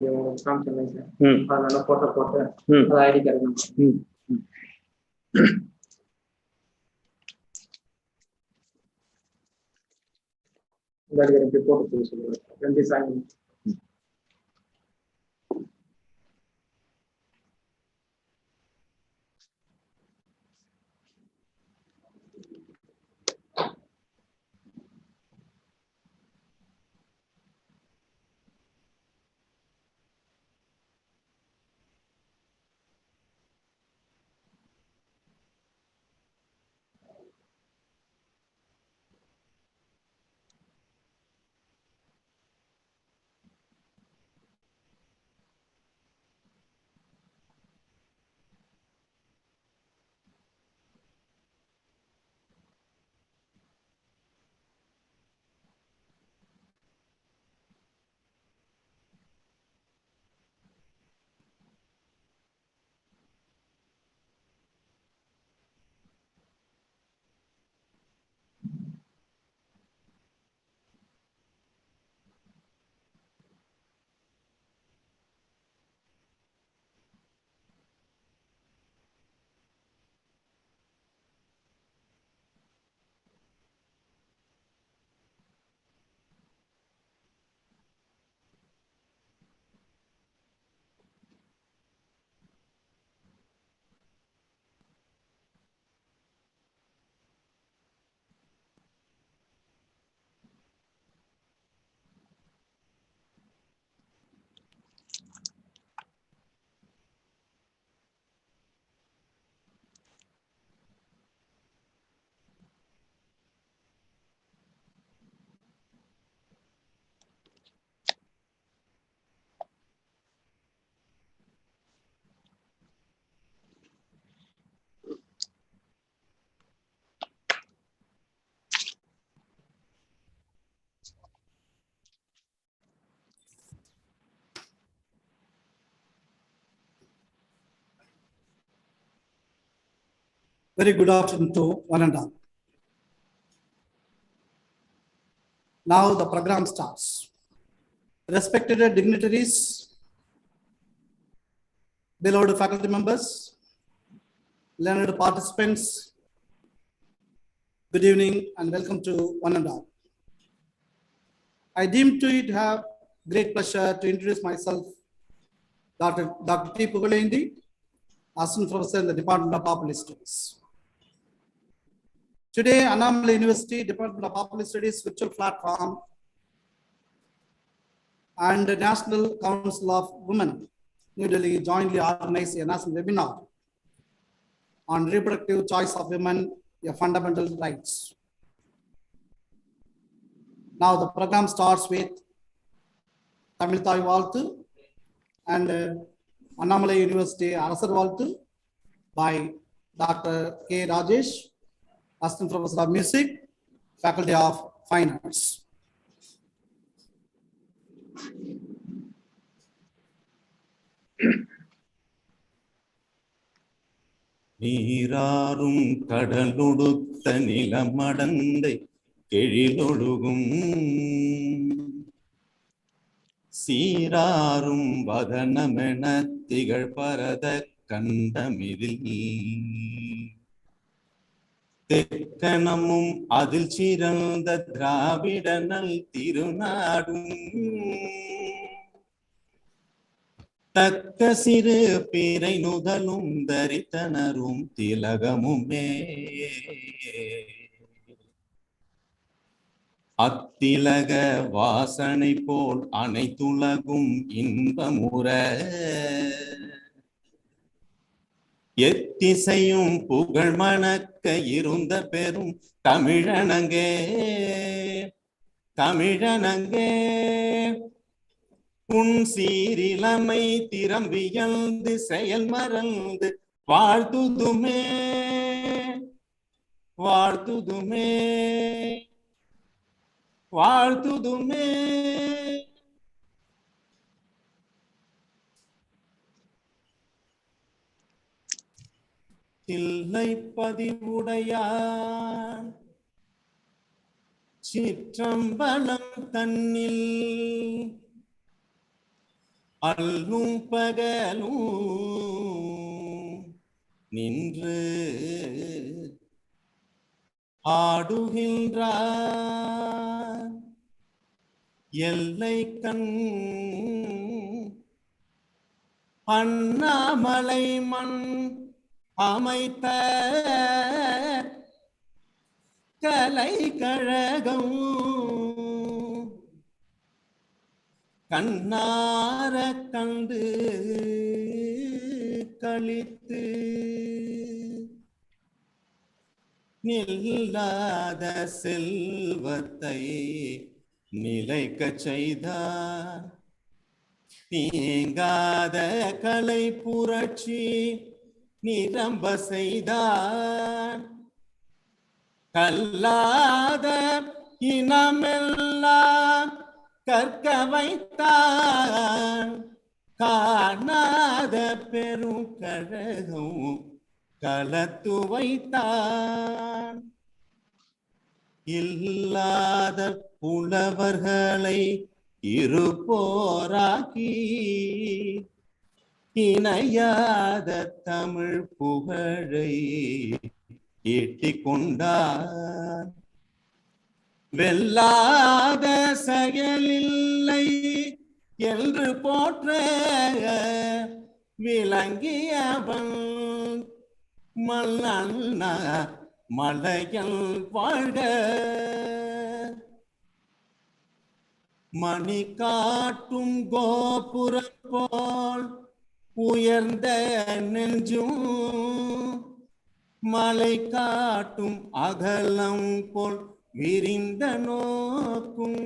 காமிச்சிருந்தேன் sir. அதனால போட்டு அது ஐடி கார்டு போட்டு சொல்லுவேன். 2 சாயங்காலம் Very good afternoon to one and all. Now the program starts. Respected dignitaries, beloved faculty members, learned participants, good evening and welcome to one and all. I deem to it have great pleasure to introduce myself, Dr. T. Pugalindi, Assistant Professor in the Department of Popular Studies. Today, Annamalai University Department of Popular Studies virtual platform and the National Council of Women, New Delhi, jointly organized a national webinar on reproductive choice of women, a fundamental rights. Now the program starts with Tamil Thai Valthu and Annamalai University Arasar Valthu by Dr. K. Rajesh, Assistant Professor of Music, Faculty of Fine Arts. நீராறும் கடலொடுத்த நிலமடந்தை கெழிலொழுகும் சீராறும் வதனமென திகழ் பரத கண்டமிதில் தெக்கணமும் அதில் சிறந்த திராவிடனல் திருநாடும் தக்க சிறு பிறை நுதலும் தரித்தனரும் திலகமுமே அத்திலக வாசனை போல் அனைத்துலகும் இன்பமுற எத்திசையும் புகழ் மணக்க இருந்த பெரும் தமிழனங்கே தமிழனங்கே உன் சீரிலமை திறம்பியல்ந்து செயல் மறந்து வாழ்த்துதுமே வாழ்த்துதுமே வாழ்த்துதுமே. தில்லை பதிவுடையான் சிற்றம்பலம் தன்னில் அல்லும் பகலும் நின்று ஆடுகின்றார் எல்லை கண் அண்ணாமலை மண் அமைத்த கலை கழகம் கண்ணார கண்டு களித்து நில்லாத செல்வத்தை நிலைக்கச் செய்தார் நீங்காத கலை புரட்சி நிரம்ப செய்தார் கல்லாத இனமெல்லாம் கற்க வைத்தார் காணாத பெரும் கழகம் கலத்து வைத்தார் இல்லாத புலவர்களை இருப்போராக்கி இணையாத தமிழ் புகழை ஈட்டிக் கொண்டார் வெல்லாத செயலில்லை என்று போற்ற விளங்கியவன் மல்லண்ணா மலையல் வாழ்க மணி காட்டும் கோபுரம் போல் உயர்ந்த நெஞ்சும் மலை காட்டும் அகலம் போல் விரிந்த நோக்கும்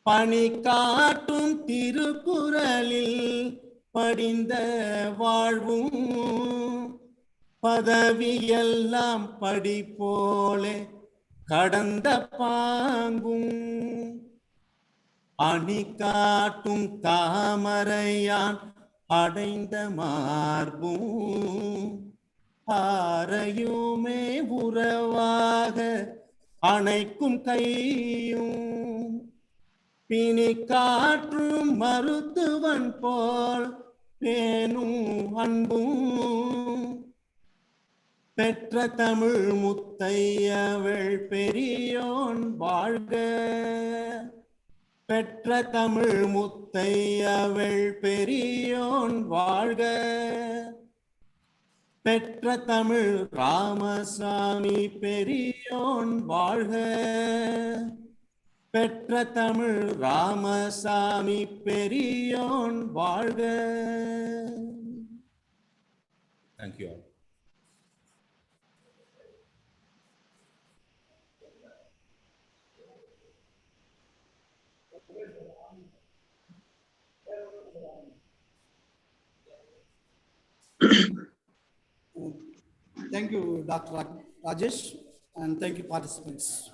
பணி காட்டும் திருக்குறளில் படிந்த வாழ்வும் பதவியெல்லாம் படி போலே கடந்த பாங்கும் அணி காட்டும் தாமரையான் அடைந்த மார்பும் ஆரையுமே உறவாக அணைக்கும் கையும் பிணி காற்றும் மருத்துவன் போல் பேணும் அன்பும் பெற்ற தமிழ் முத்தையவள் பெரியோன் வாழ்க பெற்ற தமிழ் முத்தையவள் பெரியோன் வாழ்க பெற்ற தமிழ் ராமசாமி பெரியோன் வாழ்க பெற்ற தமிழ் ராமசாமி பெரியோன் வாழ்க. Thank you all. Thank you, Dr. Rajesh, and thank you, participants.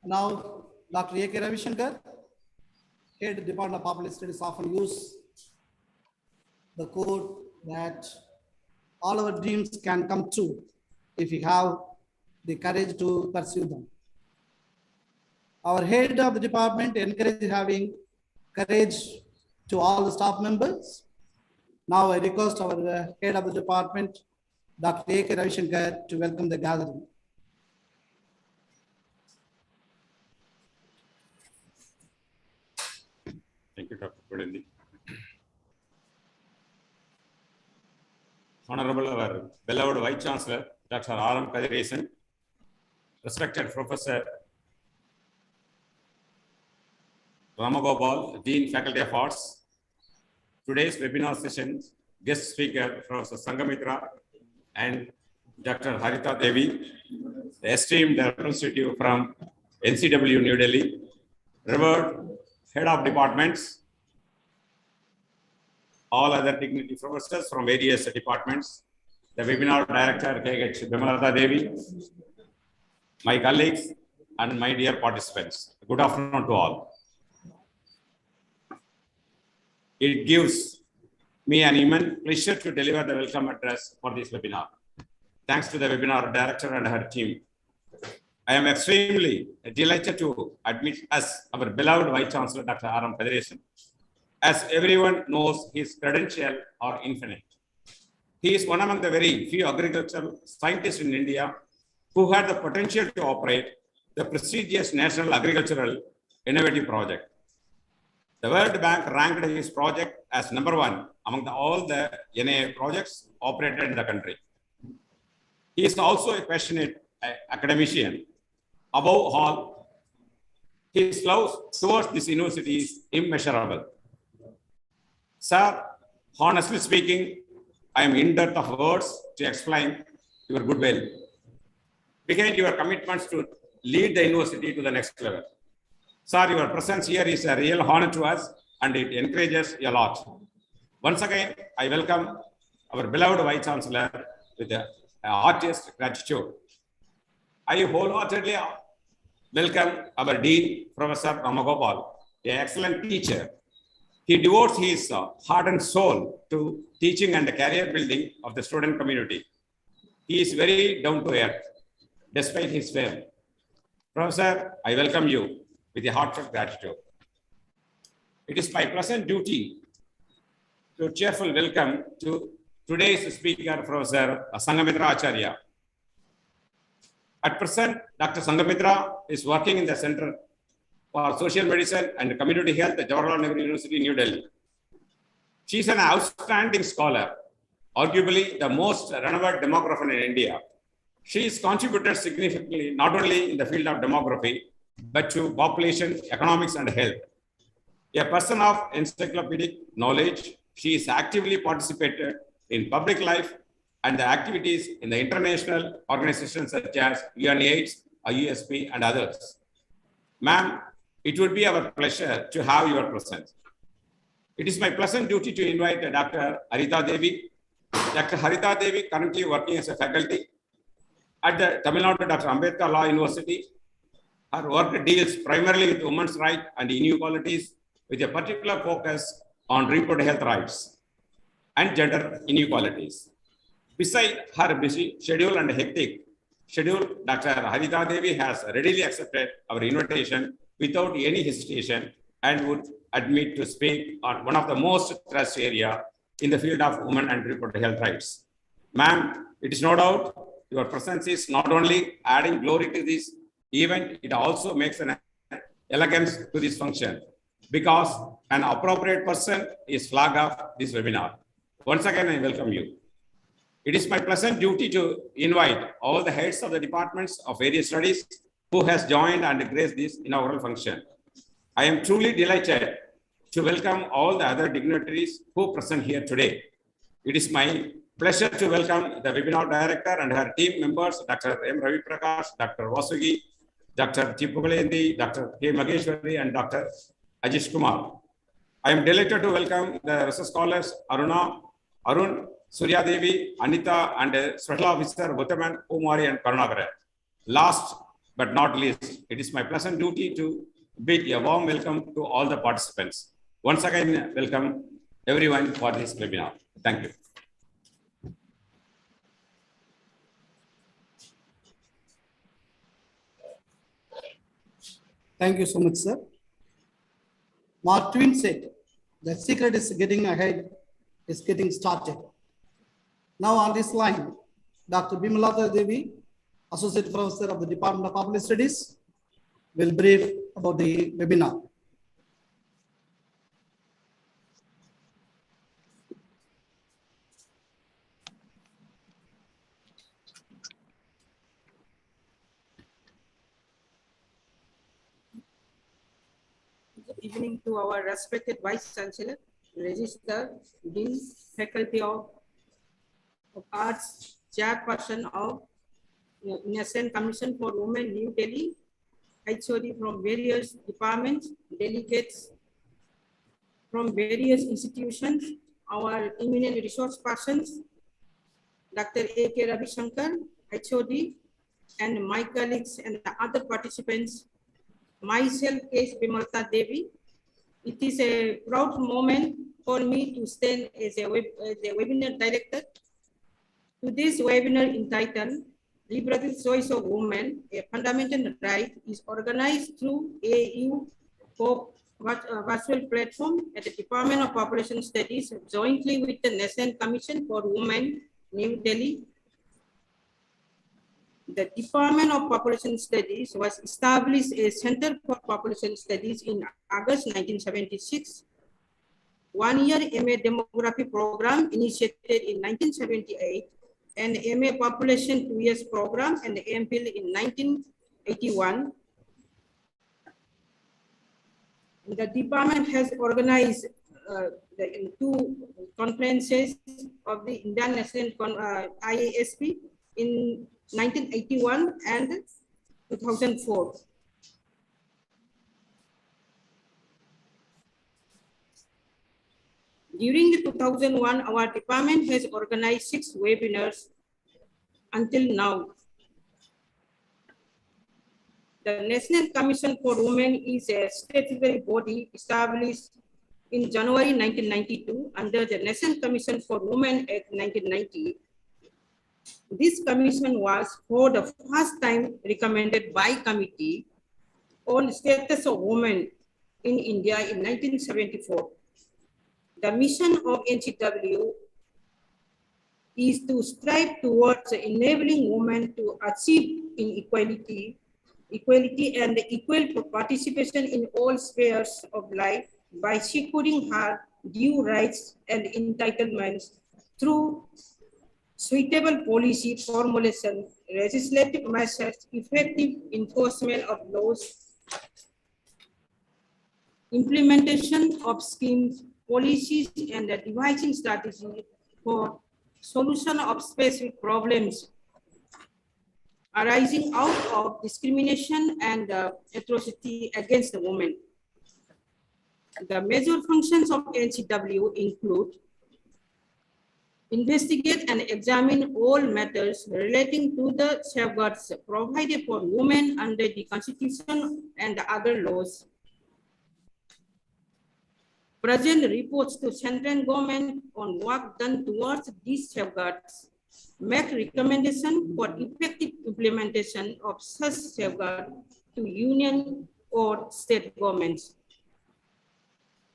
Now, Dr. A.K. Ravishankar, Head Department of Population Studies, often use the quote that all our dreams can come true if we have the courage to pursue them. Our head of the department encourages having courage to all the staff members. Now I request our head of the department, Dr. A.K. Ravishankar, to welcome the gathering. Thank you, Dr. Kodandi. Honorable our beloved Vice Chancellor, Dr. R.M. Kadiresan, respected Professor Ramagopal, Dean, Faculty of Arts. Today's webinar session, guest speaker, Professor Sangamitra and Dr. Harita Devi, the esteemed representative from NCW New Delhi, revered head of departments, all other dignity professors from various departments, the webinar director, K.H. Bimalata Devi, my colleagues, and my dear participants. Good afternoon to all. It gives me an immense pleasure to deliver the welcome address for this webinar. Thanks to the webinar director and her team. I am extremely delighted to admit as our beloved Vice Chancellor, Dr. R.M. Federation. As everyone knows, his credentials are infinite. He is one among the very few agricultural scientists in India who had the potential to operate the prestigious National Agricultural Innovative Project. The World Bank ranked his project as #1 among all the NIA projects operated in the country. He is also a passionate academician. Above all, his love towards this university is immeasurable. Sir, honestly speaking, I am in dearth of words to explain your goodwill. Behind your commitments to lead the university to the next level. Sir, your presence here is a real honor to us and it encourages a lot. Once again, I welcome our beloved Vice Chancellor with the heartiest gratitude. I wholeheartedly welcome our Dean, Professor Ramagopal, an excellent teacher. He devotes his heart and soul to teaching and the career building of the student community. He is very down to earth, despite his fame. Professor, I welcome you with a heartfelt gratitude. It is my pleasant duty to cheerful welcome to today's speaker, Professor Sangamitra Acharya. At present, Dr. Sangamitra is working in the Center for Social Medicine and Community Health at Jawaharlal Nehru University, New Delhi. She is an outstanding scholar, arguably the most renowned demographer in India. She has contributed significantly not only in the field of demography, but to population, economics, and health. A person of encyclopedic knowledge, she has actively participated in public life and the activities in the international organizations such as UNAIDS, IUSP, and others. Ma'am, it would be our pleasure to have your presence. It is my pleasant duty to invite Dr. Haritha Devi. Dr. Haritha Devi currently working as a faculty at the Tamil Nadu Dr. Ambedkar Law University. Her work deals primarily with women's rights and inequalities with a particular focus on reproductive health rights and gender inequalities. Besides her busy schedule and hectic schedule, Dr. Haritha Devi has readily accepted our invitation without any hesitation and would admit to speak on one of the most trust area in the field of women and reproductive health rights. Ma'am, it is no doubt your presence is not only adding glory to this event, it also makes an elegance to this function because an appropriate person is flag of this webinar. Once again, I welcome you. It is my pleasant duty to invite all the heads of the departments of various studies who has joined and graced this inaugural function. I am truly delighted to welcome all the other dignitaries who present here today. It is my pleasure to welcome the webinar director and her team members, Dr. M. Ravi Prakash, Dr. Vasugi, Dr. Chipugalendi, Dr. K. Mageshwari, and Dr. Ajish Kumar. I am delighted to welcome the research scholars Arun, Surya Devi, Anita, and Special Officer Vutaman, Kumari, and Karunakaran. Last but not least, it is my pleasant duty to bid a warm welcome to all the participants. Once again, welcome everyone for this webinar. Thank you. Thank you so much, sir. Mark Twain said, the secret is getting ahead, is getting started. Now on this line, Dr. Bimalata Devi, Associate Professor of the Department of Public Studies, will brief about the webinar. Good evening to our respected Vice Chancellor, Register, Dean, Faculty of Arts, Chairperson of National Commission for Women, New Delhi, HOD from various departments, delegates from various institutions, our eminent resource persons, Dr. A.K. Ravi Shankar, HOD, and my colleagues and the other participants, myself, K. Bimalata Devi. It is a proud moment for me to stand as a webinar director to this webinar entitled Reproductive Choice of Women, a Fundamental Right, is organized through AU virtual platform at the Department of Population Studies jointly with the National Commission for Women, New Delhi. The Department of Population Studies was established as Center for Population Studies in August 1976. 1 year MA Demography Program initiated in 1978 and MA Population 2 years program and MPhil in 1981. The department has organized the two conferences of the Indian National IASP in 1981 and 2004. During the 2001, our department has organized 6 webinars until now. The National Commission for Women is a statutory body established in January 1992 under the National Commission for Women Act 1990. This commission was for the first time recommended by committee on status of women in India in 1974. The mission of NCW is to strive towards enabling women to achieve inequality and equal participation in all spheres of life by securing her due rights and entitlements through suitable policy formulation, legislative measures, effective enforcement of laws, implementation of schemes, policies, and the devising strategy for solution of specific problems arising out of discrimination and atrocity against the women. The major functions of NCW include investigate and examine all matters relating to the safeguards provided for women under the Constitution and other laws. Present reports to central government on work done towards these safeguards. Make recommendation for effective implementation of such safeguard to union or state governments.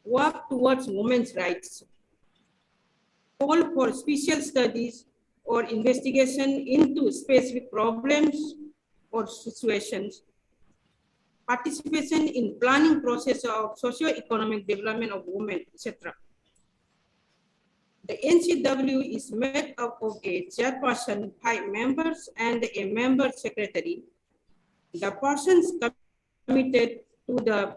Work towards women's rights. Call for special studies or investigation into specific problems or situations. Participation in planning process of socio-economic development of women, etc. The NCW is made up of a chairperson, 5 members, and a member secretary. The persons committed to the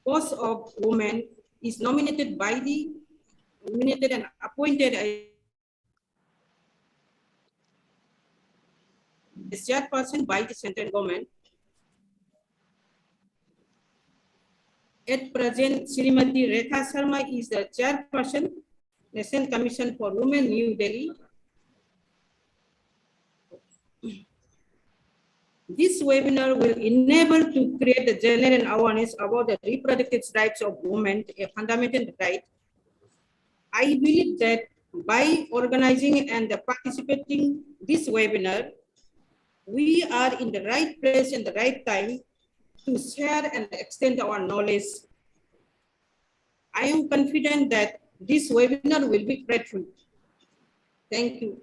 post of women is nominated and appointed as chairperson by the central government. At present, Srimati Rekha Sharma is the chairperson, National Commission for Women, New Delhi. This webinar will enable to create a general awareness about the reproductive rights of women, a fundamental right. I believe that by organizing and participating this webinar, we are in the right place and the right time to share and extend our knowledge. I am confident that this webinar will be fruitful. Thank you.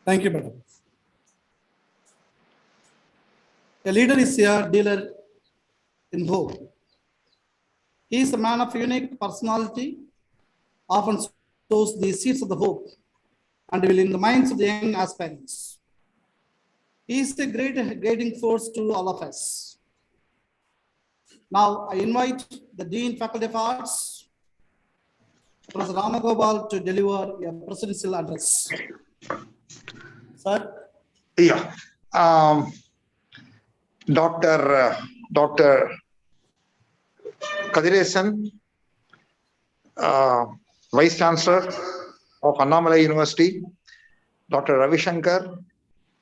Thank you, madam. A leader is a dealer in hope. He is a man of unique personality, often sows the seeds of the hope and will in the minds of the young aspirants. He is a great guiding force to all of us. Now I invite the Dean Faculty of Arts, Professor Ramagopal, to deliver a presidential address. Sir? Yeah. Dr. Kadiresan, Vice Chancellor of Annamalai University, Dr. Ravi Shankar,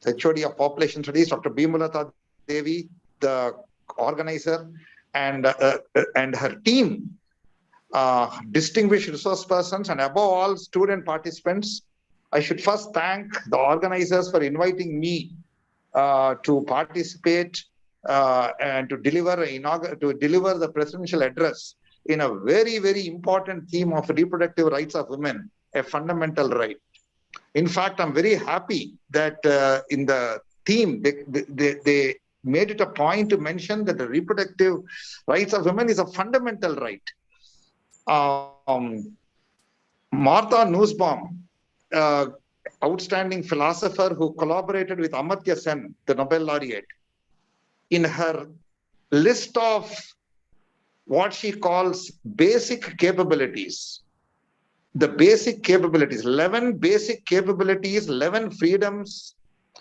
HOD of Population Studies, Dr. Bimulata Devi, the organizer, and her team, distinguished resource persons, and above all, student participants. I should first thank the organizers for inviting me to participate and to deliver the presidential address in a very, very important theme of reproductive rights of women, a fundamental right. In fact, I'm very happy that in the theme, they made it a point to mention that the reproductive rights of women is a fundamental right. Martha Nussbaum, outstanding philosopher who collaborated with Amartya Sen, the Nobel laureate, in her list of what she calls basic capabilities, the basic capabilities, 11 basic capabilities, 11 freedoms,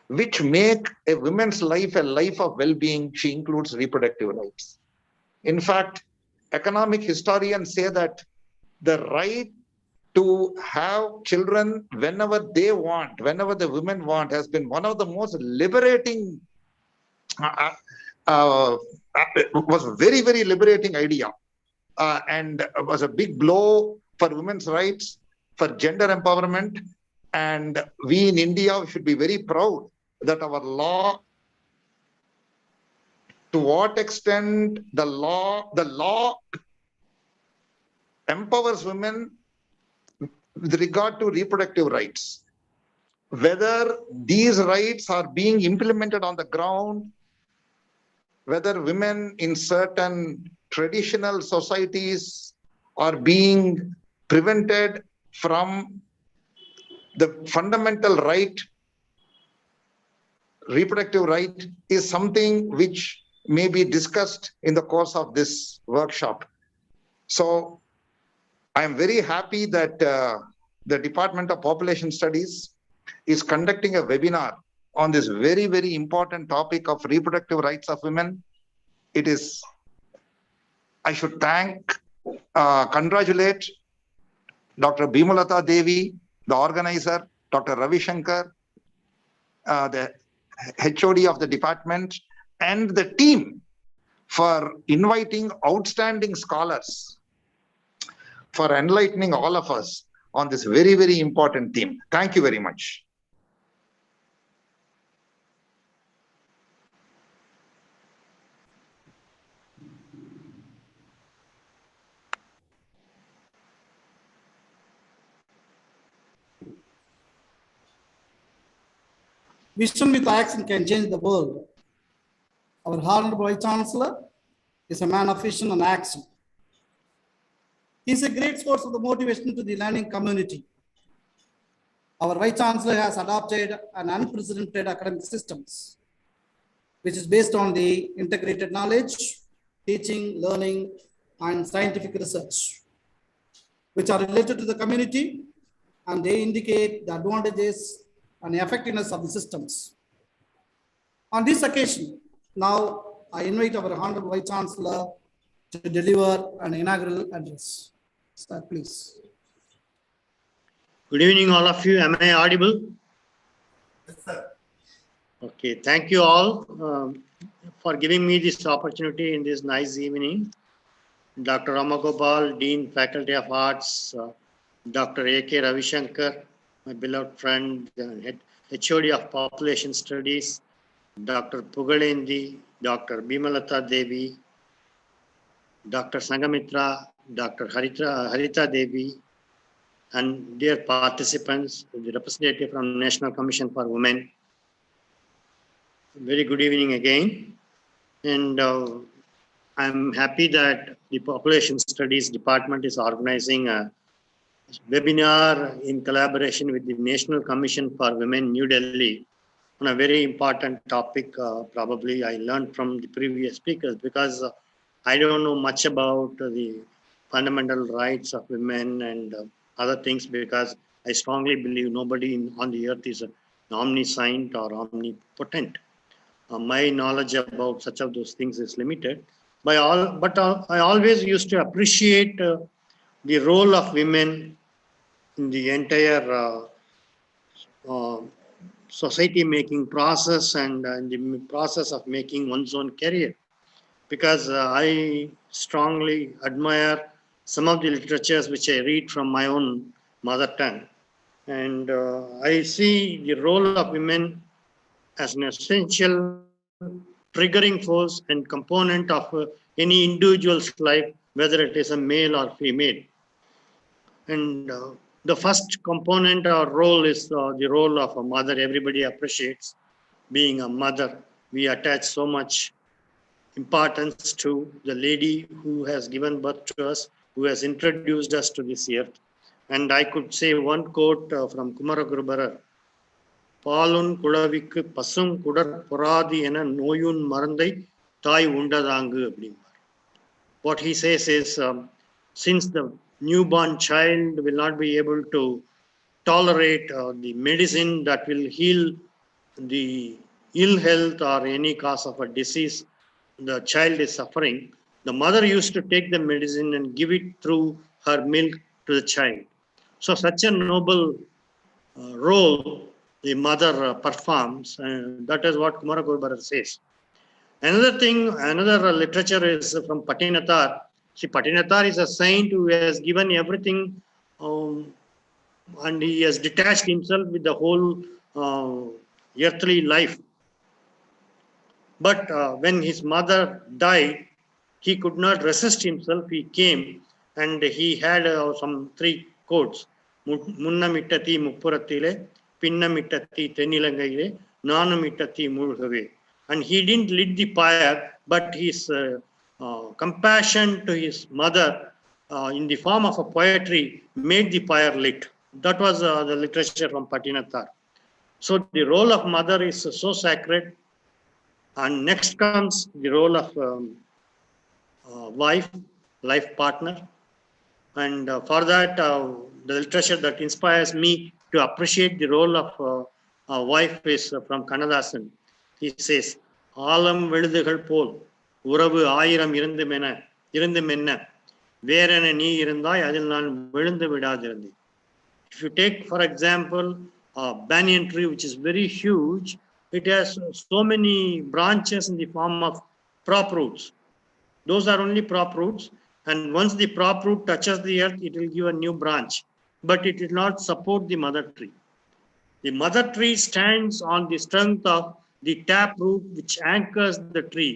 which make a woman's life a life of well-being, she includes reproductive rights. In fact, economic historians say that the right to have children whenever they want, whenever the women want, has been one of the most liberating, was a very, very liberating idea, and was a big blow for women's rights, for gender empowerment. And we in India should be very proud that our law, to what extent the law empowers women with regard to reproductive rights. Whether these rights are being implemented on the ground, whether women in certain traditional societies are being prevented from the fundamental right, reproductive right, is something which may be discussed in the course of this workshop. So I am very happy that the Department of Population Studies is conducting a webinar on this very, very important topic of reproductive rights of women. It is, I should congratulate Dr. Bimalata Devi, the organizer, Dr. Ravi Shankar, the HOD of the department, and the team for inviting outstanding scholars, for enlightening all of us on this very, very important theme. Thank you very much. Vision with action can change the world. Our Honorable Vice Chancellor is a man of vision and action. He is a great source of the motivation to the learning community. Our Vice Chancellor has adopted an unprecedented academic systems, which is based on the integrated knowledge, teaching, learning, and scientific research, which are related to the community, and they indicate the advantages and effectiveness of the systems. On this occasion, now I invite our Honorable Vice Chancellor to deliver an inaugural address. Start, please. Good evening, all of you. Am I audible? Yes, sir. Okay, thank you all for giving me this opportunity in this nice evening. Dr. Ramagopal, Dean, Faculty of Arts, Dr. A.K. Ravi Shankar, my beloved friend, HOD of Population Studies, Dr. Pugalendi, Dr. Bimalata Devi, Dr. Sangamitra, Dr. Harita Devi, and dear participants, the representative from National Commission for Women. Very good evening again. And I'm happy that the Population Studies Department is organizing a webinar in collaboration with the National Commission for Women, New Delhi, on a very important topic. Probably I learned from the previous speakers, because I don't know much about the fundamental rights of women and other things, because I strongly believe nobody on the earth is omniscient or omnipotent. My knowledge about such of those things is limited. But I always used to appreciate the role of women in the entire society making process and in the process of making one's own career. because I strongly admire some of the literatures which I read from my own mother tongue. And I see the role of women as an essential triggering force and component of any individual's life, whether it is a male or female. And the first component or role is the role of a mother. Everybody appreciates being a mother. We attach so much importance to the lady who has given birth to us, who has introduced us to this earth. And I could say one quote from Kumaragurubarar, balloon குழவிக்கு பசும் குடற் பொறாது என நோயுன் மருந்தை தாய் உண்டதாங்கு அப்படிம்பார். What he says is, since the newborn child will not be able to tolerate the medicine that will heal the ill health or any cause of a disease the child is suffering, the mother used to take the medicine and give it through her milk to the child. So such a noble role the mother performs, and that is what Kumaragurubarar says. Another thing, another literature is from Patinathar. See, Patinathar is a saint who has given everything and he has detached himself with the whole earthly life. But when his mother died, he could not resist himself. He came and he had some 3 quotes. Munnamittati muppurathile, pinnamittati tenilangaile, nanamittati mulgave. And he didn't lit the fire, but his compassion to his mother in the form of a poetry made the fire lit. That was the literature from Patinathar. So the role of mother is so sacred. And next comes the role of wife, life partner. And for that, the literature that inspires me to appreciate the role of a wife is from Kannadasan. He says, ஆலம் வெழுதுகள் போல் உறவு ஆயிரம் இருந்துமென்ன வேறென நீ இருந்தாய் அதில் நான் விழுந்து விடாதிருந்தேன். If you take, for example, a banyan tree, which is very huge, it has so many branches in the form of prop roots. Those are only prop roots. And once the prop root touches the earth, it will give a new branch. But it will not support the mother tree. The mother tree stands on the strength of the tap root which anchors the tree.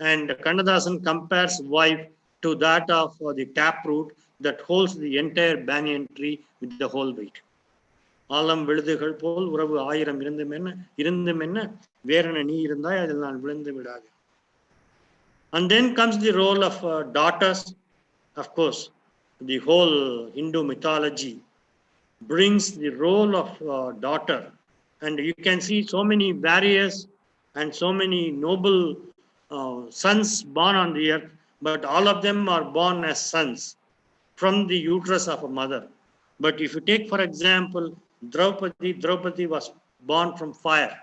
And Kannadasan compares wife to that of the tap root that holds the entire banyan tree with the whole weight. ஆலம் விழுதுகள் போல் உறவு ஆயிரம் இருந்துமென்ன வேறென நீ இருந்தாய் அதில் நான் விழுந்து விடாது. And then comes the role of daughters. Of course, the whole Hindu mythology brings the role of daughter, and you can see so many various and so many noble sons born on the earth, but all of them are born as sons from the uterus of a mother. But if you take, for example, Draupadi was born from fire.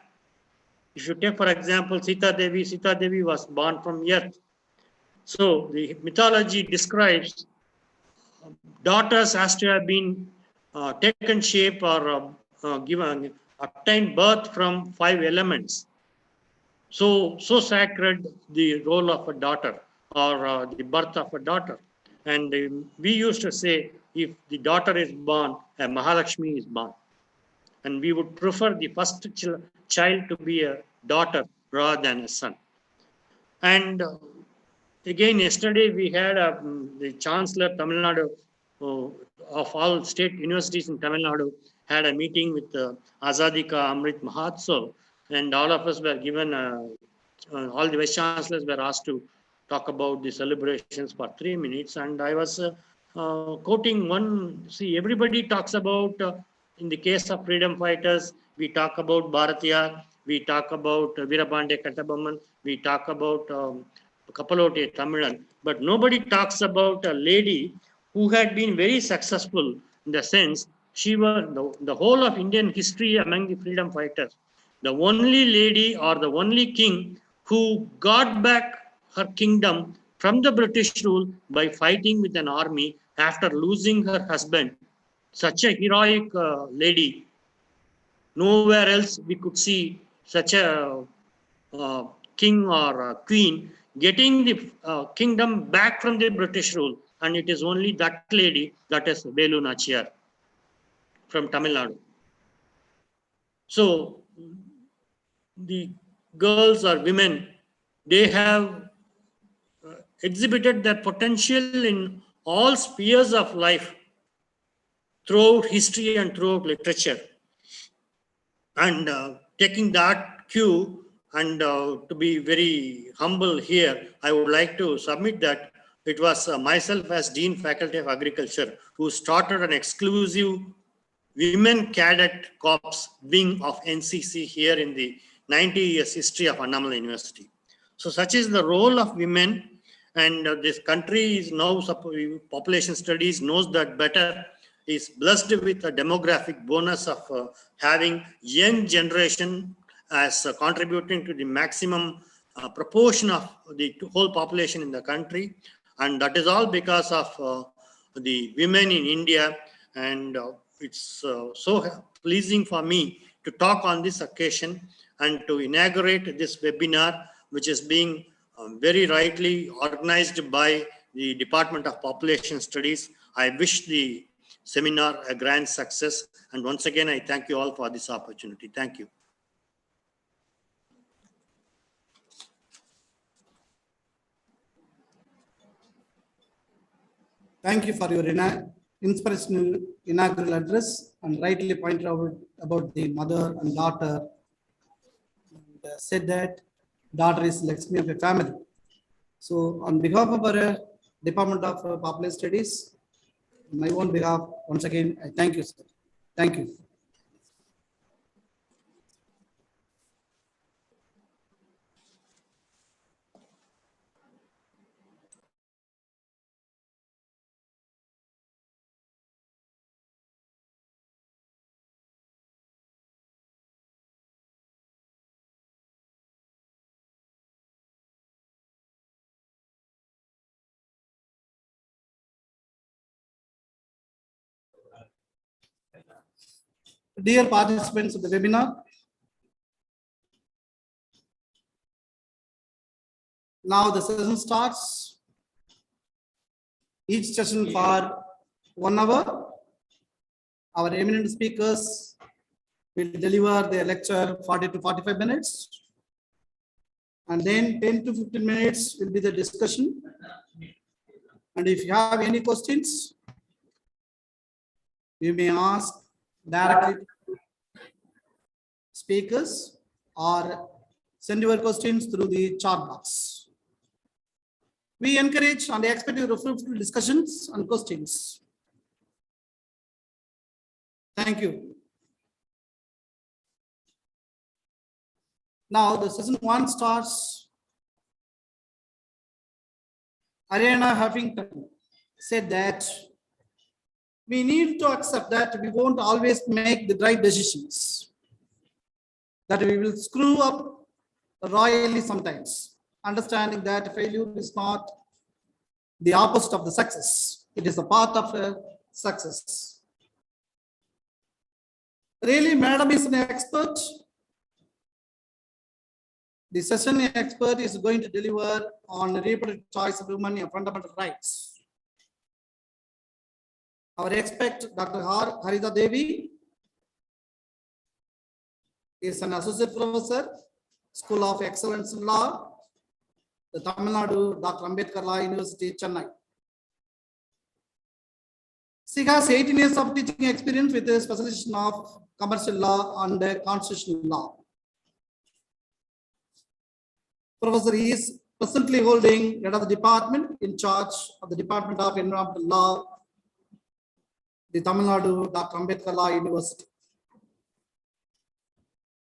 If you take, for example, Sita Devi was born from earth. So the mythology describes daughters as to have been taken shape or obtained birth from 5 elements. So sacred the role of a daughter or the birth of a daughter. And we used to say, if the daughter is born, a Mahalakshmi is born. And we would prefer the first child to be a daughter rather than a son. And again, yesterday we had the Chancellor Tamil Nadu of all state universities in Tamil Nadu had a meeting with Azadi Ka Amrit Mahotsav, and all of us were given, all the Vice Chancellors were asked to talk about the celebrations for 3 minutes. And I was quoting one, see, everybody talks about, in the case of freedom fighters, we talk about Bharatiyar, we talk about Veerapandya Kattabomman, we talk about Kapalote Tamilan, but nobody talks about a lady who had been very successful in the sense she was the whole of Indian history among the freedom fighters. The only lady or the only king who got back her kingdom from the British rule by fighting with an army after losing her husband. Such a heroic lady. Nowhere else we could see such a king or a queen getting the kingdom back from the British rule. And it is only that lady, that is Velu Nachiyar from Tamil Nadu. So the girls or women, they have exhibited their potential in all spheres of life throughout history and throughout literature. And taking that cue and to be very humble here, I would like to submit that it was myself as Dean Faculty of Agriculture who started an exclusive Women Cadet Corps wing of NCC here in the 90 years history of Annamalai University. So such is the role of women, and this country is now, population studies knows that better, is blessed with a demographic bonus of having young generation as contributing to the maximum proportion of the whole population in the country. And that is all because of the women in India. And it's so pleasing for me to talk on this occasion and to inaugurate this webinar, which is being very rightly organized by the Department of Population Studies. I wish the seminar a grand success. And once again, I thank you all for this opportunity. Thank you. Thank you for your inspirational inaugural address and rightly pointed out about the mother and daughter. And said that daughter is Lakshmi of a family. So on behalf of our Department of Population Studies, on my own behalf, once again, I thank you, sir. Thank you. Dear participants of the webinar, now the session starts. Each session for 1 hour. Our eminent speakers will deliver their lecture 40 to 45 minutes. And then 10 to 15 minutes will be the discussion. And if you have any questions, you may ask directly to speakers or send your questions through the chat box. We encourage and expect your fruitful discussions and questions. Thank you. Now the session 1 starts. Ariana Huffington said that we need to accept that we won't always make the right decisions, that we will screw up royally sometimes, understanding that failure is not the opposite of the success. It is a part of a success. Really, madam is an expert. The session expert is going to deliver on reproductive choice of women and fundamental rights. Our expert, Dr. Harita Devi, is an associate professor, School of Excellence in Law, the Tamil Nadu Dr. Ambedkar Law University, Chennai. She has 18 years of teaching experience with a specialization of commercial law and constitutional law. Professor is presently holding head of the department in charge of the Department of Environmental Law, the Tamil Nadu Dr. Ambedkar Law University.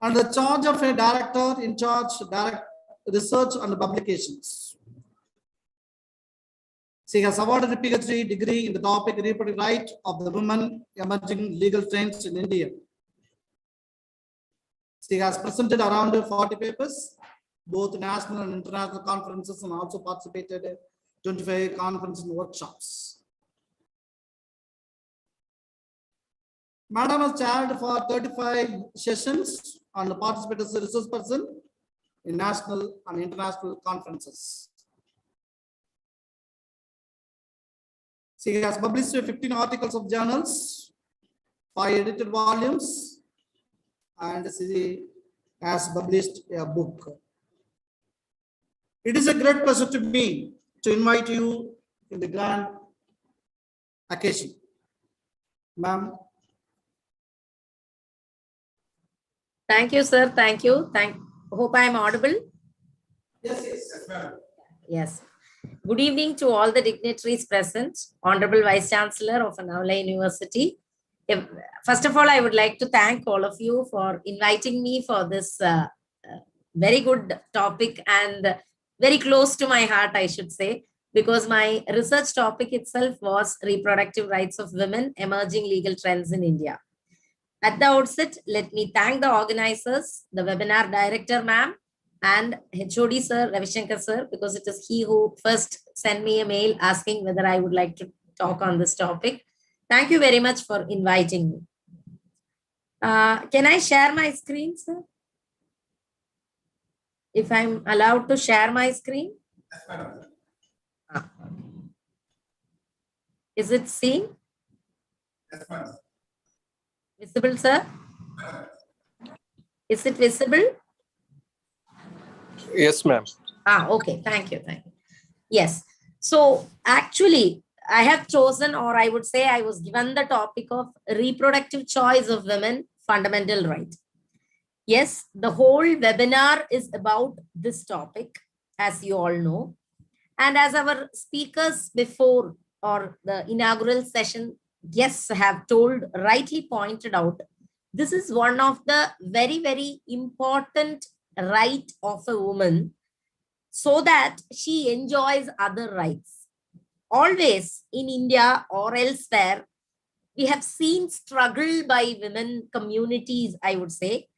And the charge of a director in charge direct research and publications. She has awarded a PhD degree in the topic reproductive right of the women, emerging legal trends in India. She has presented around 40 papers, both national and international conferences, and also participated in 25 conferences and workshops. Madam has chaired for 35 sessions and participated as a resource person in national and international conferences. She has published 15 articles of journals, 5 edited volumes, and she has published a book. It is a great pleasure to me to invite you in the grand occasion. Ma'am. Thank you, sir. Thank you. Hope I am audible. Yes, ma'am. Yes. Good evening to all the dignitaries present, Honorable Vice Chancellor of Annamalai University. First of all, I would like to thank all of you for inviting me for this very good topic and very close to my heart, I should say, because my research topic itself was reproductive rights of women, emerging legal trends in India. At the outset, let me thank the organizers, the webinar director, ma'am, and HOD sir, Ravishankar sir, because it is he who first sent me a mail asking whether I would like to talk on this topic. Thank you very much for inviting me. Can I share my screen, sir? If I'm allowed to share my screen? Is it seen? Visible, sir? Is it visible? Yes, ma'am. Okay. Thank you. Thank you. Yes. So actually, I have chosen, or I would say I was given the topic of reproductive choice of women, fundamental right. Yes, the whole webinar is about this topic, as you all know. And as our speakers before or the inaugural session guests have rightly pointed out, this is one of the very, very important right of a woman so that she enjoys other rights. Always in India or elsewhere, we have seen struggle by women communities, I would say,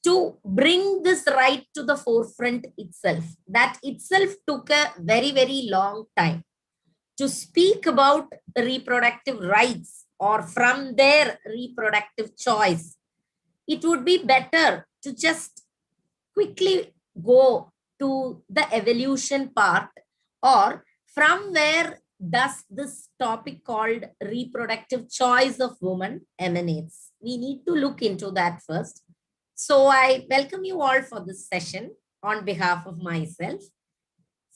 to bring this right to the forefront itself. That itself took a very, very long time. To speak about reproductive rights or from their reproductive choice, it would be better to just quickly go to the evolution part, or from where does this topic called reproductive choice of women emanates. We need to look into that first. So I welcome you all for this session on behalf of myself.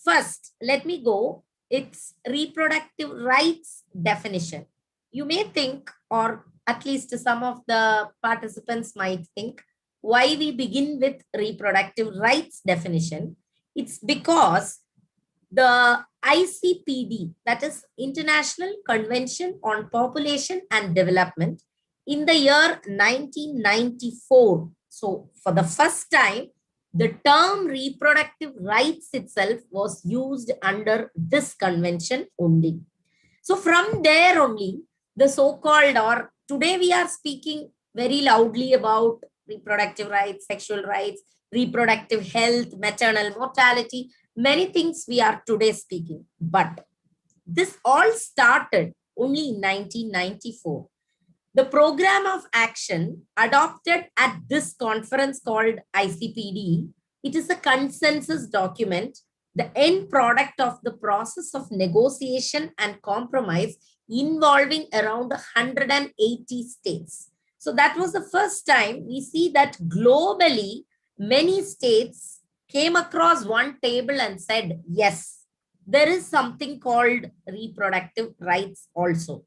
First, let me go. It's reproductive rights definition. You may think, or at least some of the participants might think, why we begin with reproductive rights definition. It's because the ICPD, that is International Convention on Population and Development, in the year 1994. So for the first time, the term reproductive rights itself was used under this convention only. So from there only, the so-called, or today we are speaking very loudly about reproductive rights, sexual rights, reproductive health, maternal mortality, many things we are today speaking. But this all started only in 1994. The program of action adopted at this conference called ICPD, it is a consensus document, the end product of the process of negotiation and compromise involving around 180 states. So that was the first time we see that globally, many states came across one table and said, yes, there is something called reproductive rights also.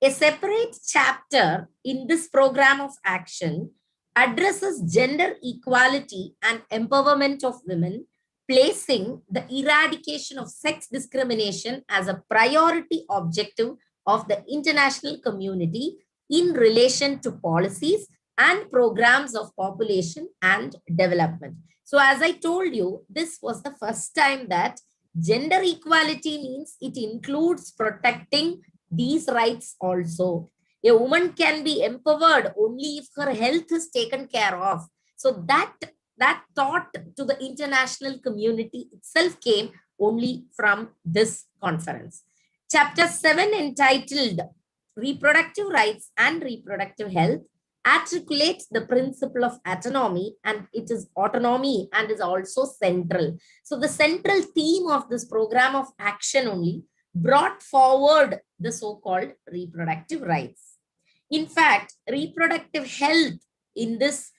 A separate chapter in this program of action addresses gender equality and empowerment of women, placing the eradication of sex discrimination as a priority objective of the international community in relation to policies and programs of population and development. So as I told you, this was the first time that gender equality means it includes protecting these rights also. A woman can be empowered only if her health is taken care of. So that thought to the international community itself came only from this conference. Chapter 7 entitled Reproductive Rights and Reproductive Health articulates the principle of autonomy, and it is autonomy and is also central. So the central theme of this program of action only brought forward the so-called reproductive rights. In fact, reproductive health in this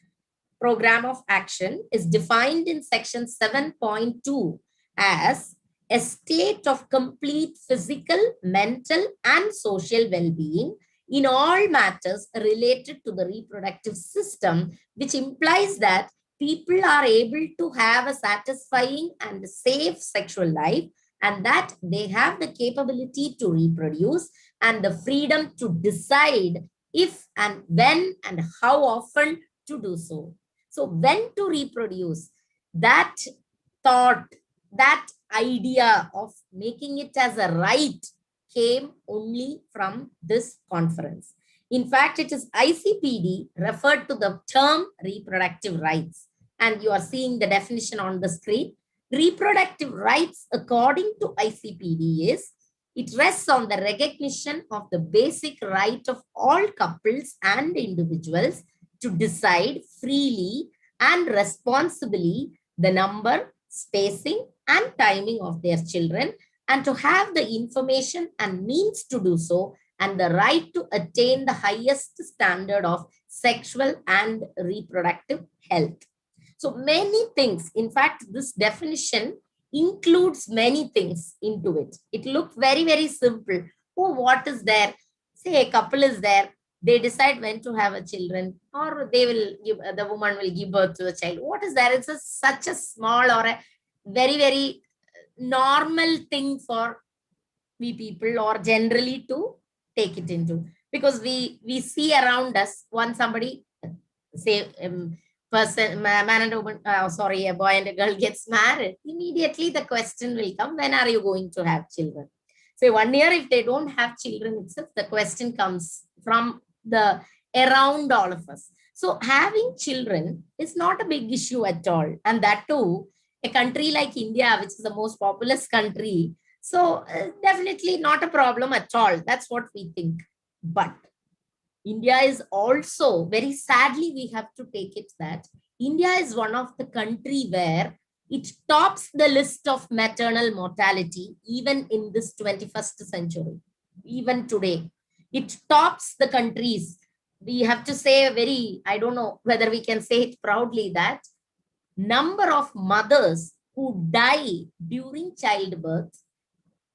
program of action is defined in section 7.2 as a state of complete physical, mental, and social well-being in all matters related to the reproductive system, which implies that people are able to have a satisfying and safe sexual life, and that they have the capability to reproduce and the freedom to decide if and when and how often to do so. So when to reproduce, that thought, that idea of making it as a right came only from this conference. In fact, it is ICPD referred to the term reproductive rights. And you are seeing the definition on the screen. Reproductive rights, according to ICPD, is it rests on the recognition of the basic right of all couples and individuals to decide freely and responsibly the number, spacing, and timing of their children, and to have the information and means to do so, and the right to attain the highest standard of sexual and reproductive health. So many things, in fact, this definition includes many things into it. It looks very, very simple. Oh, what is there? Say a couple is there. They decide when to have a children, or they will give, the woman will give birth to a child. What is there? It's such a small or a very, very normal thing for we people or generally to take it into, because we see around us when somebody say person, man and a woman, sorry, a boy and a girl gets married, immediately the question will come, when are you going to have children? Say 1 year, if they don't have children itself, the question comes from the around all of us. So having children is not a big issue at all. And that too, a country like India, which is the most populous country. So definitely not a problem at all. That's what we think. But India is also, very sadly, we have to take it that India is one of the country where it tops the list of maternal mortality, even in this 21st century, even today. It tops the countries. We have to say a very, I don't know whether we can say it proudly, that number of mothers who die during childbirth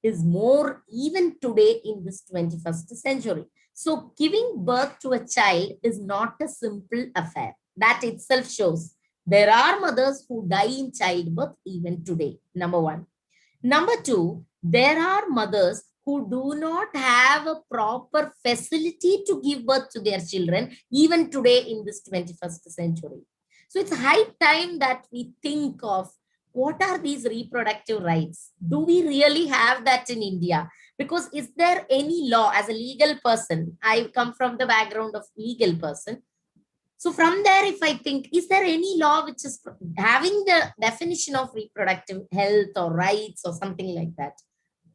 is more even today in this 21st century. So giving birth to a child is not a simple affair. That itself shows there are mothers who die in childbirth even today, number one. Number two, there are mothers who do not have a proper facility to give birth to their children even today in this 21st century. So it's high time that we think of what are these reproductive rights? Do we really have that in India? Because is there any law as a legal person? I come from the background of legal person. So from there, if I think, is there any law which is having the definition of reproductive health or rights or something like that?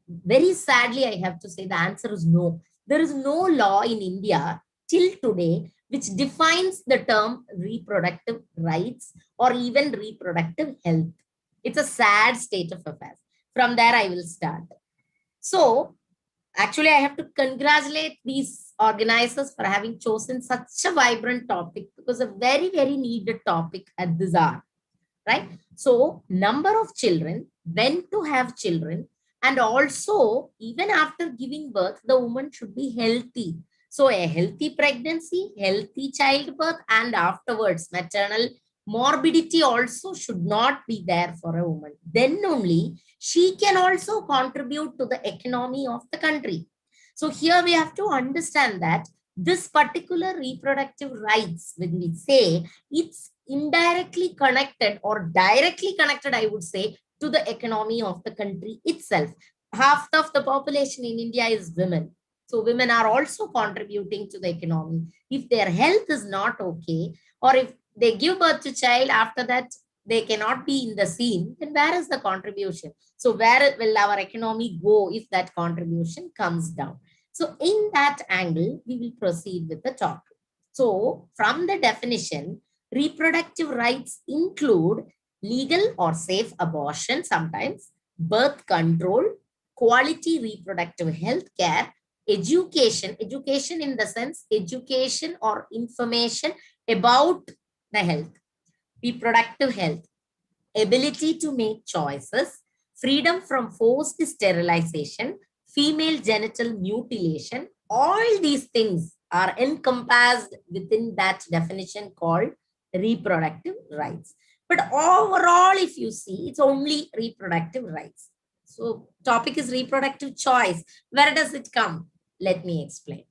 Very sadly, I have to say the answer is no. There is no law in India till today which defines the term reproductive rights or even reproductive health. It's a sad state of affairs. From there, I will start. So actually, I have to congratulate these organizers for having chosen such a vibrant topic, because a very, very needed topic at this hour, right? So number of children, when to have children, and also even after giving birth, the woman should be healthy. So a healthy pregnancy, healthy childbirth, and afterwards maternal morbidity also should not be there for a woman. Then only she can also contribute to the economy of the country. So here we have to understand that this particular reproductive rights, when we say, it's indirectly connected or directly connected, I would say, to the economy of the country itself. Half of the population in India is women. So women are also contributing to the economy. If their health is not okay, or if they give birth to child, after that they cannot be in the scene, then where is the contribution? So where will our economy go if that contribution comes down? So in that angle, we will proceed with the topic. So from the definition, reproductive rights include legal or safe abortion sometimes, birth control, quality reproductive health care, education in the sense education or information about the health, reproductive health, ability to make choices, freedom from forced sterilization, female genital mutilation, all these things are encompassed within that definition called reproductive rights. But overall, if you see, it's only reproductive rights. So topic is reproductive choice. Where does it come? Let me explain.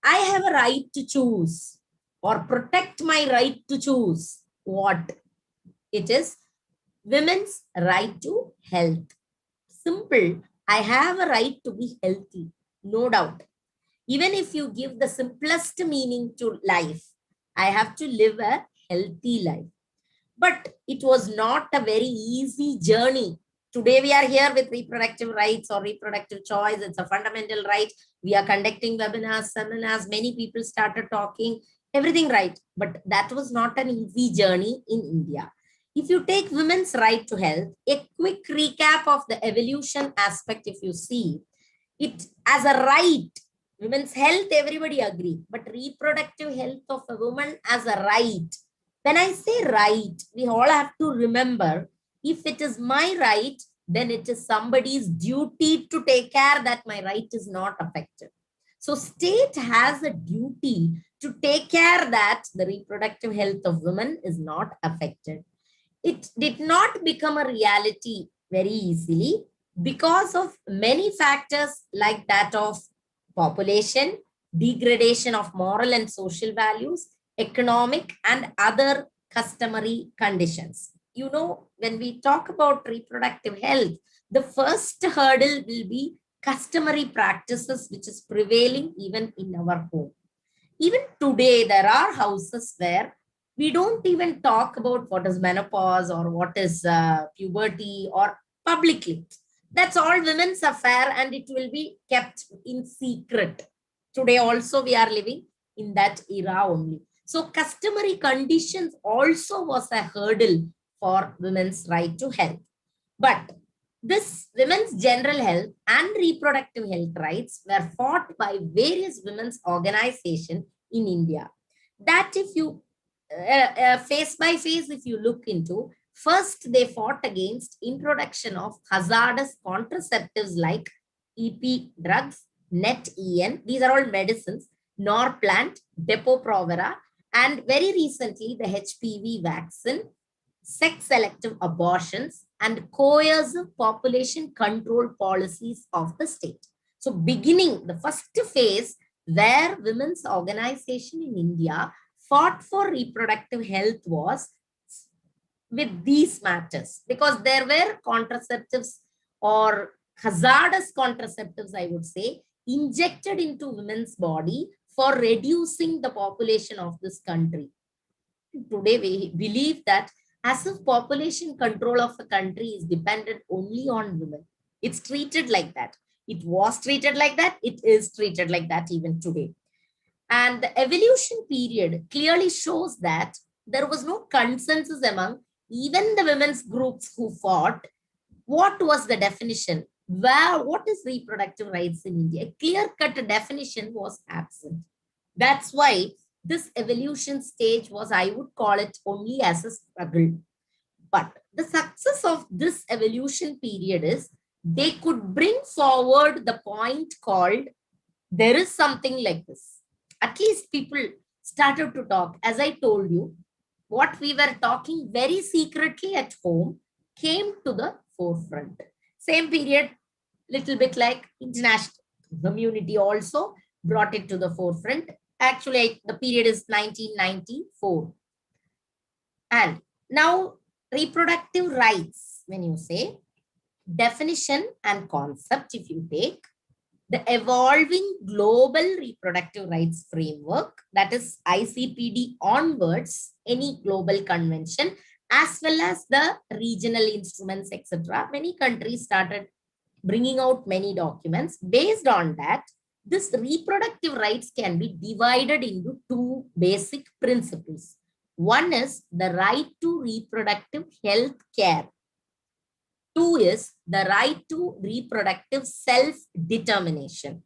I have a right to choose or protect my right to choose. What? It is women's right to health. Simple. I have a right to be healthy, no doubt. Even if you give the simplest meaning to life, I have to live a healthy life. But it was not a very easy journey. Today we are here with reproductive rights or reproductive choice. It's a fundamental right. We are conducting webinars, seminars. Many people started talking, everything right. But that was not an easy journey in India. If you take women's right to health, a quick recap of the evolution aspect, if you see, it as a right, women's health, everybody agree. But reproductive health of a woman as a right. When I say right, we all have to remember, if it is my right, then it is somebody's duty to take care that my right is not affected. So state has a duty to take care that the reproductive health of women is not affected. It did not become a reality very easily because of many factors like that of population, degradation of moral and social values, economic and other customary conditions. You know, when we talk about reproductive health, the first hurdle will be customary practices which is prevailing even in our home. Even today, there are houses where we don't even talk about what is menopause or what is puberty or publicly. That's all women's affair and it will be kept in secret. Today also we are living in that era only. So customary conditions also was a hurdle for women's right to health. But this women's general health and reproductive health rights were fought by various women's organizations in India. That if you face by face, if you look into, first they fought against introduction of hazardous contraceptives like EP drugs, NET-EN, these are all medicines, Norplant, Depo-Provera, and very recently the HPV vaccine, sex-selective abortions, and coercive population control policies of the state. So beginning, the first phase where women's organization in India fought for reproductive health was with these matters, because there were contraceptives or hazardous contraceptives, I would say, injected into women's body for reducing the population of this country. Today, we believe that as if population control of the country is dependent only on women. It's treated like that. It was treated like that. It is treated like that even today. And the evolution period clearly shows that there was no consensus among even the women's groups who fought. What was the definition? What is reproductive rights in India? A clear-cut definition was absent. That's why this evolution stage was, I would call it, only as a struggle. But the success of this evolution period is they could bring forward the point called there is something like this. At least people started to talk. As I told you, what we were talking very secretly at home came to the forefront. Same period, little bit like international community also brought it to the forefront. Actually, the period is 1994. And now reproductive rights, when you say definition and concept, if you take the evolving global reproductive rights framework, that is ICPD onwards, any global convention, as well as the regional instruments, etc. Many countries started bringing out many documents. Based on that, this reproductive rights can be divided into two basic principles. One is the right to reproductive health care. Two is the right to reproductive self-determination.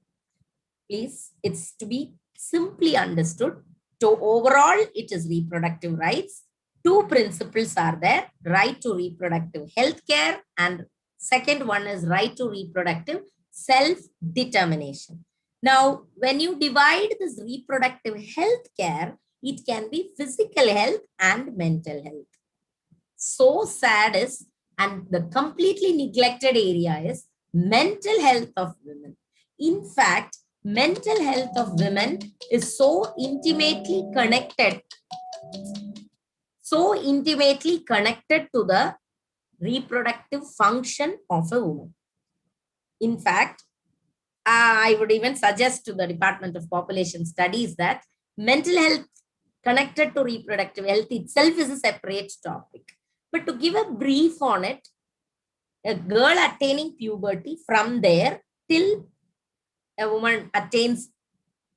Please, it's to be simply understood. So overall, it is reproductive rights. Two principles are there: right to reproductive health care, and second one is right to reproductive self-determination. Now, when you divide this reproductive health care, it can be physical health and mental health. So sad is, and the completely neglected area is mental health of women. In fact, mental health of women is so intimately connected to the reproductive function of a woman. In fact, I would even suggest to the Department of Population Studies that mental health connected to reproductive health itself is a separate topic. But to give a brief on it, a girl attaining puberty, from there till a woman attains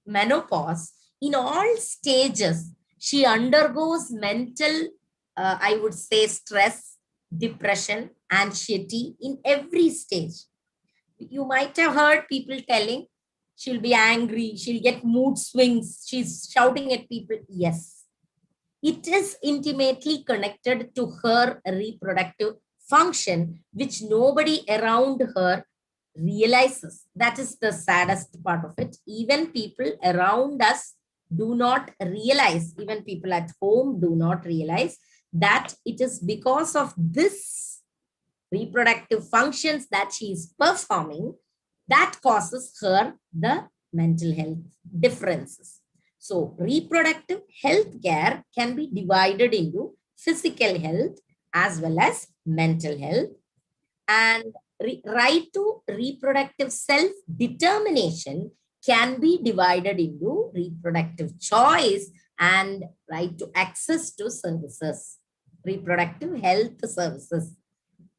menopause, in all stages, she undergoes mental, I would say, stress, depression, anxiety in every stage. You might have heard people telling she'll be angry, she'll get mood swings, she's shouting at people. Yes, it is intimately connected to her reproductive function, which nobody around her realizes. That is the saddest part of it. Even people around us do not realize, even people at home do not realize that it is because of this reproductive functions that she is performing that causes her the mental health differences. So reproductive health care can be divided into physical health as well as mental health. And right to reproductive self-determination can be divided into reproductive choice and right to access to services, reproductive health services.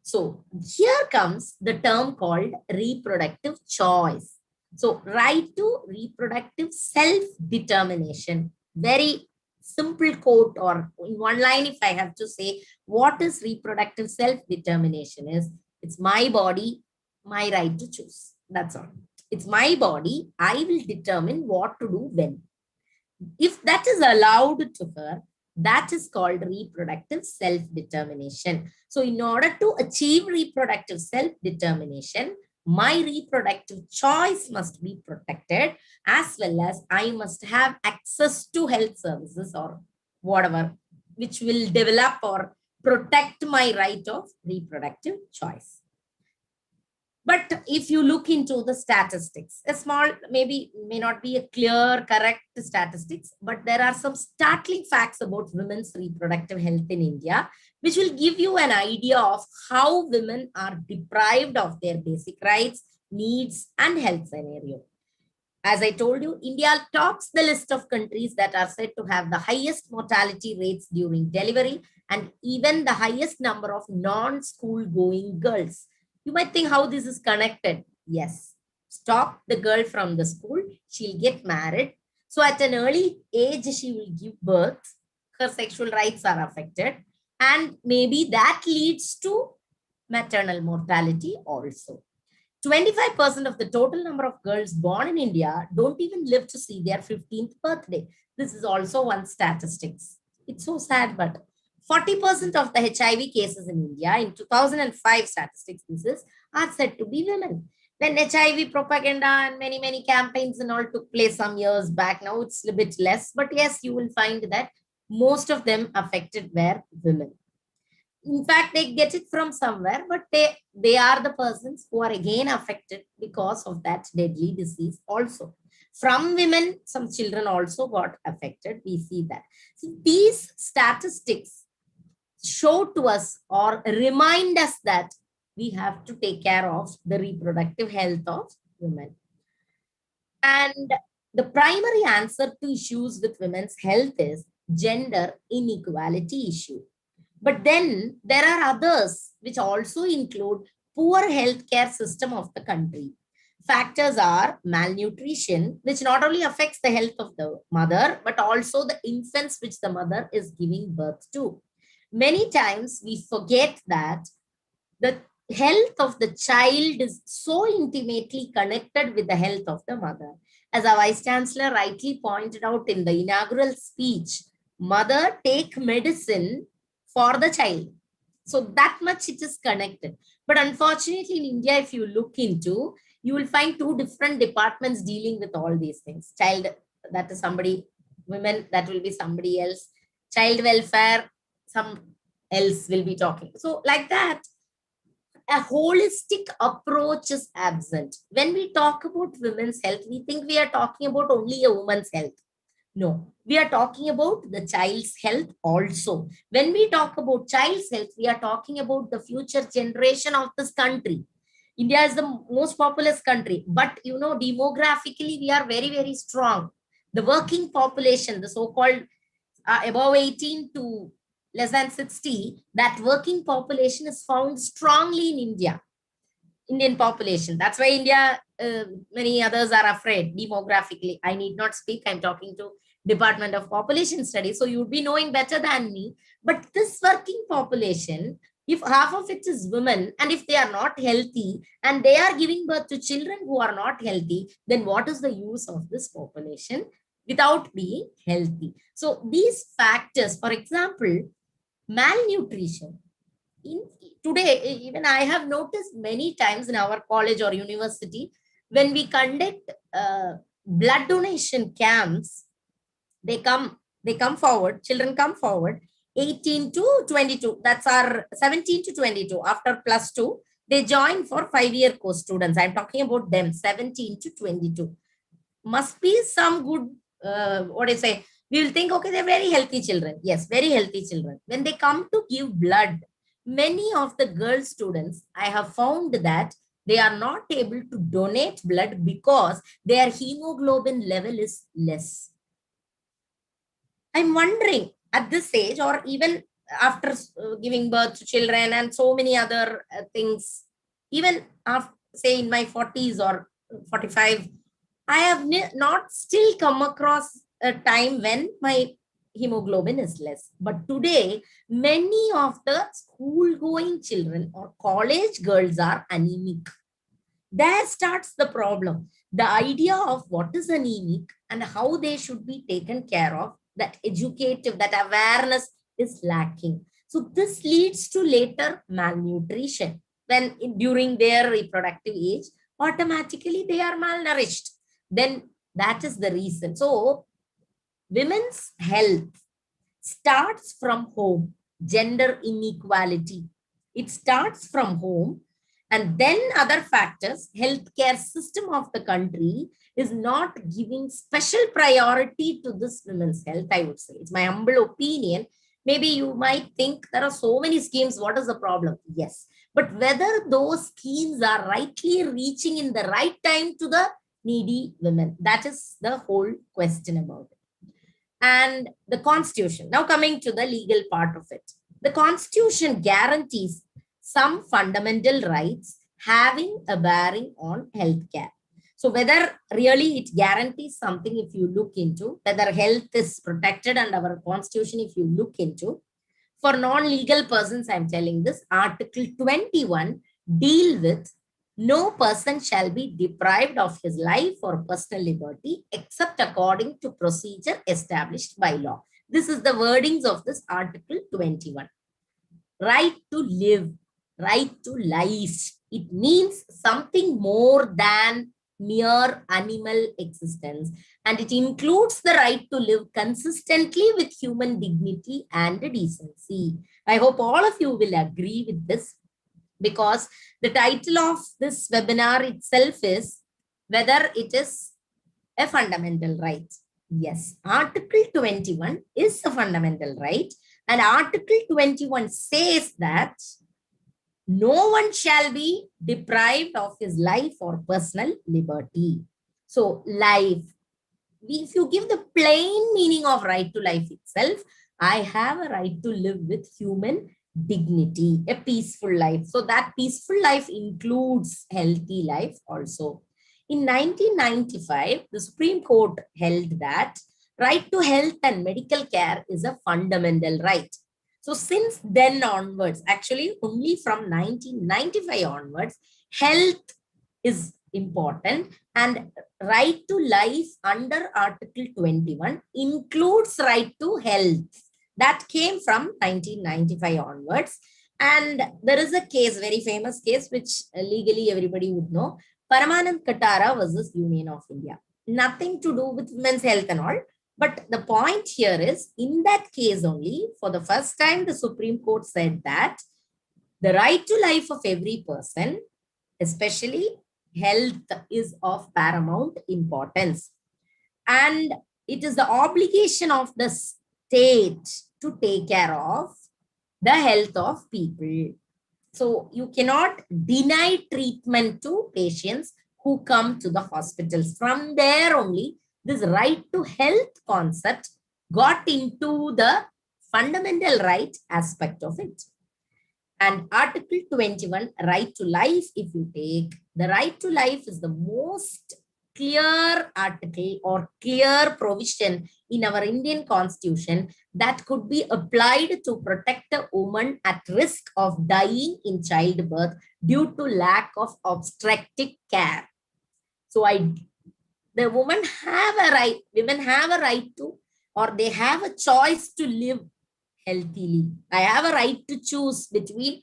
So here comes the term called reproductive choice. So right to reproductive self-determination. Very simple quote, or in one line, if I have to say, what is reproductive self-determination is, it's my body, my right to choose. That's all. It's my body. I will determine what to do when. If that is allowed to her, that is called reproductive self-determination. So in order to achieve reproductive self-determination, my reproductive choice must be protected, as well as I must have access to health services or whatever, which will develop or protect my right of reproductive choice. But if you look into the statistics, a small, maybe may not be a clear, correct statistics, but there are some startling facts about women's reproductive health in India, which will give you an idea of how women are deprived of their basic rights, needs, and health scenario. As I told you, India tops the list of countries that are said to have the highest mortality rates during delivery and even the highest number of non-school going girls. You might think how this is connected. Yes, stop the girl from the school, she'll get married. So at an early age, she will give birth, her sexual rights are affected, and maybe that leads to maternal mortality also. 25% of the total number of girls born in India don't even live to see their 15th birthday. This is also one statistics. It's so sad, but 40% of the HIV cases in India in 2005 statistics, this is, are said to be women. When HIV propaganda and many campaigns and all took place some years back, now it's a bit less, but yes, you will find that most of them affected were women. In fact, they get it from somewhere, but they are the persons who are again affected because of that deadly disease also. From women, some children also got affected. We see that. So these statistics show to us or remind us that we have to take care of the reproductive health of women. And the primary answer to issues with women's health is gender inequality issue. But then there are others which also include poor healthcare system of the country. Factors are malnutrition, which not only affects the health of the mother, but also the infants which the mother is giving birth to. Many times we forget that the health of the child is so intimately connected with the health of the mother. As our Vice Chancellor rightly pointed out in the inaugural speech, mother take medicine for the child. So that much it is connected. But unfortunately in India, if you look into, you will find two different departments dealing with all these things. Child, that is somebody, women, that will be somebody else. Child welfare, some else will be talking. So like that, a holistic approach is absent. When we talk about women's health, we think we are talking about only a woman's health. No, we are talking about the child's health also. When we talk about child's health, we are talking about the future generation of this country. India is the most populous country, but you know, demographically, we are very, very strong. The working population, the so-called above 18 to less than 60, that working population is found strongly in India, Indian population. That's why India, many others are afraid demographically. I need not speak. I'm talking to Department of Population Studies. So you'd be knowing better than me. But this working population, if half of it is women, and if they are not healthy, and they are giving birth to children who are not healthy, then what is the use of this population without being healthy? So these factors, for example, malnutrition. Today, even I have noticed many times in our college or university, when we conduct blood donation camps, they come forward, children come forward, 18 to 22, that's our 17 to 22, after +2, they join for 5-year course students. I'm talking about them, 17 to 22. Must be some good, what do you say, we will think, okay, they're very healthy children. Yes, very healthy children. When they come to give blood, many of the girl students, I have found that they are not able to donate blood because their hemoglobin level is less. I'm wondering at this age, or even after giving birth to children and so many other things, even after, say, in my 40s or 45, I have not still come across a time when my hemoglobin is less. But today, many of the school-going children or college girls are anemic. There starts the problem. The idea of what is anemic and how they should be taken care of, that educative, that awareness is lacking. So this leads to later malnutrition. When during their reproductive age, automatically they are malnourished. Then that is the reason. So women's health starts from home. Gender inequality, it starts from home. And then other factors, healthcare system of the country is not giving special priority to this women's health, I would say. It's my humble opinion. Maybe you might think there are so many schemes, what is the problem? Yes. But whether those schemes are rightly reaching in the right time to the needy women, that is the whole question about it. And the Constitution. Now coming to the legal part of it. The Constitution guarantees some fundamental rights having a bearing on healthcare. So whether really it guarantees something, if you look into, whether health is protected under our Constitution, if you look into, for non-legal persons, I'm telling this, Article 21 deal with no person shall be deprived of his life or personal liberty except according to procedure established by law. This is the wordings of this Article 21. Right to live, right to life. It means something more than mere animal existence. And it includes the right to live consistently with human dignity and decency. I hope all of you will agree with this, because the title of this webinar itself is whether it is a fundamental right. Yes, Article 21 is a fundamental right. And Article 21 says that no one shall be deprived of his life or personal liberty. So life, if you give the plain meaning of right to life itself, I have a right to live with human dignity, a peaceful life. So that peaceful life includes healthy life also. In 1995, the Supreme Court held that right to health and medical care is a fundamental right. So since then onwards, actually only from 1995 onwards, health is important, and right to life under Article 21 includes right to health. That came from 1995 onwards. And there is a case, very famous case, which legally everybody would know, Paramanand Katara versus Union of India. Nothing to do with women's health and all. But the point here is, in that case only, for the first time, the Supreme Court said that the right to life of every person, especially health, is of paramount importance. And it is the obligation of the state to take care of the health of people. So you cannot deny treatment to patients who come to the hospitals. From there only, this right to health concept got into the fundamental right aspect of it. And Article 21, right to life, if you take, the right to life is the most clear article or clear provision in our Indian Constitution that could be applied to protect a woman at risk of dying in childbirth due to lack of obstetric care. So the women have a right to, or they have a choice to live healthily. I have a right to choose between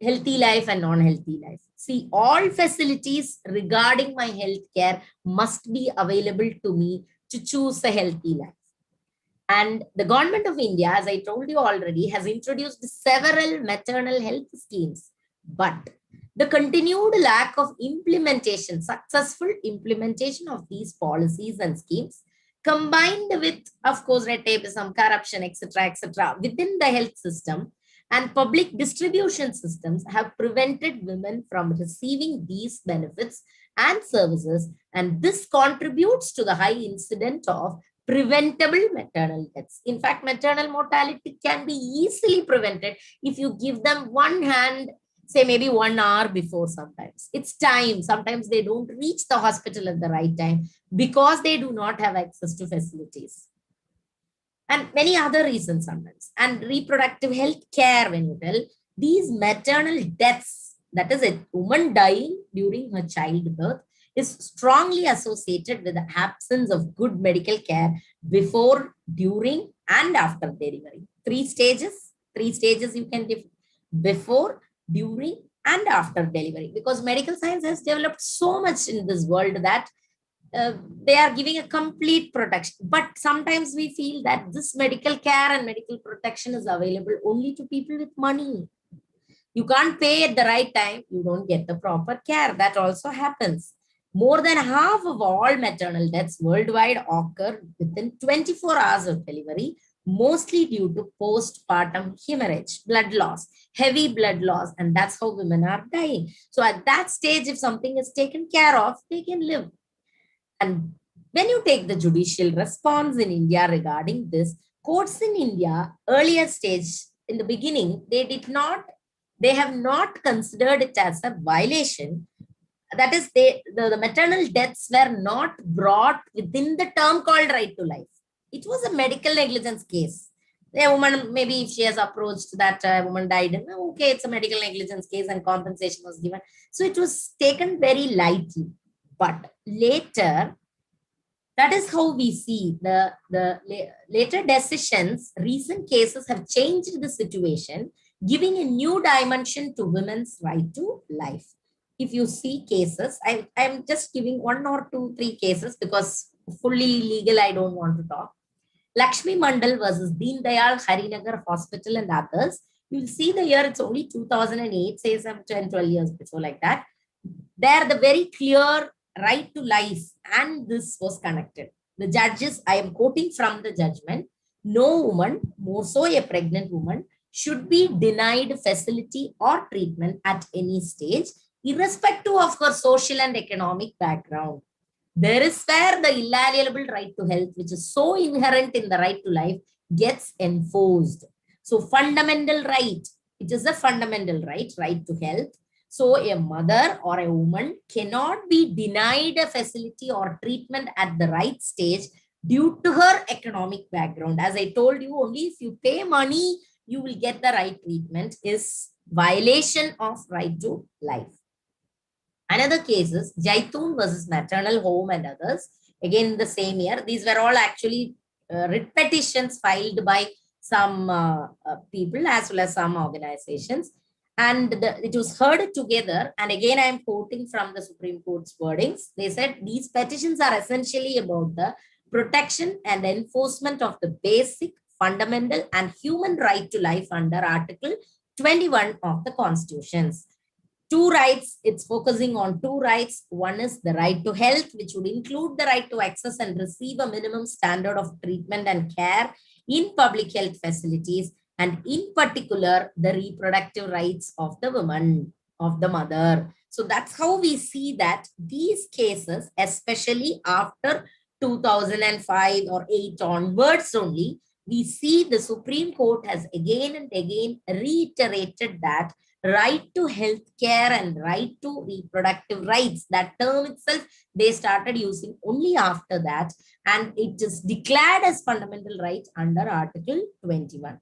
healthy life and non-healthy life. See, all facilities regarding my health care must be available to me to choose a healthy life. And the government of India, as I told you already, has introduced several maternal health schemes. But the continued lack of implementation, successful implementation of these policies and schemes, combined with, of course, red tape, some corruption, etc., within the health system and public distribution systems, have prevented women from receiving these benefits and services. And this contributes to the high incidence of preventable maternal deaths. In fact, maternal mortality can be easily prevented if you give them one hand, say maybe 1 hour before sometimes. It's time. Sometimes they don't reach the hospital at the right time because they do not have access to facilities. And many other reasons sometimes. And reproductive health care, when you tell, these maternal deaths, that is, a woman dying during her childbirth, is strongly associated with the absence of good medical care before, during, and after delivery. Three stages you can give: before, during, and after delivery. Because medical science has developed so much in this world that they are giving a complete protection. But sometimes we feel that this medical care and medical protection is available only to people with money. You can't pay at the right time, you don't get the proper care. That also happens. More than half of all maternal deaths worldwide occur within 24 hours of delivery, mostly due to postpartum hemorrhage, blood loss, heavy blood loss, and that's how women are dying. So at that stage, if something is taken care of, they can live. And when you take the judicial response in India regarding this, courts in India, earlier stage, in the beginning, they have not considered it as a violation. That is, the maternal deaths were not brought within the term called right to life. It was a medical negligence case. A woman, maybe if she has approached that a woman died, and okay, it's a medical negligence case and compensation was given. So it was taken very lightly. But later, that is how we see the later decisions, recent cases have changed the situation, giving a new dimension to women's right to life. If you see cases, I'm just giving 1 or 2, 3 cases because fully legal, I don't want to talk. Lakshmi Mandal versus Deen Dayal Harinagar Hospital and others. You'll see the year, it's only 2008, say some 10, 12 years before, like that. There, the very clear right to life, and this was connected. The judges, I am quoting from the judgment, no woman, more so a pregnant woman, should be denied facility or treatment at any stage, irrespective of her social and economic background. There is where the inalienable right to health, which is so inherent in the right to life, gets enforced. So fundamental right, it is a fundamental right to health. So a mother or a woman cannot be denied a facility or treatment at the right stage due to her economic background. As I told you, only if you pay money, you will get the right treatment is violation of right to life. Another case is Jaitun versus Maternal Home and others. Again, in the same year, these were all actually writ petitions filed by some people as well as some organizations. And it was heard together. And again, I am quoting from the Supreme Court's wordings. They said these petitions are essentially about the protection and enforcement of the basic, fundamental, and human right to life under Article 21 of the Constitutions. Two rights, it's focusing on two rights. One is the right to health, which would include the right to access and receive a minimum standard of treatment and care in public health facilities, and in particular, the reproductive rights of the woman, of the mother. So that's how we see that these cases, especially after 2005 or 8 onwards only, we see the Supreme Court has again and again reiterated that right to health care and right to reproductive rights, that term itself, they started using only after that. And it is declared as fundamental right under Article 21.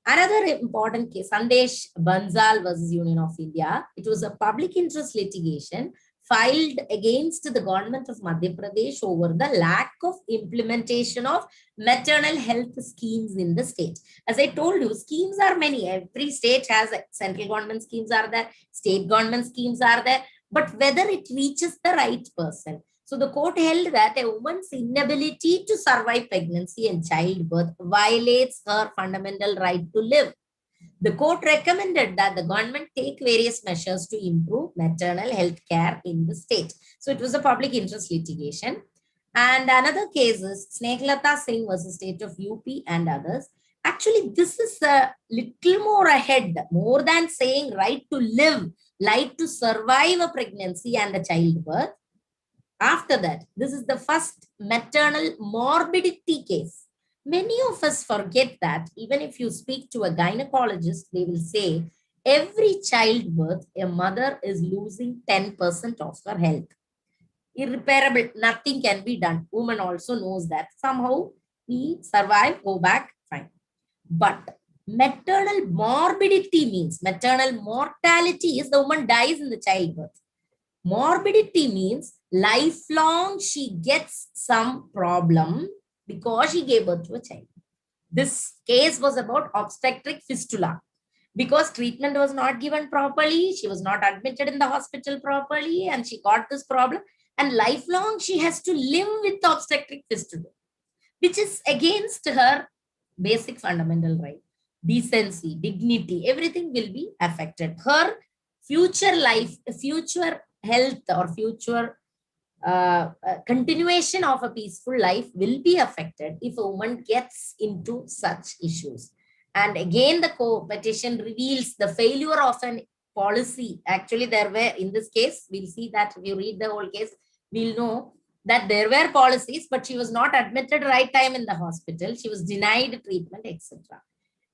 Another important case, Sandesh Bansal versus Union of India. It was a public interest litigation filed against the government of Madhya Pradesh over the lack of implementation of maternal health schemes in the state. As I told you, schemes are many. Every state has central government schemes are there, state government schemes are there, but whether it reaches the right person. So the court held that a woman's inability to survive pregnancy and childbirth violates her fundamental right to live. The court recommended that the government take various measures to improve maternal health care in the state. So it was a public interest litigation. And another case is Snehlata Singh versus state of UP and others. Actually, this is a little more ahead, more than saying right to live, right to survive a pregnancy and a childbirth. After that, this is the first maternal morbidity case. Many of us forget that even if you speak to a gynecologist, they will say every childbirth, a mother is losing 10% of her health. Irreparable, nothing can be done. Woman also knows that. Somehow we survive, go back, fine. But maternal morbidity means maternal mortality is the woman dies in the childbirth. Morbidity means lifelong she gets some problem because she gave birth to a child. This case was about obstetric fistula. Because treatment was not given properly, she was not admitted in the hospital properly, and she got this problem. And lifelong she has to live with the obstetric fistula, which is against her basic fundamental right. Decency, dignity, everything will be affected. Her future life, future health or future continuation of a peaceful life will be affected if a woman gets into such issues. And again, the petition reveals the failure of an policy. Actually, there were, in this case, we'll see that if you read the whole case, we'll know that there were policies, but she was not admitted right time in the hospital. She was denied treatment, etc.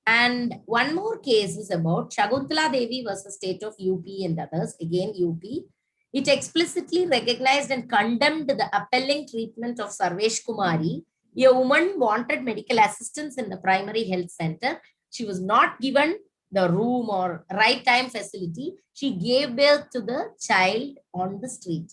And one more case is about Shakuntala Devi versus state of UP and others. Again, UP. It explicitly recognized and condemned the appalling treatment of Sarvesh Kumari. A woman wanted medical assistance in the primary health center. She was not given the room or right time facility. She gave birth to the child on the street.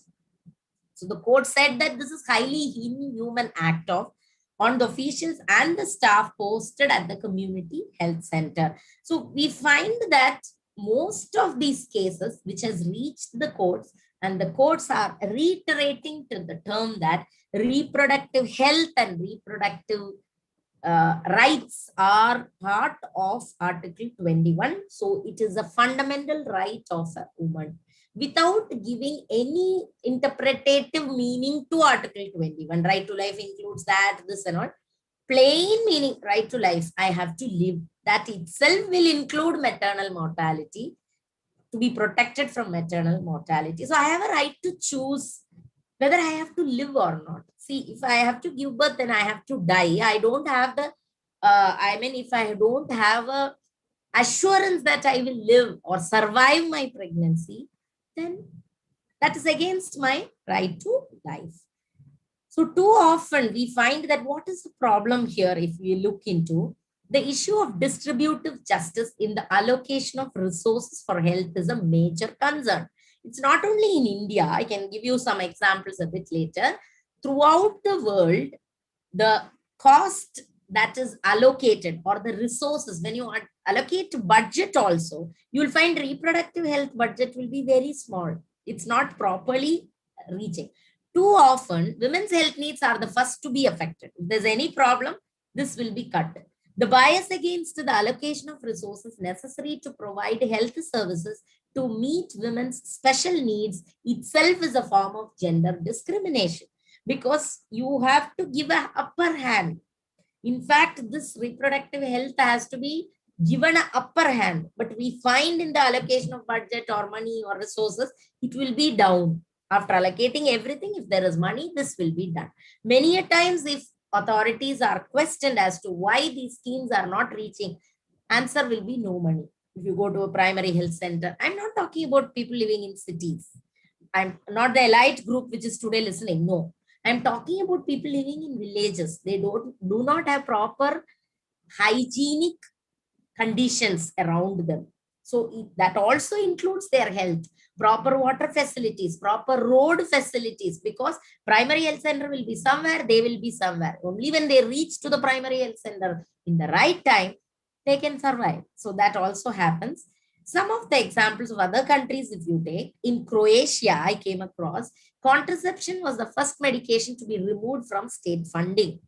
So the court said that this is highly inhuman act on the officials and the staff posted at the community health center. So we find that most of these cases which has reached the courts, and the courts are reiterating to the term that reproductive health and reproductive rights are part of Article 21. So it is a fundamental right of a woman, without giving any interpretative meaning to Article 21. Right to life includes that, this and all. Plain meaning, right to life, I have to live. That itself will include maternal mortality, to be protected from maternal mortality. So I have a right to choose whether I have to live or not. See, if I have to give birth, then I have to die. I don't have the, if I don't have a assurance that I will live or survive my pregnancy, then that is against my right to life. So too often we find that what is the problem here if we look into, The issue of distributive justice in the allocation of resources for health is a major concern. It's not only in India. I can give you some examples a bit later. Throughout the world, the cost that is allocated or the resources, when you allocate budget also, you will find reproductive health budget will be very small. It's not properly reaching. Too often, women's health needs are the first to be affected. If there's any problem, this will be cut. The bias against the allocation of resources necessary to provide health services to meet women's special needs itself is a form of gender discrimination, because you have to give an upper hand. In fact, this reproductive health has to be given an upper hand, but we find in the allocation of budget or money or resources, it will be down. After allocating everything, if there is money, this will be done. Many a times, if authorities are questioned as to why these schemes are not reaching, answer will be no money. If you go to a primary health center, I'm not talking about people living in cities. I'm not the elite group which is today listening. No, I'm talking about people living in villages. They do not have proper hygienic conditions around them. So that also includes their health, proper water facilities, proper road facilities, because primary health center will be somewhere, they will be somewhere. Only when they reach to the primary health center in the right time, they can survive. So that also happens. Some of the examples of other countries, if you take, in Croatia, I came across, contraception was the first medication to be removed from state funding.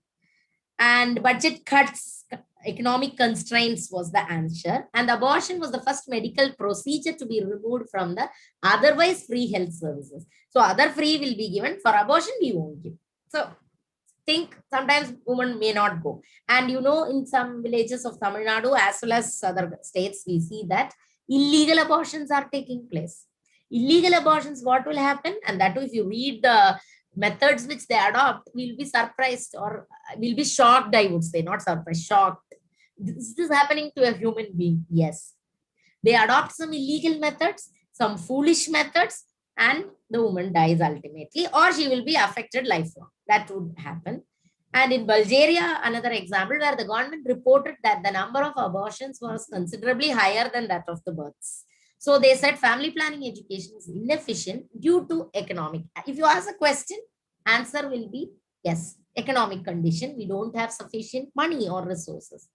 And budget cuts, economic constraints was the answer. And abortion was the first medical procedure to be removed from the otherwise free health services. So other free will be given. For abortion, we won't give. So think sometimes women may not go. And you know, in some villages of Tamil Nadu as well as other states, we see that illegal abortions are taking place. Illegal abortions, what will happen? And that too, if you read the methods which they adopt, we'll be surprised or we'll be shocked, I would say, not surprised, shocked. This is happening to a human being. Yes. They adopt some illegal methods, some foolish methods, and the woman dies ultimately, or she will be affected lifelong. That would happen. And in Bulgaria, another example where the government reported that the number of abortions was considerably higher than that of the births. So they said family planning education is inefficient due to economic. If you ask a question, answer will be yes, economic condition. We don't have sufficient money or resources.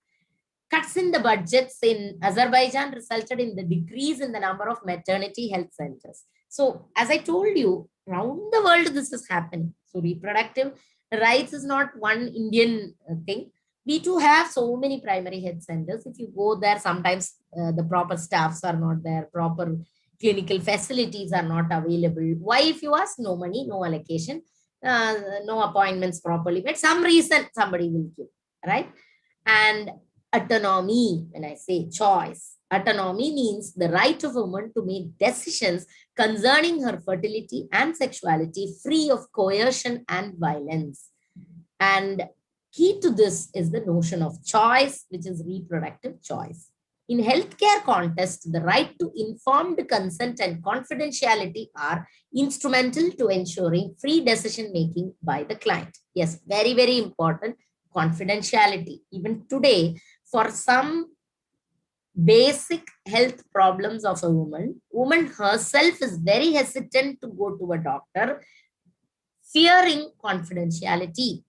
Cuts in the budgets in Azerbaijan resulted in the decrease in the number of maternity health centers. So as I told you, around the world, this is happening. So reproductive rights is not one Indian thing. We too have so many primary health centers. If you go there, sometimes the proper staffs are not there, proper clinical facilities are not available. Why, if you ask? No money, no allocation, no appointments properly, but some reason somebody will give, right? And autonomy, when I say choice, autonomy means the right of a woman to make decisions concerning her fertility and sexuality free of coercion and violence. And key to this is the notion of choice, which is reproductive choice. In healthcare context, the right to informed consent and confidentiality are instrumental to ensuring free decision-making by the client. Yes, very, very important, confidentiality. Even today, for some basic health problems of a woman herself is very hesitant to go to a doctor, fearing confidentiality.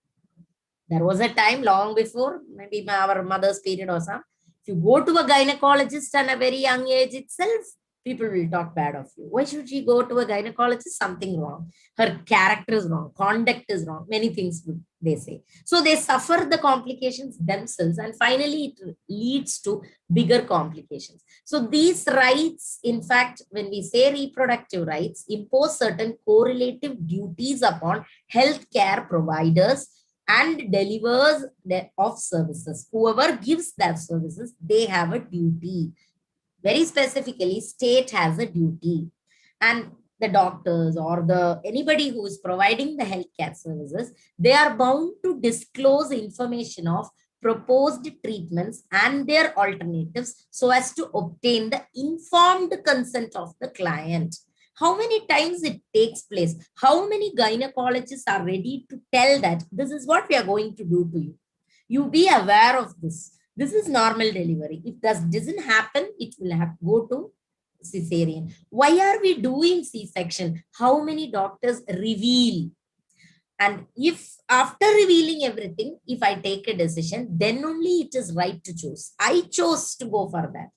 There was a time long before, maybe our mother's period or some, if you go to a gynecologist at a very young age itself, people will talk bad of you. Why should she go to a gynecologist? Something wrong. Her character is wrong. Conduct is wrong. Many things they say. So they suffer the complications themselves, and finally it leads to bigger complications. So these rights, in fact, when we say reproductive rights, impose certain correlative duties upon healthcare providers and delivers of services. Whoever gives that services, they have a duty. Very specifically, state has a duty, and the doctors or anybody who is providing the healthcare services, they are bound to disclose information of proposed treatments and their alternatives so as to obtain the informed consent of the client. How many times it takes place? How many gynecologists are ready to tell that this is what we are going to do to you? You be aware of this. This is normal delivery. If that doesn't happen, it will have to go to cesarean. Why are we doing C-section? How many doctors reveal? And if after revealing everything, if I take a decision, then only it is right to choose. I chose to go for that.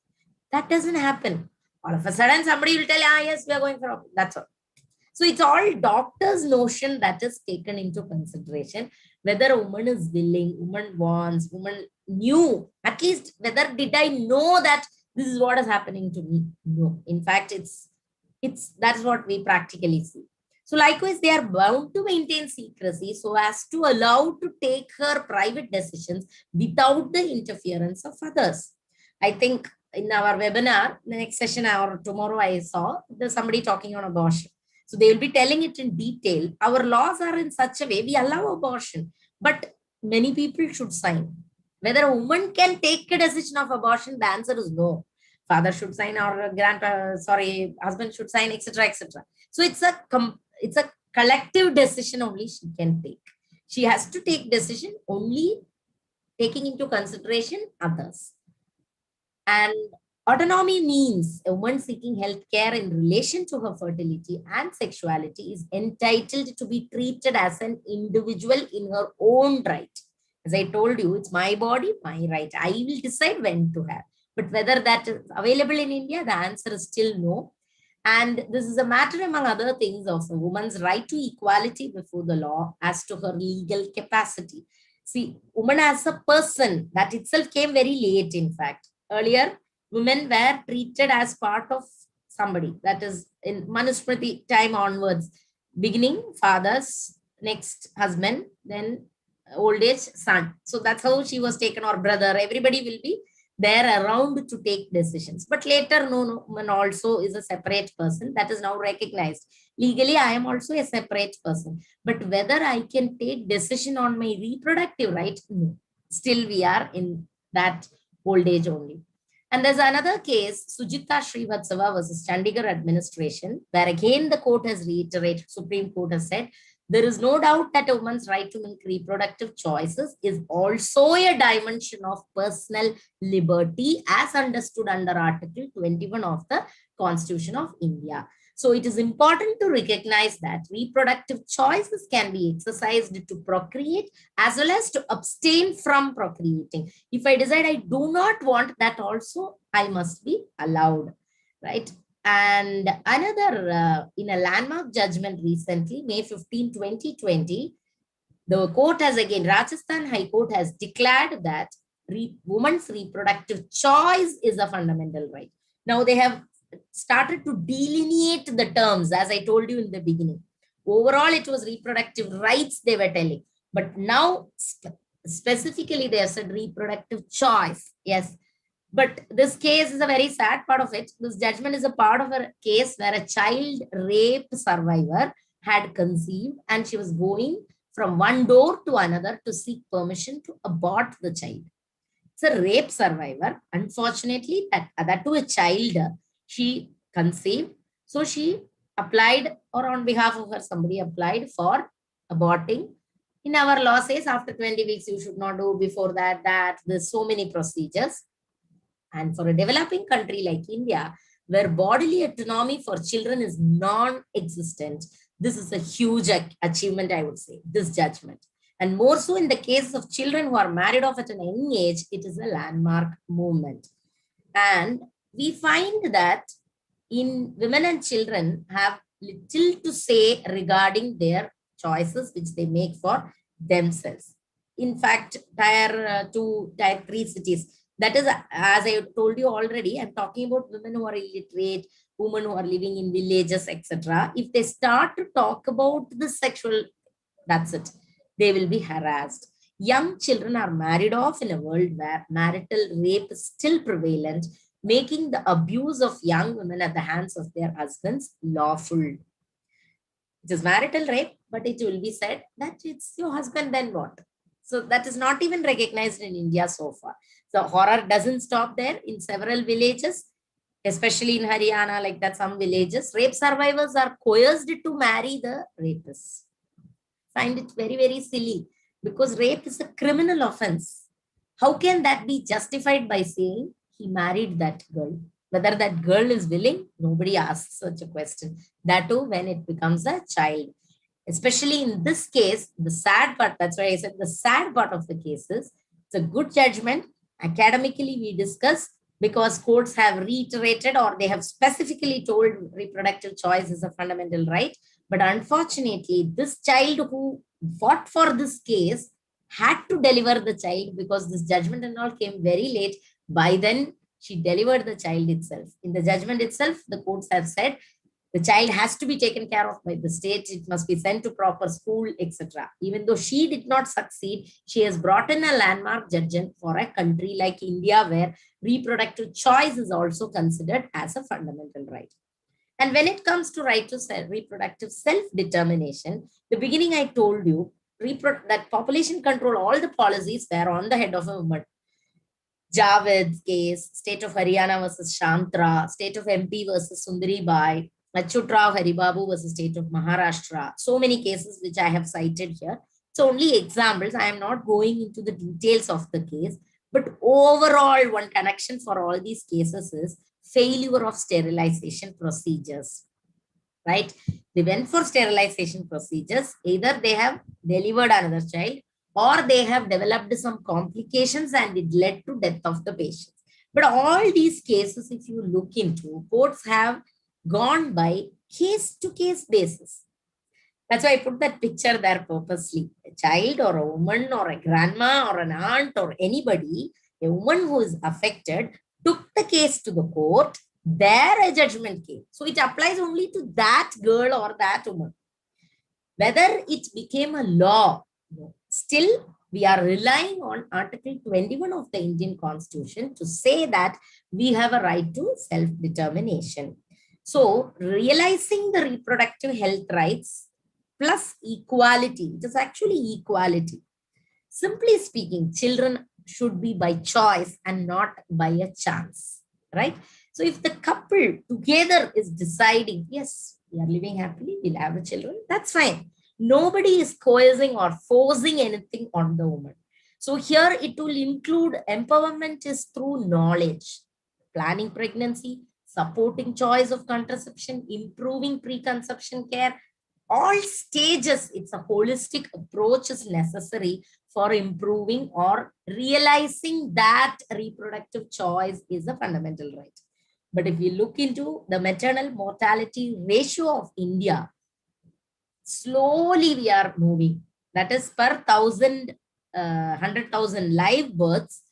That doesn't happen. All of a sudden, somebody will tell, yes, we are going for, that's all. So it's all doctor's notion that is taken into consideration. Whether a woman is willing, woman wants, woman knew, at least whether did I know that this is what is happening to me? No. In fact, that's what we practically see. So likewise, they are bound to maintain secrecy so as to allow to take her private decisions without the interference of others. I think in our webinar, the next session or tomorrow I saw there's somebody talking on abortion. So they will be telling it in detail. Our laws are in such a way, we allow abortion, but many people should sign. Whether a woman can take a decision of abortion, the answer is no. Father should sign or husband should sign, etc., etc. So it's a collective decision only she can take. She has to take decision only taking into consideration others. And autonomy means a woman seeking health care in relation to her fertility and sexuality is entitled to be treated as an individual in her own right. As I told you, it's my body, my right. I will decide when to have. But whether that is available in India, the answer is still no. And this is a matter, among other things, of a woman's right to equality before the law as to her legal capacity. See, woman as a person, that itself came very late, in fact. Earlier, women were treated as part of somebody. That is in Manusmriti time onwards. Beginning, fathers, next husband, then old age son. So that's how she was taken, or brother. Everybody will be there around to take decisions. But later, no, woman also is a separate person. That is now recognized. Legally, I am also a separate person. But whether I can take decision on my reproductive right, no. Still we are in that old age only. And there's another case, Sujita Srivatsava versus Chandigarh administration, where again the court has reiterated, Supreme Court has said, there is no doubt that a woman's right to make reproductive choices is also a dimension of personal liberty as understood under Article 21 of the Constitution of India. So it is important to recognize that reproductive choices can be exercised to procreate as well as to abstain from procreating. If I decide I do not want that, also I must be allowed, right? And another, in a landmark judgment recently, May 15, 2020, the court has again, Rajasthan High Court has declared that woman's reproductive choice is a fundamental right. Now they have started to delineate the terms, as I told you in the beginning. Overall, it was reproductive rights they were telling. But now, specifically, they have said reproductive choice. Yes. But this case is a very sad part of it. This judgment is a part of a case where a child rape survivor had conceived and she was going from one door to another to seek permission to abort the child. It's a rape survivor. Unfortunately, that to a child, she conceived. So she applied, or on behalf of her, somebody applied for aborting. In our law says after 20 weeks, you should not do, before that, there's so many procedures. And for a developing country like India, where bodily autonomy for children is non-existent, this is a huge achievement, I would say, this judgment. And more so in the case of children who are married off at an young age, it is a landmark movement. And we find that in women and children have little to say regarding their choices which they make for themselves. In fact, tier 2, tier 3 cities, that is, as I told you already, I'm talking about women who are illiterate, women who are living in villages, etc. If they start to talk about the sexual, that's it, they will be harassed. Young children are married off in a world where marital rape is still prevalent, making the abuse of young women at the hands of their husbands lawful. It is marital rape, but it will be said that it's your husband, then what? So that is not even recognized in India so far. The horror doesn't stop there. In several villages, especially in Haryana, like that, some villages, rape survivors are coerced to marry the rapists. Find it very, very silly, because rape is a criminal offense. How can that be justified by saying he married that girl? Whether that girl is willing, nobody asks such a question. That too, when it becomes a child. Especially in this case, the sad part, that's why I said the sad part of the case is it's a good judgment. Academically, we discuss because courts have reiterated or they have specifically told reproductive choice is a fundamental right. But unfortunately, this child who fought for this case had to deliver the child because this judgment and all came very late. By then, she delivered the child itself. In the judgment itself, the courts have said the child has to be taken care of by the state. It must be sent to proper school, etc. Even though she did not succeed, she has brought in a landmark judgment for a country like India, where reproductive choice is also considered as a fundamental right. And when it comes to right to reproductive self-determination, the beginning I told you, that population control, all the policies were on the head of a woman. Javed's case, state of Haryana versus Shantra, state of MP versus Sundari Bai, Achutrao Haribabu versus state of Maharashtra. So many cases which I have cited here. It's only examples. I am not going into the details of the case, but overall one connection for all these cases is failure of sterilization procedures, right? They went for sterilization procedures. Either they have delivered another child or they have developed some complications and it led to death of the patient. But all these cases, if you look into, courts have gone by case-to-case basis. That's why I put that picture there purposely. A child or a woman or a grandma or an aunt or anybody, a woman who is affected, took the case to the court, there a judgment came. So it applies only to that girl or that woman. Whether it became a law, still we are relying on Article 21 of the Indian Constitution to say that we have a right to self-determination. So realizing the reproductive health rights plus equality, it is actually equality. Simply speaking, children should be by choice and not by a chance, right? So if the couple together is deciding, yes, we are living happily, we'll have children, that's fine. Nobody is coercing or forcing anything on the woman. So here it will include empowerment is through knowledge, planning pregnancy, supporting choice of contraception, improving preconception care, all stages. It's a holistic approach is necessary for improving or realizing that reproductive choice is a fundamental right. But if you look into the maternal mortality ratio of India, slowly we are moving. That is per 100,000 live births,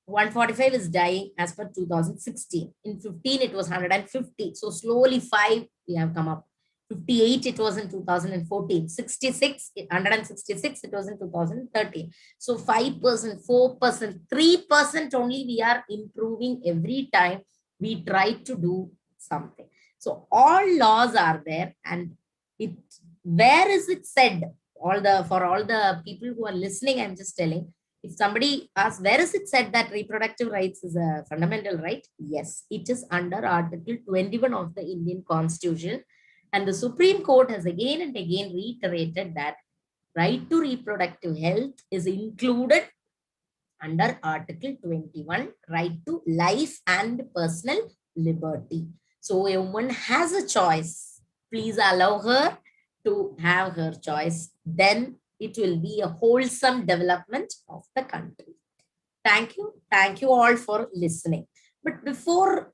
145 is dying as per 2016. In 15, it was 150. So slowly 5 we have come up. 58, it was in 2014. 66, 166, it was in 2013. So 5%, 4%, 3% only we are improving every time we try to do something. So all laws are there, and it, where is it said? For all the people who are listening, I'm just telling, if somebody asks, where is it said that reproductive rights is a fundamental right? Yes, it is under Article 21 of the Indian Constitution. And the Supreme Court has again and again reiterated that right to reproductive health is included under Article 21, right to life and personal liberty. So a woman has a choice. Please allow her to have her choice. Then it will be a wholesome development of the country. Thank you. Thank you all for listening. But before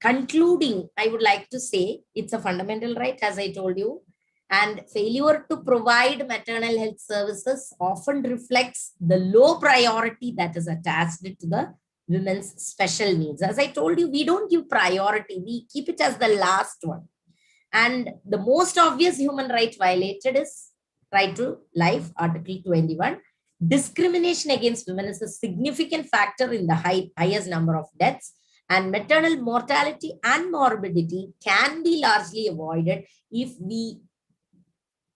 concluding, I would like to say it's a fundamental right, as I told you, and failure to provide maternal health services often reflects the low priority that is attached to the women's special needs. As I told you, we don't give priority. We keep it as the last one. And the most obvious human right violated is right to life, Article 21. Discrimination against women is a significant factor in the highest number of deaths, and maternal mortality and morbidity can be largely avoided if we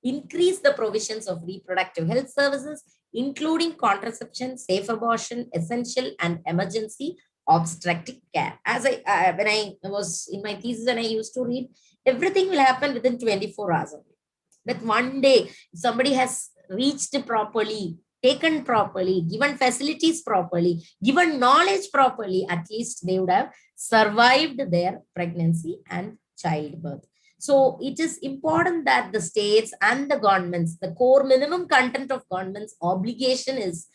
increase the provisions of reproductive health services, including contraception, safe abortion, essential and emergency obstetric care. As when I was in my thesis and I used to read, everything will happen within 24 hours only. That one day, if somebody has reached properly taken properly, given facilities properly, given knowledge properly, at least they would have survived their pregnancy and childbirth. So it is important that the states and the governments, the core minimum content of government's obligation is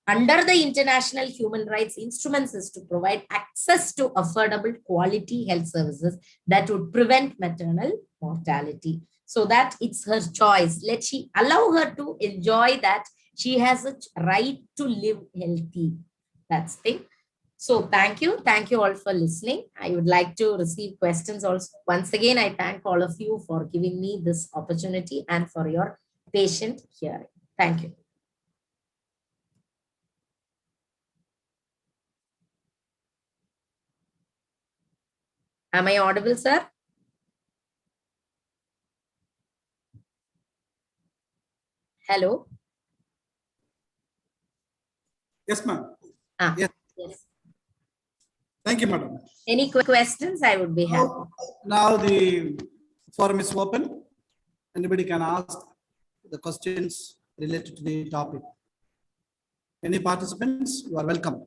under the international human rights instruments is to provide access to affordable quality health services that would prevent maternal mortality. So that it's her choice. Let she allow her to enjoy that. She has a right to live healthy. That's the thing. So thank you. Thank you all for listening. I would like to receive questions also. Once again, I thank all of you for giving me this opportunity and for your patient hearing. Thank you. Am I audible, sir? Hello? Yes, ma'am. Yes. Yes. Thank you, madam. Any questions? I would be happy. Now the forum is open. Anybody can ask the questions related to the topic. Any participants, you are welcome.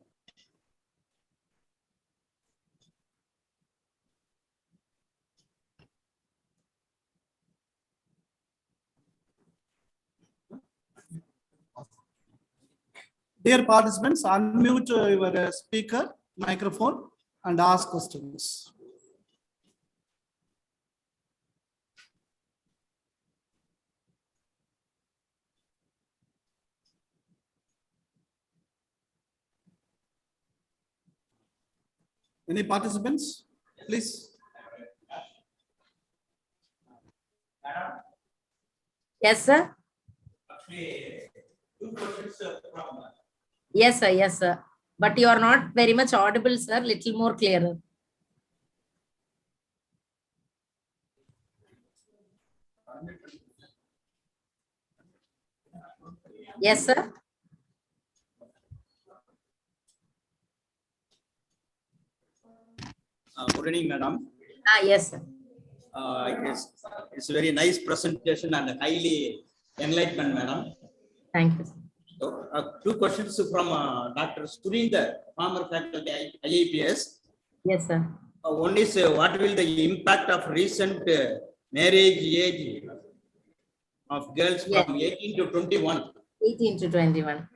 Dear participants, unmute your speaker, microphone, and ask questions. Any participants, please? Yes, sir. Yes, sir. Yes, sir. But you are not very much audible, sir. Little more clearer. Yes, sir. Good evening, madam. Yes, sir. It's a very nice presentation and highly enlightenment, madam. Thank you. So, two questions from Dr. Surinder, former faculty IAPS. Yes, sir. One is what will the impact of recent marriage age of girls from 18 to 21? 18 to 21.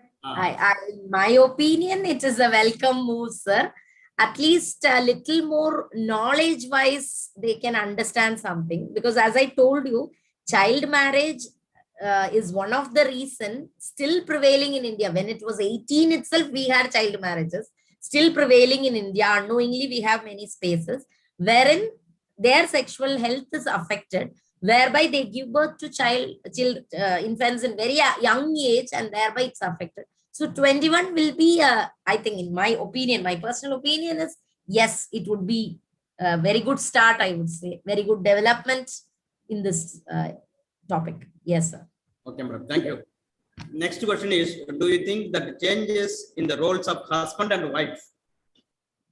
In my opinion, it is a welcome move, sir. At least a little more knowledge-wise, they can understand something. Because as I told you, child marriage is one of the reasons still prevailing in India. When it was 18 itself, we had child marriages. Still prevailing in India. Unknowingly, we have many spaces wherein their sexual health is affected, whereby they give birth to infants in very young age, and thereby it's affected. So 21 will be, I think, in my opinion, my personal opinion is, yes, it would be a very good start, I would say. Very good development in this topic. Yes, sir. Okay, madam. Thank you. Next question is, do you think that changes in the roles of husband and wife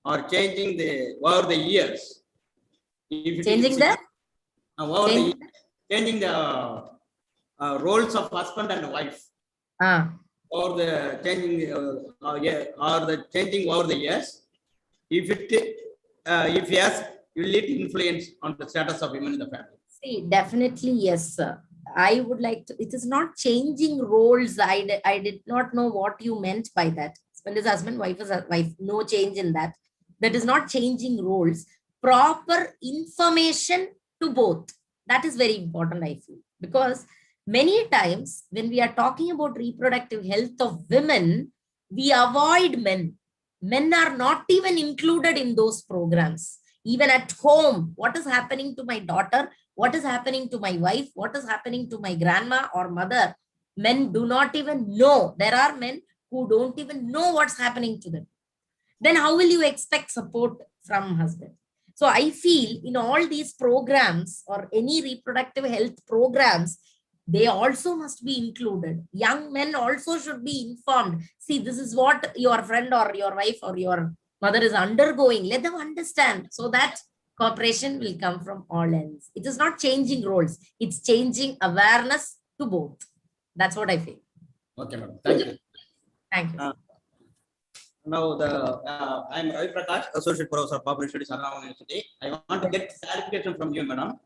are changing over the years? Changing the? Changing the roles of husband and wife. Or the changing, or the changing over the years. If yes, will it influence on the status of women in the family? See, definitely yes, sir. I would like to, it is not changing roles. I did not know what you meant by that. Husband is husband, wife is wife. No change in that. That is not changing roles. Proper information to both. That is very important, I feel. Because many times when we are talking about reproductive health of women, we avoid men. Men are not even included in those programs. Even at home, what is happening to my daughter? What is happening to my wife? What is happening to my grandma or mother? Men do not even know. There are men who don't even know what's happening to them. Then how will you expect support from husband? So I feel in all these programs or any reproductive health programs, they also must be included. Young men also should be informed. See, this is what your friend or your wife or your mother is undergoing. Let them understand so that cooperation will come from all ends. It is not changing roles. It's changing awareness to both. That's what I feel. Okay, madam. Thank you. Thank you. Now I am Ravi Prakash, Associate Professor of Population Studies, Aranam University. I want to get clarification from you, madam.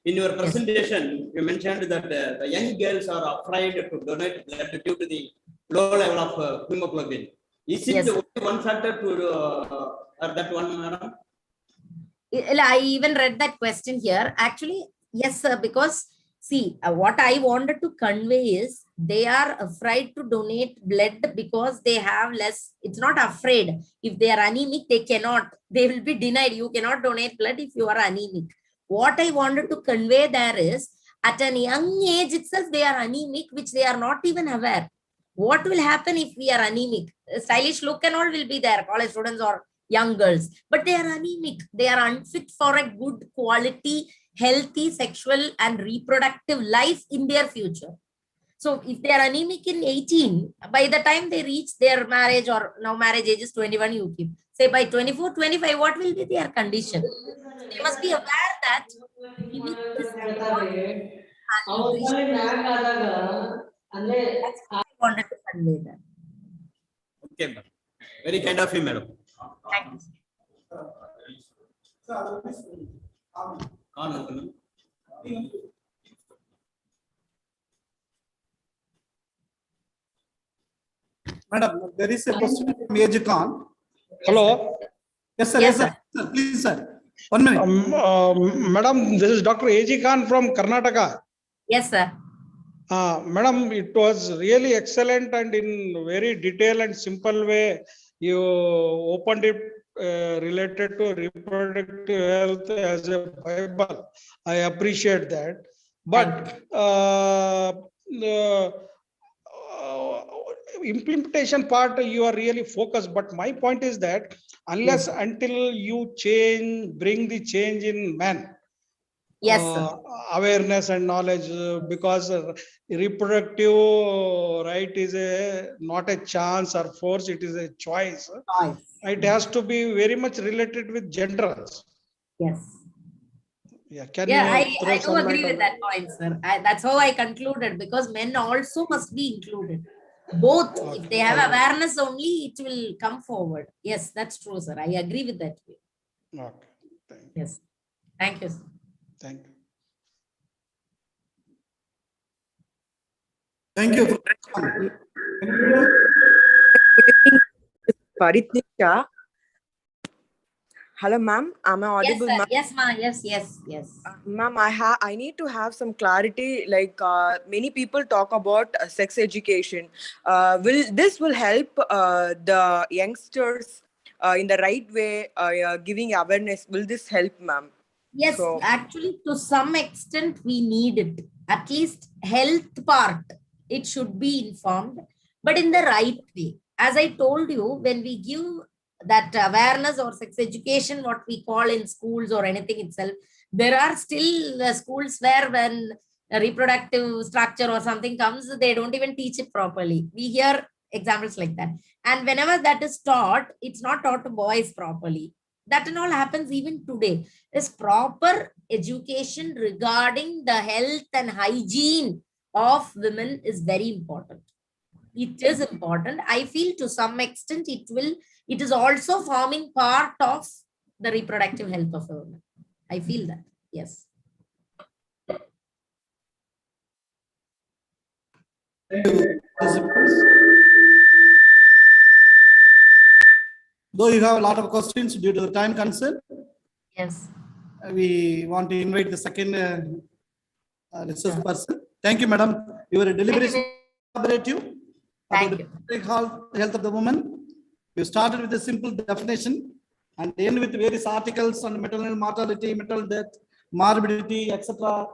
In your presentation, you mentioned that the young girls are afraid to donate blood due to the low level of hemoglobin. Is it only one factor to that one, madam? I even read that question here. Actually, yes, sir, because see, what I wanted to convey is they are afraid to donate blood because they have less. It's not afraid. If they are anemic, they cannot. They will be denied. You cannot donate blood if you are anemic. What I wanted to convey there is at a young age itself, they are anemic, which they are not even aware. What will happen if we are anemic? Stylish look and all will be there, college students or young girls, but they are anemic. They are unfit for a good quality, healthy sexual and reproductive life in their future. So if they are anemic in 18, by the time they reach their marriage, or now marriage age is 21, you keep, say by 24, 25, what will be their condition? They must be aware that giving this nutrition. That's what I wanted to convey that. Okay, madam. Very kind of you, madam. Thank you. Madam, there is a question from Major Khan. Hello. Yes, sir. Yes, Yes, sir. Please, sir. 1 minute. Madam, this is Dr. A.G. Khan from Karnataka. Yes, sir. Madam, it was really excellent and in very detailed and simple way. You opened it related to reproductive health as a Bible. I appreciate that. But implementation part, you are really focused. But my point is that unless until you bring the change in man, yes, sir. Awareness and knowledge, because reproductive right is not a chance or force, it is a choice. It has to be very much related with genders. Yes. Yeah, I do agree with that point, sir. That's how I concluded, because men also must be included. Both, if they have awareness only, it will come forward. Yes, that's true, sir. I agree with that. Okay. Yes. Thank you, sir. Thank you. Thank you. Paritnisha. Hello, ma'am. Am I audible? Yes, ma'am. Yes. Ma'am, I need to have some clarity. Like many people talk about sex education. This will help the youngsters in the right way, giving awareness? Will this help, ma'am? Yes, actually, to some extent, we need it. At least health part, it should be informed, but in the right way. As I told you, when we give that awareness or sex education, what we call in schools or anything itself, there are still schools where when a reproductive structure or something comes, they don't even teach it properly. We hear examples like that. And whenever that is taught, it's not taught to boys properly. That and all happens even today. There's proper education regarding the health and hygiene of women is very important. It is important. I feel to some extent it is also forming part of the reproductive health of a woman. I feel that. Yes. Though you have a lot of questions due to the time concern. Yes. We want to invite the second resource person. Thank you, madam. Your deliberation collaborative about the health of the woman. You started with a simple definition and end with various articles on maternal mortality, maternal death, morbidity, etc.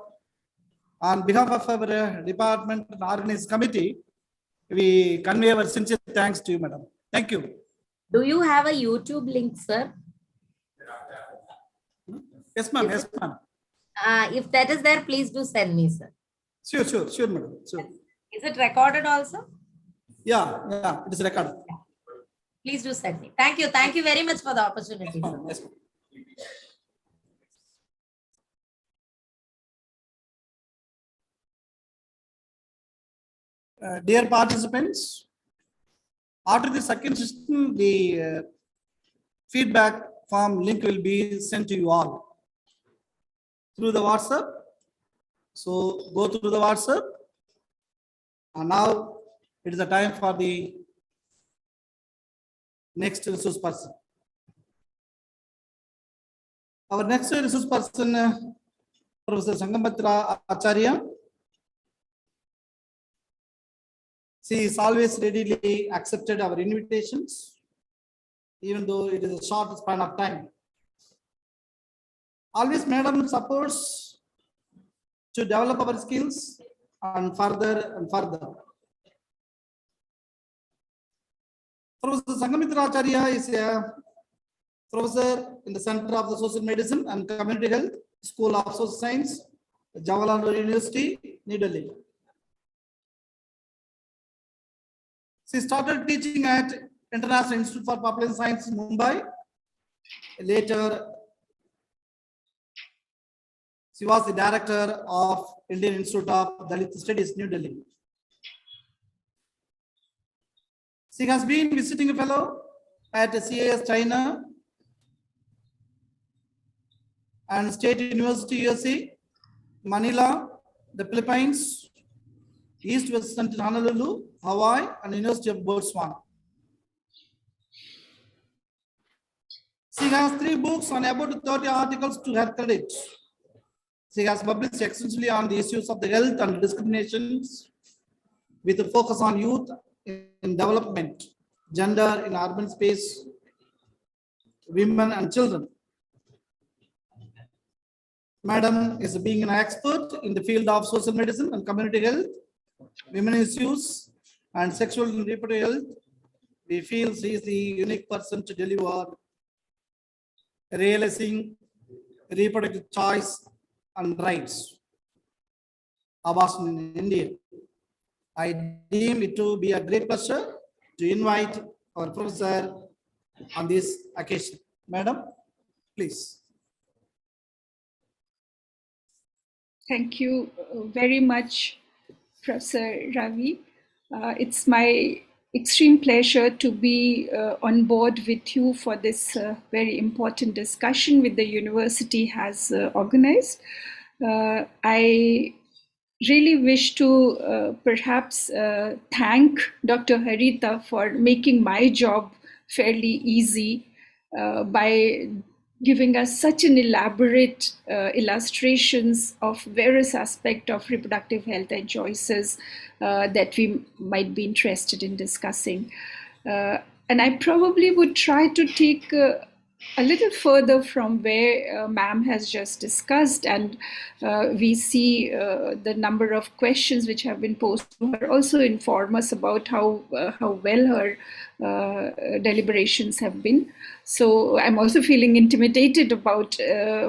On behalf of our department and organized committee, we convey our sincere thanks to you, madam. Thank you. Do you have a YouTube link, sir? Yes, ma'am. Yes, ma'am. If that is there, please do send me, sir. Sure, madam. Sure. Is it recorded also? Yeah, it is recorded. Please do send me. Thank you. Thank you very much for the opportunity. Yes, dear participants, After the second session, the feedback form link will be sent to you all through the WhatsApp. So go through the WhatsApp. And now it is the time for the next resource person. Our next resource person, Professor Sangamitra Acharya. She is always readily accepted our invitations, even though it is a short span of time. Always, Madam supports to develop our skills and further and further. Professor Sangamitra Acharya is a professor in the Center of the Social Medicine and Community Health, School of Social Science, Jawaharlal University, New Delhi. She started teaching at International Institute for Population Science in Mumbai. Later, she was the director of Indian Institute of Dalit Studies, New Delhi. She has been visiting fellow at CAS China and State University USA, Manila, the Philippines, East Western Honolulu, Hawaii, and University of Botswana. She has 3 books and about 30 articles to her credit. She has published extensively on the issues of the health and discriminations with a focus on youth in development, gender in urban space, women and children. Madam is being an expert in the field of social medicine and community health, women issues, and sexual and reproductive health. We feel she is the unique person to deliver realizing reproductive choice and rights abortion in India. I deem it to be a great pleasure to invite our professor on this occasion. Madam, please. Thank you very much, Professor Ravi. It's my extreme pleasure to be on board with you for this very important discussion which the university has organized. I really wish to perhaps thank Dr. Harita for making my job fairly easy by giving us such an elaborate illustrations of various aspects of reproductive health and choices that we might be interested in discussing. And I probably would try to take a little further from where ma'am has just discussed, and we see the number of questions which have been posed to her also inform us about how well her deliberations have been. So I'm also feeling intimidated about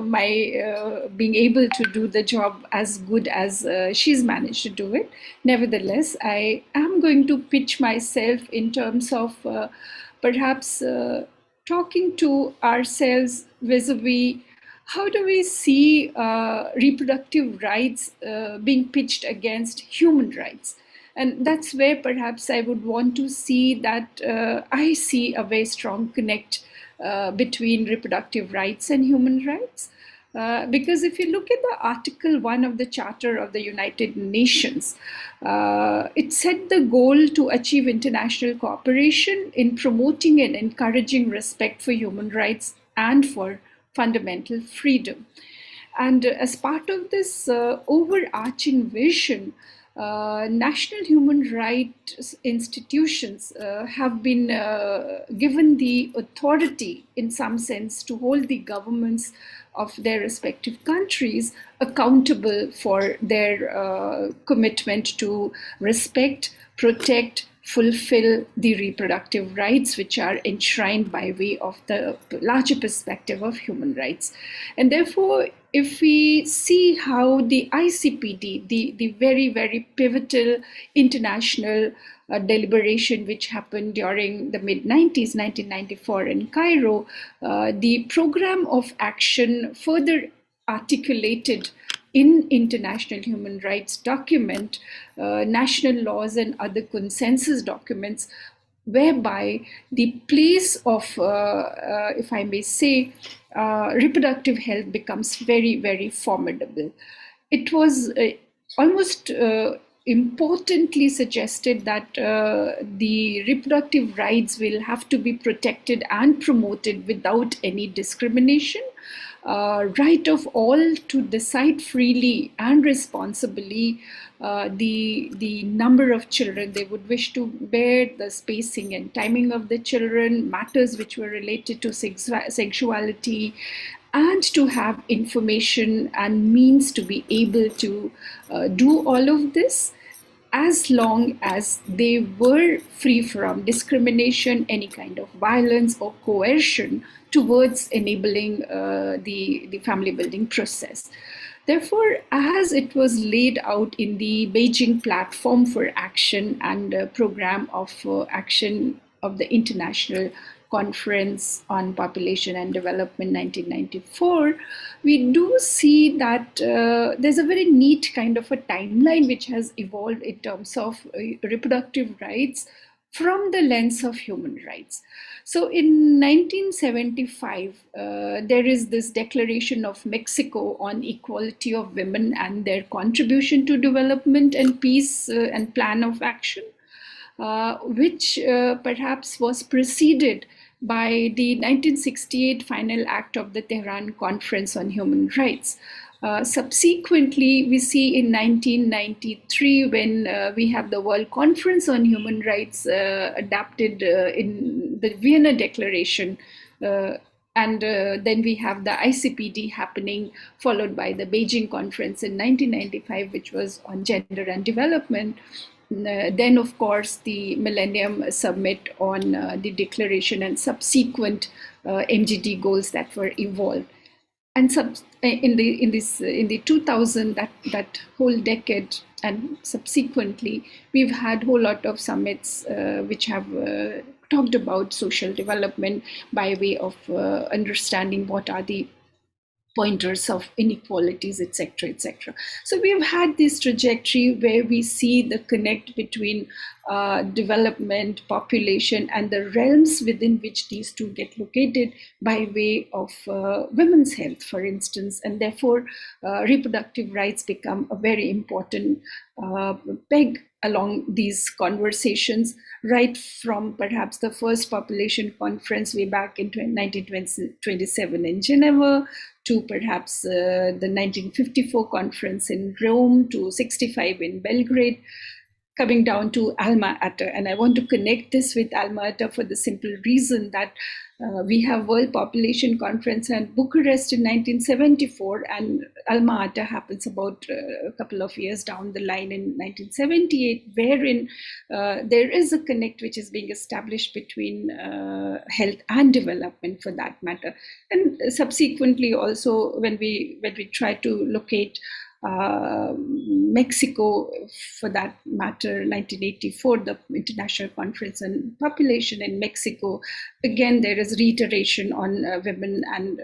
my being able to do the job as good as she's managed to do it. Nevertheless, I am going to pitch myself in terms of perhaps talking to ourselves vis-a-vis how do we see reproductive rights being pitched against human rights. And that's where perhaps I would want to see that I see a very strong connect between reproductive rights and human rights. Because if you look at the Article 1 of the Charter of the United Nations, it set the goal to achieve international cooperation in promoting and encouraging respect for human rights and for fundamental freedom. And as part of this overarching vision, national human rights institutions have been given the authority, in some sense, to hold the governments of their respective countries accountable for their commitment to respect, protect, fulfill the reproductive rights which are enshrined by way of the larger perspective of human rights. And therefore, if we see how the ICPD, the very, very pivotal international deliberation which happened during the mid-90s, 1994 in Cairo, the program of action further articulated in international human rights document, national laws and other consensus documents whereby the place of, if I may say, reproductive health becomes very, very formidable. It was almost importantly suggested that the reproductive rights will have to be protected and promoted without any discrimination. Right of all to decide freely and responsibly the number of children they would wish to bear, the spacing and timing of the children, matters which were related to sexuality, and to have information and means to be able to do all of this, as long as they were free from discrimination, any kind of violence or coercion towards enabling the family building process. Therefore, as it was laid out in the Beijing Platform for Action and Program of Action of the International Conference on Population and Development 1994, we do see that there's a very neat kind of a timeline which has evolved in terms of reproductive rights from the lens of human rights. So in 1975, there is this Declaration of Mexico on Equality of Women and their contribution to development and peace and plan of action, which perhaps was preceded by the 1968 final act of the Tehran Conference on Human Rights. Subsequently, we see in 1993, when we have the World Conference on Human Rights adapted in the Vienna Declaration, and then we have the ICPD happening, followed by the Beijing Conference in 1995, which was on gender and development. Then, of course, the Millennium Summit on the declaration and subsequent MGD goals that were evolved. And in the 2000, that whole decade, and subsequently, we've had a whole lot of summits which have talked about social development by way of understanding what are the pointers of inequalities, etc., etc. So we've had this trajectory where we see the connect between development, population, and the realms within which these two get located by way of women's health, for instance, and therefore reproductive rights become a very important peg along these conversations, right from perhaps the first population conference way back in 1927 in Geneva, to perhaps the 1954 conference in Rome, to 65 in Belgrade, coming down to Alma Ata. And I want to connect this with Alma Ata for the simple reason that we have World Population Conference in Bucharest in 1974, and Alma Ata happens about a couple of years down the line in 1978, wherein there is a connect which is being established between health and development, for that matter. And subsequently also, when we try to locate Mexico, for that matter, 1984, the International Conference on Population in Mexico, again, there is reiteration on women and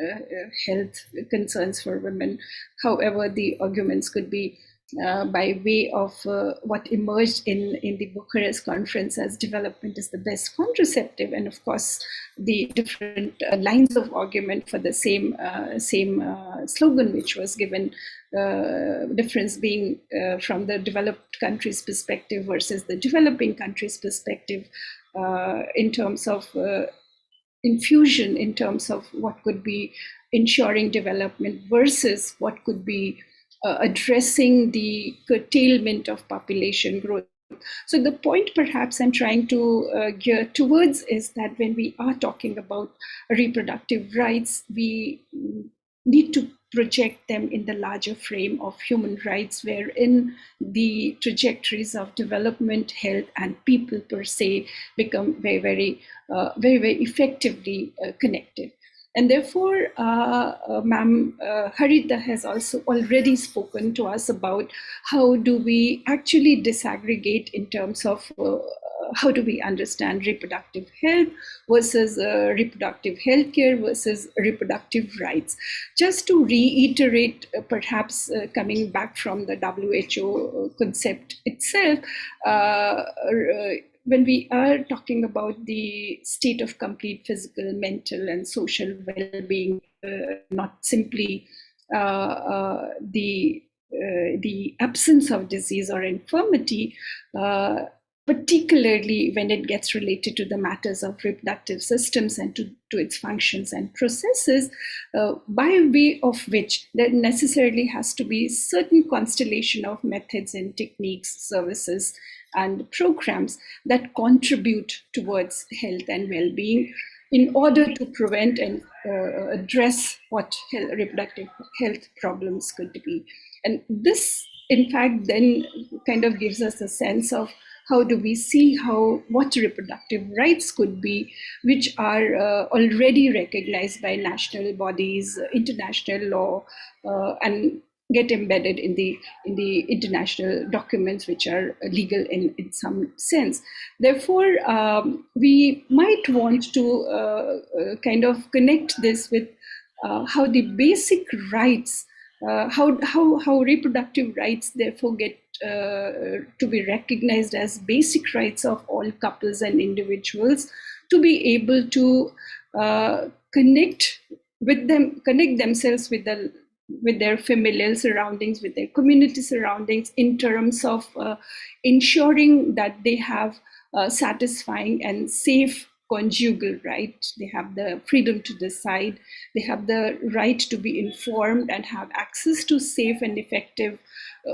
health concerns for women. However, the arguments could be by way of what emerged in the Bucharest conference as development is the best contraceptive, and of course the different lines of argument for the same slogan which was given, difference being from the developed countries' perspective versus the developing countries' perspective, in terms of infusion, in terms of what could be ensuring development versus what could be addressing the curtailment of population growth. So the point perhaps I'm trying to gear towards is that when we are talking about reproductive rights, we need to project them in the larger frame of human rights, wherein the trajectories of development, health, and people per se become very effectively connected. And therefore, Ma'am Harita has also already spoken to us about how do we actually disaggregate in terms of how do we understand reproductive health versus reproductive healthcare versus reproductive rights. Just to reiterate, perhaps coming back from the WHO concept itself, when we are talking about the state of complete physical, mental, and social well-being, not simply the absence of disease or infirmity, particularly when it gets related to the matters of reproductive systems and to its functions and processes, by way of which there necessarily has to be certain constellation of methods and techniques, services, and programs that contribute towards health and well-being in order to prevent and address what reproductive health problems could be. And this, in fact, then kind of gives us a sense of how do we see what reproductive rights could be, which are already recognized by national bodies, international law, and get embedded in the international documents which are legal in some sense. Therefore, we might want to kind of connect this with how the basic rights, how reproductive rights therefore get to be recognized as basic rights of all couples and individuals, to be able to connect themselves with their familial surroundings, with their community surroundings, in terms of ensuring that they have satisfying and safe conjugal right. They have the freedom to decide. They have the right to be informed and have access to safe and effective,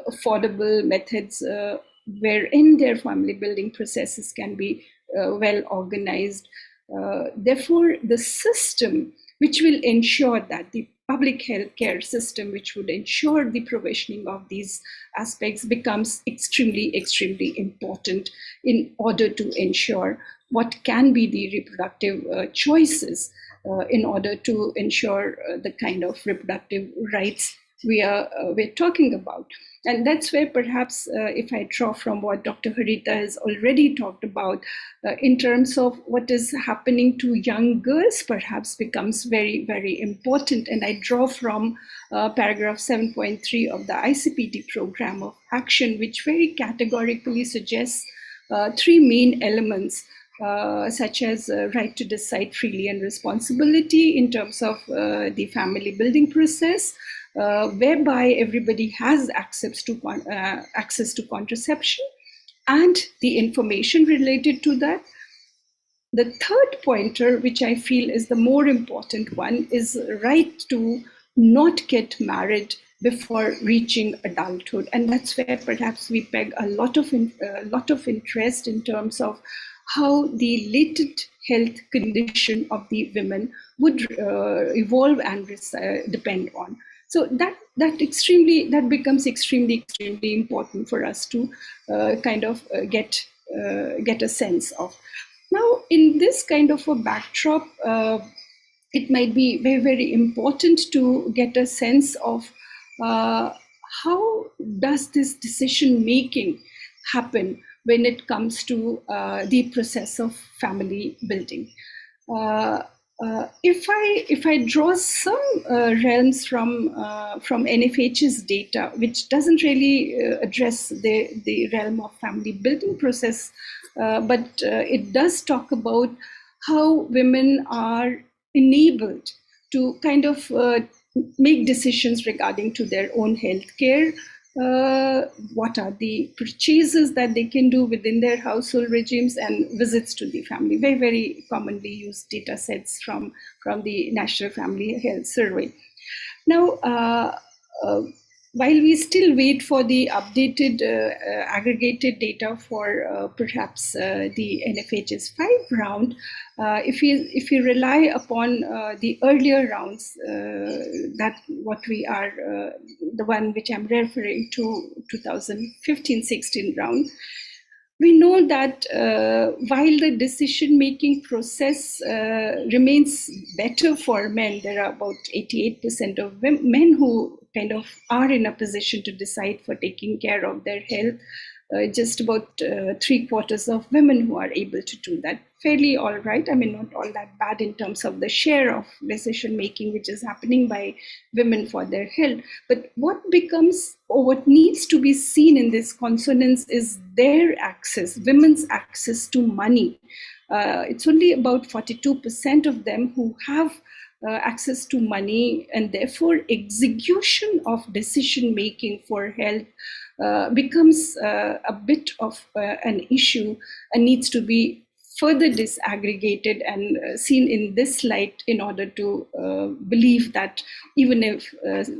affordable methods wherein their family building processes can be well organized. Therefore, the system which will ensure that the public health care system, which would ensure the provisioning of these aspects, becomes extremely, extremely important in order to ensure what can be the reproductive choices in order to ensure the kind of reproductive rights we're talking about. And that's where perhaps if I draw from what Dr. Harita has already talked about in terms of what is happening to young girls, perhaps becomes very, very important. And I draw from paragraph 7.3 of the ICPT program of action, which very categorically suggests three main elements, such as right to decide freely and responsibility in terms of the family building process, whereby everybody has access to contraception and the information related to that. The third pointer, which I feel is the more important one, is right to not get married before reaching adulthood. And that's where perhaps we peg a lot of interest in terms of how the latent health condition of the women would evolve and depend on. So that becomes extremely important for us to kind of get a sense of. Now, in this kind of a backdrop, it might be very, very important to get a sense of how does this decision making happen when it comes to the process of family building. If I draw some realms from NFH's data, which doesn't really address the realm of family building process, but it does talk about how women are enabled to kind of make decisions regarding to their own health care. What are the purchases that they can do within their household regimes, and visits to the family. Very, very commonly used data sets from the National Family Health Survey. Now, while we still wait for the updated aggregated data for perhaps the NFH's 5 round, if we rely upon the earlier rounds, that what we are, the one which I'm referring to, 2015-16 round, we know that while the decision-making process remains better for men, there are about 88% of men who kind of are in a position to decide for taking care of their health. Just about 3/4 of women who are able to do that. fairly all right. I mean, not all that bad in terms of the share of decision making which is happening by women for their health. But what becomes, or what needs to be seen in this consonance is their access, women's access to money. It's only about 42% of them who have access to money, and therefore execution of decision making for health becomes a bit of an issue and needs to be further disaggregated and seen in this light in order to believe that even if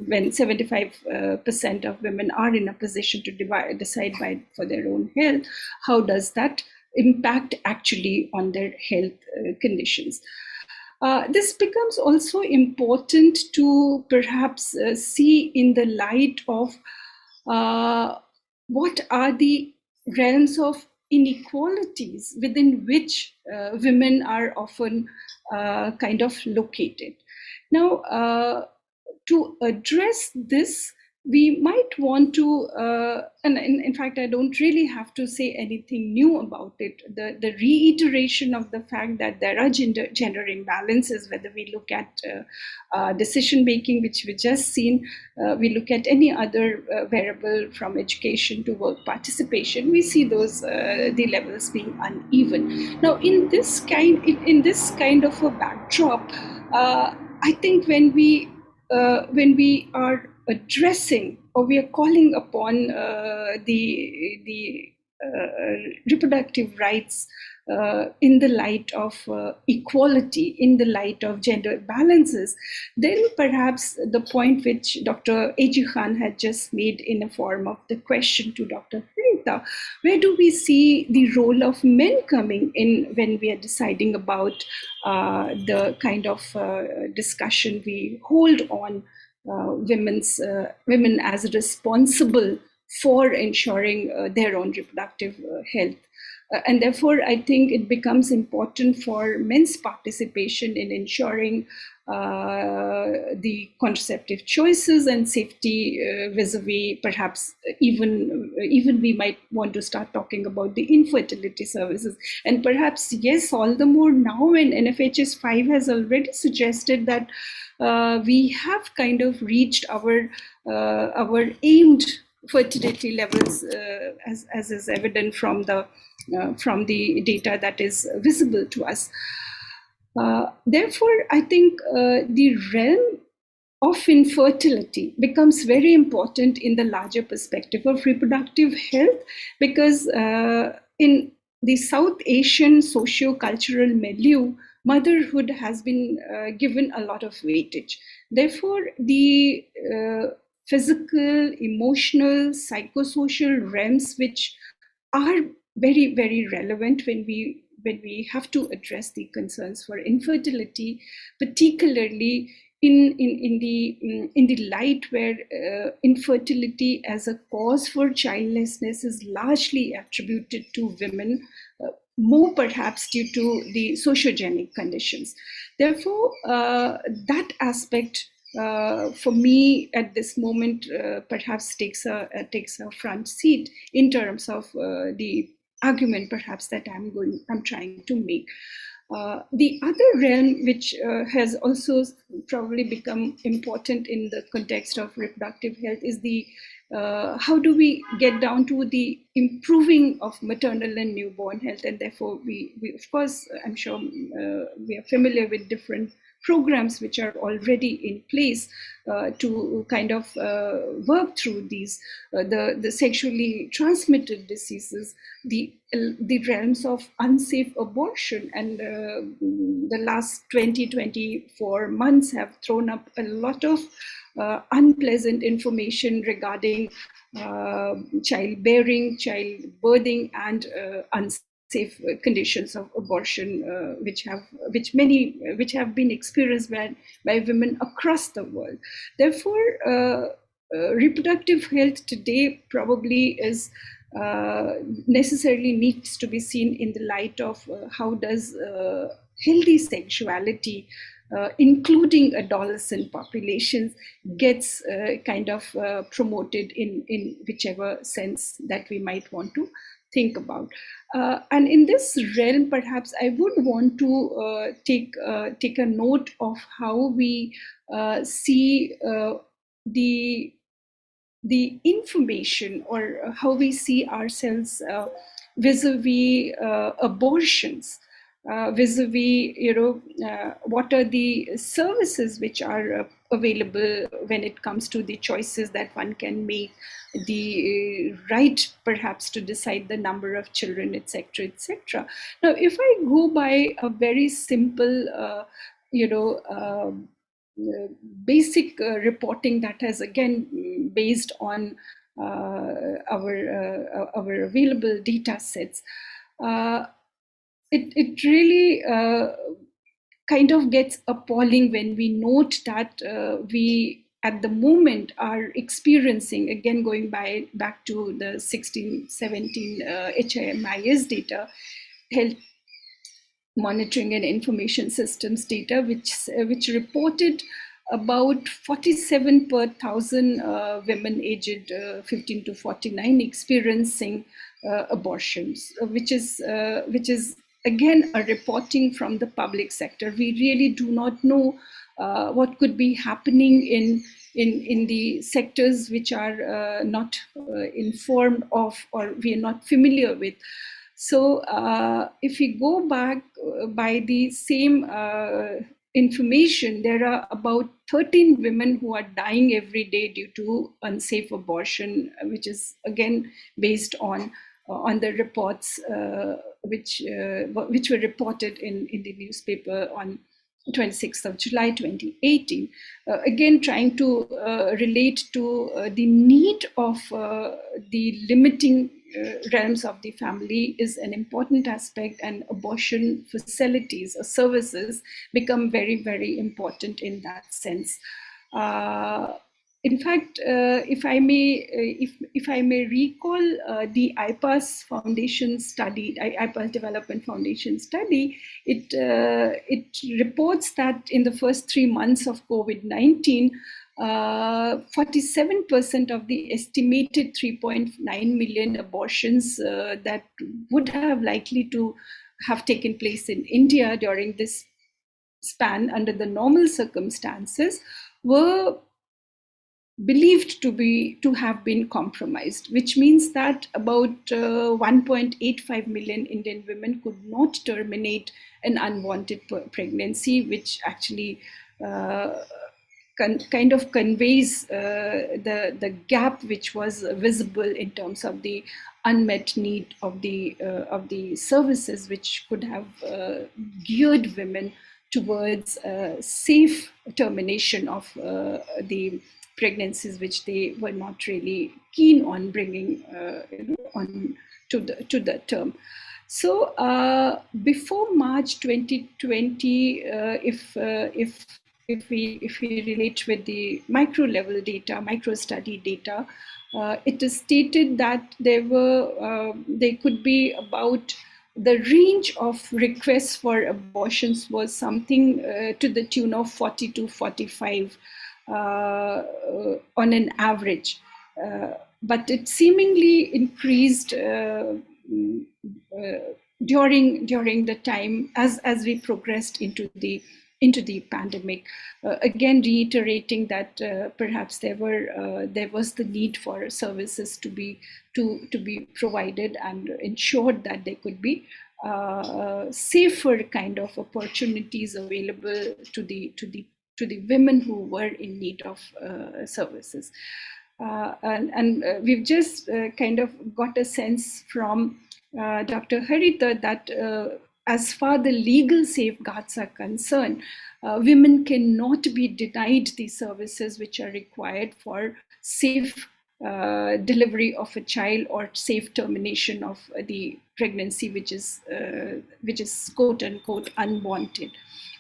when 75% of women are in a position to decide for their own health, how does that impact actually on their health conditions? This becomes also important to perhaps see in the light of what are the realms of inequalities within which women are often kind of located. Now, to address this, we might want to, and in fact, I don't really have to say anything new about it. The reiteration of the fact that there are gender imbalances, whether we look at decision making, which we just seen, we look at any other variable from education to work participation, we see those the levels being uneven. Now, in this kind of a backdrop, I think when we are addressing, or we are calling upon the reproductive rights in the light of equality, in the light of gender balances, then perhaps the point which Dr. A.G. Khan had just made in a form of the question to Dr. Harita, where do we see the role of men coming in when we are deciding about the kind of discussion we hold on women as responsible for ensuring their own reproductive health. And therefore, I think it becomes important for men's participation in ensuring the contraceptive choices and safety vis-a-vis, perhaps even we might want to start talking about the infertility services. And perhaps, yes, all the more now when NFHS 5 has already suggested that we have kind of reached our aimed fertility levels, as is evident from the data that is visible to us. Therefore, I think the realm of infertility becomes very important in the larger perspective of reproductive health, because in the South Asian socio-cultural milieu, motherhood has been given a lot of weightage. Therefore, the physical, emotional, psychosocial realms, which are very, very relevant when we have to address the concerns for infertility, particularly in the light where infertility as a cause for childlessness is largely attributed to women, more perhaps due to the sociogenic conditions. Therefore, that aspect for me at this moment perhaps takes a front seat in terms of the argument perhaps that I'm trying to make. The other realm which has also probably become important in the context of reproductive health is the how do we get down to the improving of maternal and newborn health. And therefore we of course, I'm sure we are familiar with different programs which are already in place to kind of work through these, the sexually transmitted diseases, the realms of unsafe abortion. And the last 24 months have thrown up a lot of unpleasant information regarding childbearing, childbirthing, and unsafe conditions of abortion, which have been experienced by women across the world. Therefore, reproductive health today probably is necessarily needs to be seen in the light of how does healthy sexuality, including adolescent populations, gets kind of promoted in whichever sense that we might want to think about. And in this realm, perhaps I would want to take a note of how we see the information, or how we see ourselves vis-a-vis abortions, vis-a-vis, what are the services which are available when it comes to the choices that one can make, the right perhaps to decide the number of children, etc., etc. Now, if I go by a very simple, basic reporting that has again based on our available data sets, it really kind of gets appalling when we note that we at the moment are experiencing, again going back to the 16-17 HIMIS data, health monitoring and information systems data, which reported about 47 per 1,000 women aged 15 to 49 experiencing abortions, which is again a reporting from the public sector. We really do not know what could be happening in the sectors which are not informed of, or we are not familiar with. So if we go back by the same information, there are about 13 women who are dying every day due to unsafe abortion, which is again based on the reports which were reported in the newspaper on 26th of July 2018. Again, trying to relate to the need of the limiting realms of the family is an important aspect, and abortion facilities or services become very, very important in that sense. In fact, if I may recall the IPAS Foundation study, IPAS Development Foundation study, it reports that in the first 3 months of COVID-19, 47% of the estimated 3.9 million abortions that would have likely to have taken place in India during this span under the normal circumstances were believed to have been compromised, which means that about 1.85 million Indian women could not terminate an unwanted pregnancy, which actually kind of conveys the gap which was visible in terms of the unmet need of the services which could have geared women towards safe termination of the pregnancies which they were not really keen on bringing on to the term. So before March 2020, if we relate with the micro level data, micro study data, it is stated that there could be about, the range of requests for abortions was something to the tune of 40 to 45 on an average, but it seemingly increased during the time as we progressed into the pandemic, again reiterating that perhaps there was the need for services to be provided and ensured that there could be safer kind of opportunities available to the women who were in need of services. And we've just kind of got a sense from Dr. Harita that as far the legal safeguards are concerned, women cannot be denied the services which are required for safe delivery of a child or safe termination of the pregnancy, which is quote unquote unwanted.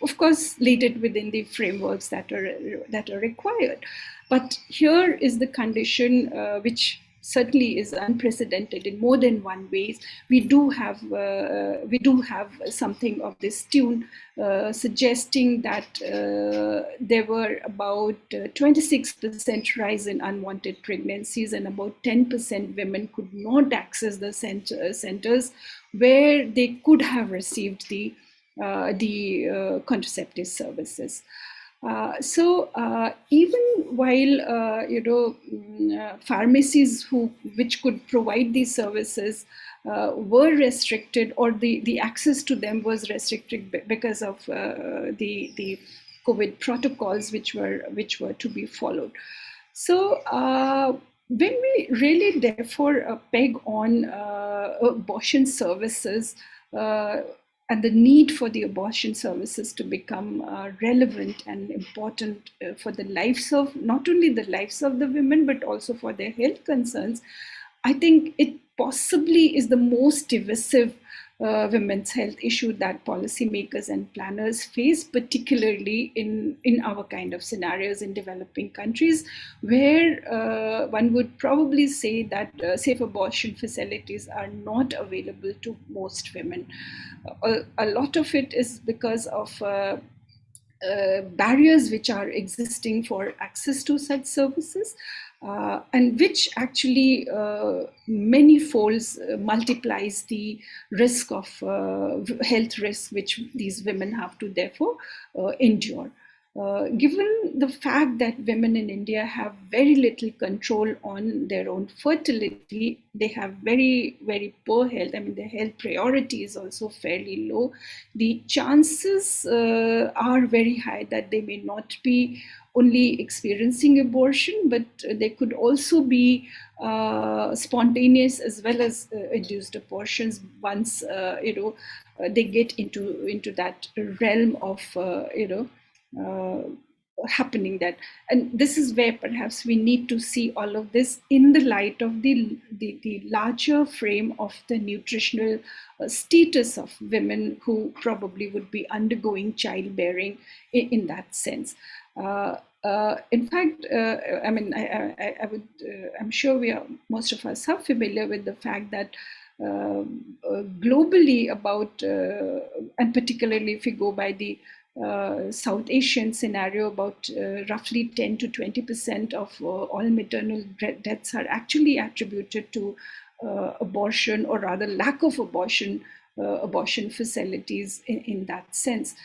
Of course, laid it within the frameworks that are required. But here is the condition which certainly is unprecedented in more than one ways. We do have something of this tune suggesting that there were about 26% rise in unwanted pregnancies, and about 10% women could not access the centers where they could have received the contraceptive services. So even while pharmacies which could provide these services were restricted, or the access to them was restricted because of the COVID protocols which were to be followed. So when we really therefore peg on abortion services and the need for the abortion services to become relevant and important for the lives of, not only the lives of the women, but also for their health concerns, I think it possibly is the most divisive women's health issue that policymakers and planners face, particularly in our kind of scenarios in developing countries, where one would probably say that safe abortion facilities are not available to most women. A lot of it is because of barriers which are existing for access to such services, and which actually many folds multiplies the risk of health risk which these women have to therefore endure. Given the fact that women in India have very little control on their own fertility, they have very, very poor health. I mean, their health priority is also fairly low. The chances are very high that they may not be only experiencing abortion, but they could also be spontaneous as well as induced abortions once they get into that realm of happening. That, and this is where perhaps we need to see all of this in the light of the larger frame of the nutritional status of women who probably would be undergoing childbearing in that sense. In fact, I mean, I'm sure most of us are familiar with the fact that globally about, and particularly if we go by the South Asian scenario, about roughly 10 to 20% of all maternal deaths are actually attributed to abortion, or rather lack of abortion facilities in that sense.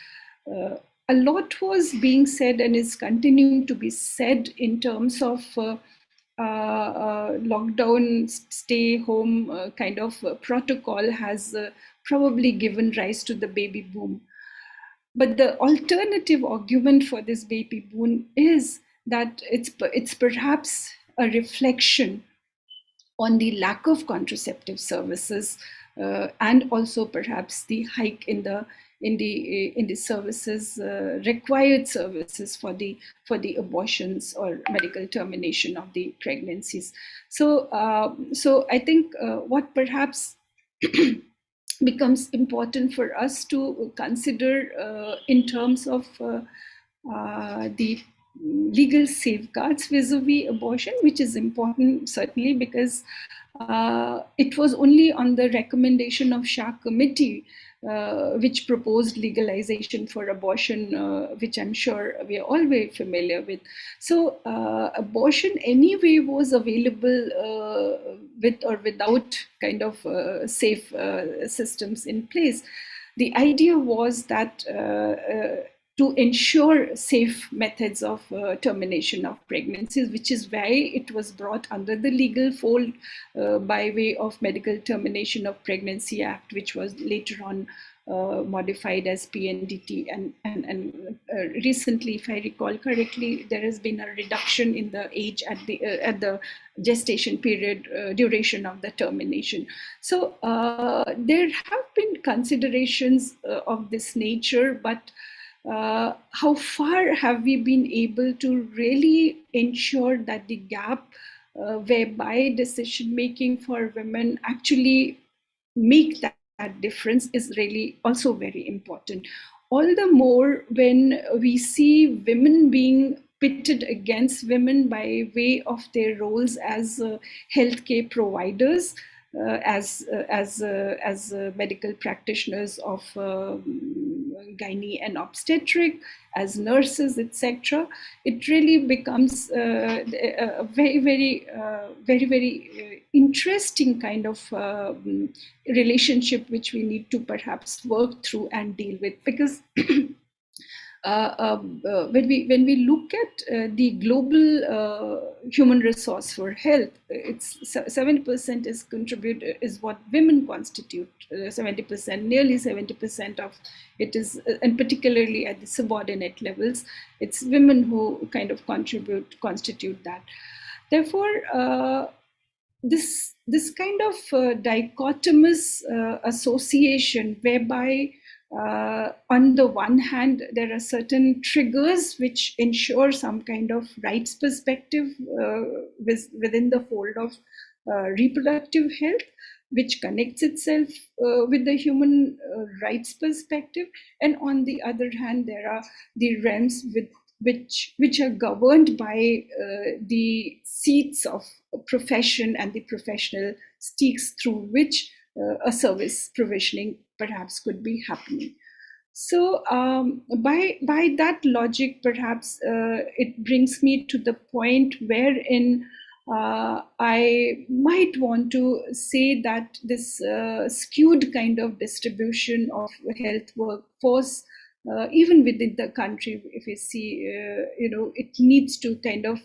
A lot was being said and is continuing to be said in terms of lockdown, stay home kind of protocol has probably given rise to the baby boom. But the alternative argument for this baby boom is that it's perhaps a reflection on the lack of contraceptive services, and also perhaps the hike in the services, required services for the abortions or medical termination of the pregnancies. So I think what perhaps becomes important for us to consider in terms of the legal safeguards vis-a-vis abortion, which is important certainly because it was only on the recommendation of Shah Committee which proposed legalization for abortion, which I'm sure we are all very familiar with. So abortion anyway was available with or without kind of safe systems in place. The idea was that to ensure safe methods of termination of pregnancies, which is why it was brought under the legal fold by way of Medical Termination of Pregnancy Act, which was later on modified as PNDT. And recently, if I recall correctly, there has been a reduction in the age at the gestation period duration of the termination. So there have been considerations of this nature, but how far have we been able to really ensure that the gap whereby decision making for women actually make that difference is really also very important. All the more when we see women being pitted against women by way of their roles as healthcare providers, as medical practitioners of gynae and obstetric, as nurses, etc. It really becomes a very interesting kind of relationship which we need to perhaps work through and deal with, because when we look at the global human resource for health, it's 70% is what women constitute. 70%, nearly 70% of it is, and particularly at the subordinate levels, it's women who kind of constitute that. Therefore, this kind of dichotomous association, whereby on the one hand, there are certain triggers which ensure some kind of rights perspective within the fold of reproductive health, which connects itself with the human rights perspective. And on the other hand, there are the realms which are governed by the seats of profession and the professional stakes through which a service provisioning perhaps could be happening. So by that logic, perhaps it brings me to the point wherein I might want to say that this skewed kind of distribution of health workforce, even within the country, if we see, it needs to kind of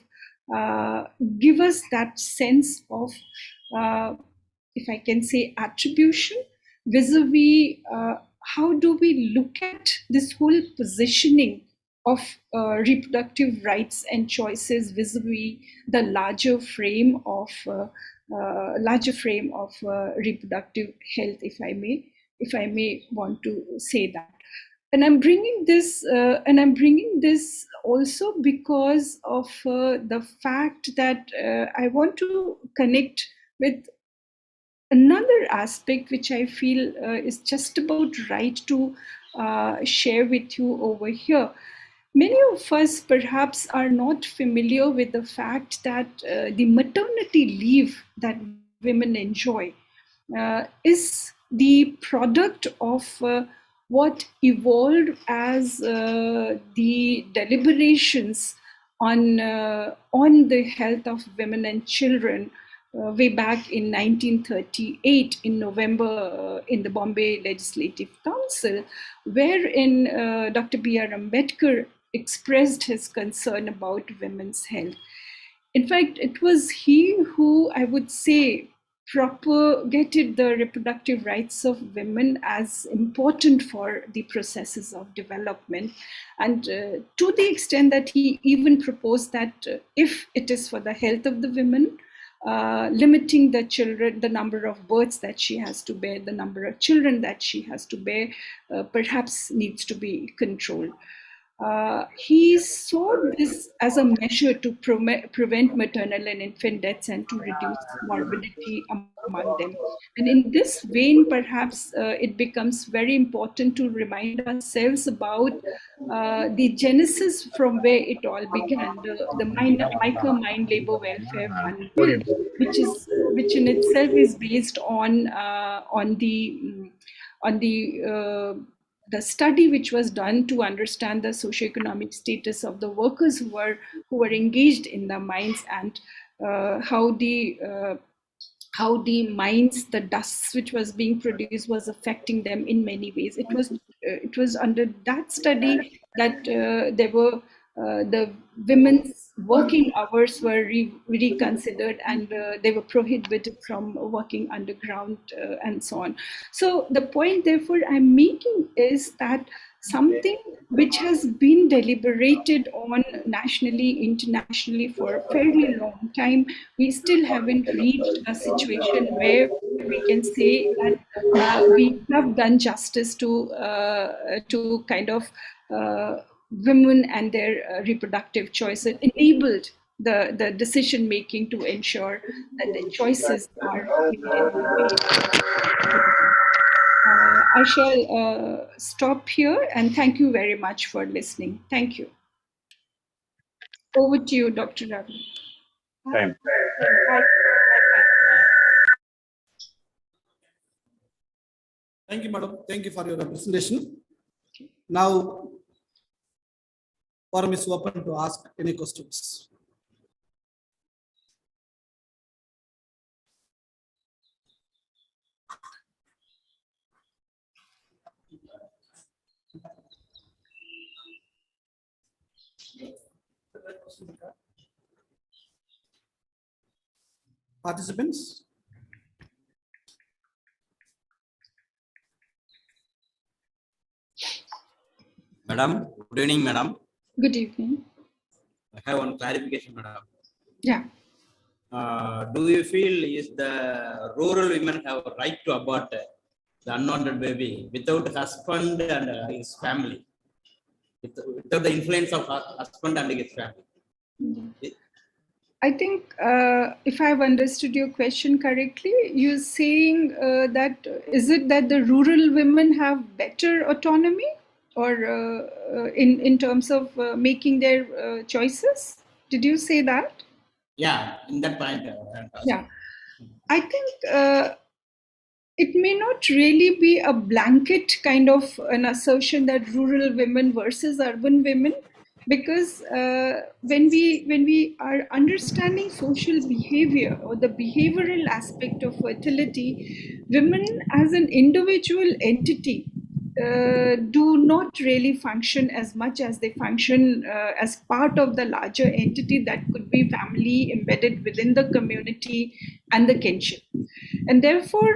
give us that sense of, if I can say, attribution vis-a-vis how do we look at this whole positioning of reproductive rights and choices vis-a-vis the larger frame of reproductive health, if I may want to say that. And I'm bringing this also because of the fact that I want to connect with another aspect which I feel is just about right to share with you over here. Many of us perhaps are not familiar with the fact that the maternity leave that women enjoy is the product of what evolved as the deliberations on the health of women and children way back in 1938 in November in the Bombay Legislative Council, wherein Dr. B.R. Ambedkar expressed his concern about women's health. In fact, it was he who, I would say, propagated the reproductive rights of women as important for the processes of development. And to the extent that he even proposed that if it is for the health of the women, limiting the number of births that she has to bear, the number of children that she has to bear, perhaps needs to be controlled. He saw this as a measure to prevent maternal and infant deaths and to reduce morbidity among them. And in this vein, perhaps it becomes very important to remind ourselves about the genesis from where it all began, the Micah Mind Labor Welfare One Bill, which in itself is based on the study which was done to understand the socioeconomic status of the workers who were engaged in the mines, and how the mines, the dust which was being produced, was affecting them in many ways. It was under that study that there were the women's working hours were reconsidered, and they were prohibited from working underground and so on. So the point, therefore, I'm making is that something which has been deliberated on nationally, internationally for a fairly long time, we still haven't reached a situation where we can say that we have done justice to kind of women and their reproductive choice. It enabled the decision making to ensure that the choices are made in a way. I shall stop here, and thank you very much for listening. Thank you. Over to you, Dr. Ravi. Time. Thank you, madam. Thank you for your presentation. Now, forum is open to ask any questions. Participants? Madam, good evening, madam. Good evening. I have one clarification, madam. Yeah. Do you feel is the rural women have a right to abort the unwanted baby without husband and his family, without the influence of husband and his family? I think if I've understood your question correctly, you're saying that is it that the rural women have better autonomy or in terms of making their choices? Did you say that? Yeah, in that point. Yeah, I think it may not really be a blanket kind of an assertion that rural women versus urban women, because when we are understanding social behavior or the behavioral aspect of fertility, women as an individual entity do not really function as much as they function as part of the larger entity that could be family embedded within the community and the kinship. And therefore,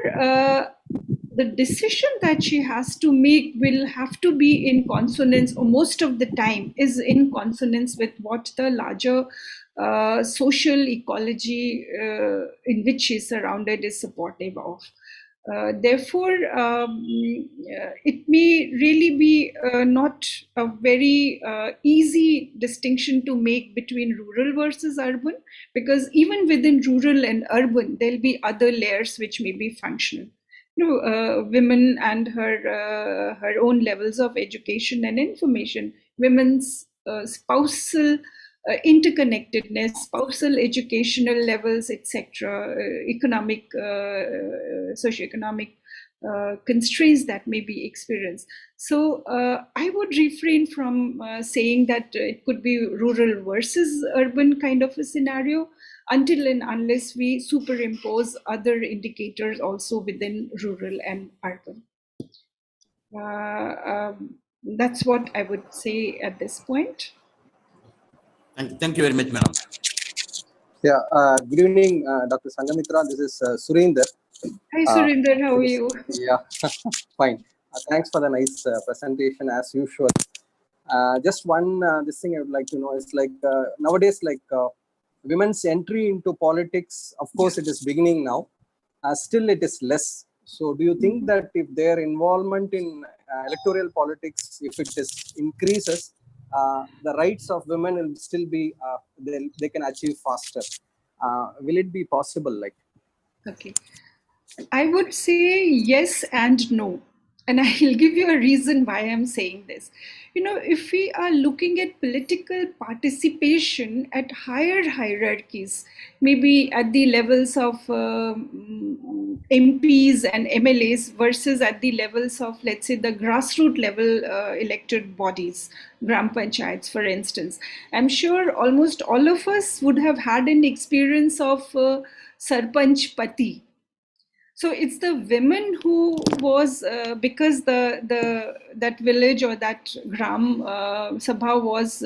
the decision that she has to make will have to be in consonance, or most of the time is in consonance with what the larger social ecology in which she's surrounded is supportive of. Therefore, it may really be not a very easy distinction to make between rural versus urban, because even within rural and urban, there'll be other layers which may be functional. Women and her own levels of education and information, women's spousal interconnectedness, spousal educational levels, etc., economic, socioeconomic constraints that may be experienced. So I would refrain from saying that it could be rural versus urban kind of a scenario until and unless we superimpose other indicators also within rural and urban. That's what I would say at this point. Thank you very much, madam. Yeah, good evening, Dr. Sangamitra. This is Surinder. Hi, Surinder. How are you? Yeah, fine. Thanks for the nice presentation as usual. Just one this thing I would like to know is like nowadays, like women's entry into politics, of course, it is beginning now. Still, it is less. So, do you think that if their involvement in electoral politics, if it is increases, the rights of women will still be they can achieve faster? Will it be possible? Like, okay, I would say yes and no. And I'll give you a reason why I'm saying this. If we are looking at political participation at higher hierarchies, maybe at the levels of MPs and MLAs versus at the levels of, let's say, the grassroots level elected bodies, Gram Panchayats, for instance, I'm sure almost all of us would have had an experience of Sarpanch Pati. So it's the women who was because that village or that gram sabha was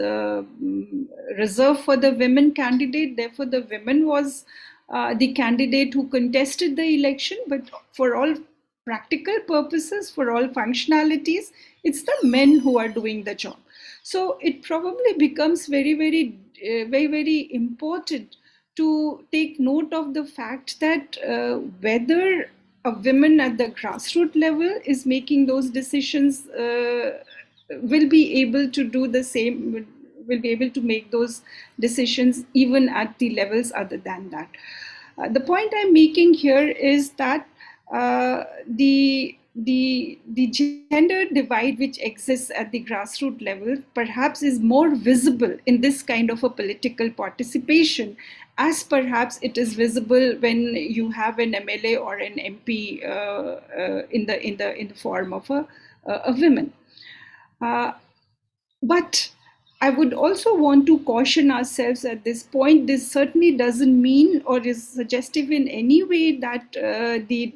reserved for the women candidate. Therefore, the women was the candidate who contested the election. But for all practical purposes, for all functionalities, it's the men who are doing the job. So it probably becomes very, very important to take note of the fact that whether a woman at the grassroots level is making those decisions will be able to do the same, will be able to make those decisions even at the levels other than that. The point I'm making here is that the the gender divide which exists at the grassroots level perhaps is more visible in this kind of a political participation, as perhaps it is visible when you have an MLA or an MP in the form of a woman. But I would also want to caution ourselves at this point. This certainly doesn't mean or is suggestive in any way that the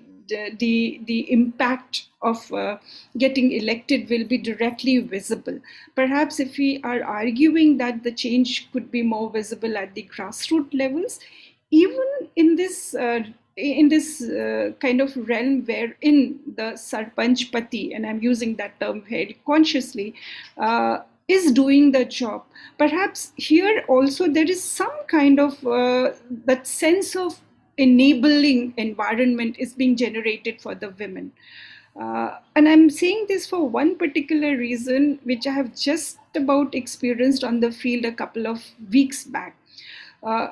impact of getting elected will be directly visible. Perhaps if we are arguing that the change could be more visible at the grassroots levels, even in this kind of realm wherein the Sarpanch Pati, and I'm using that term very consciously, is doing the job. Perhaps here also there is some kind of that sense of enabling environment is being generated for the women. And I'm saying this for one particular reason, which I have just about experienced on the field a couple of weeks back.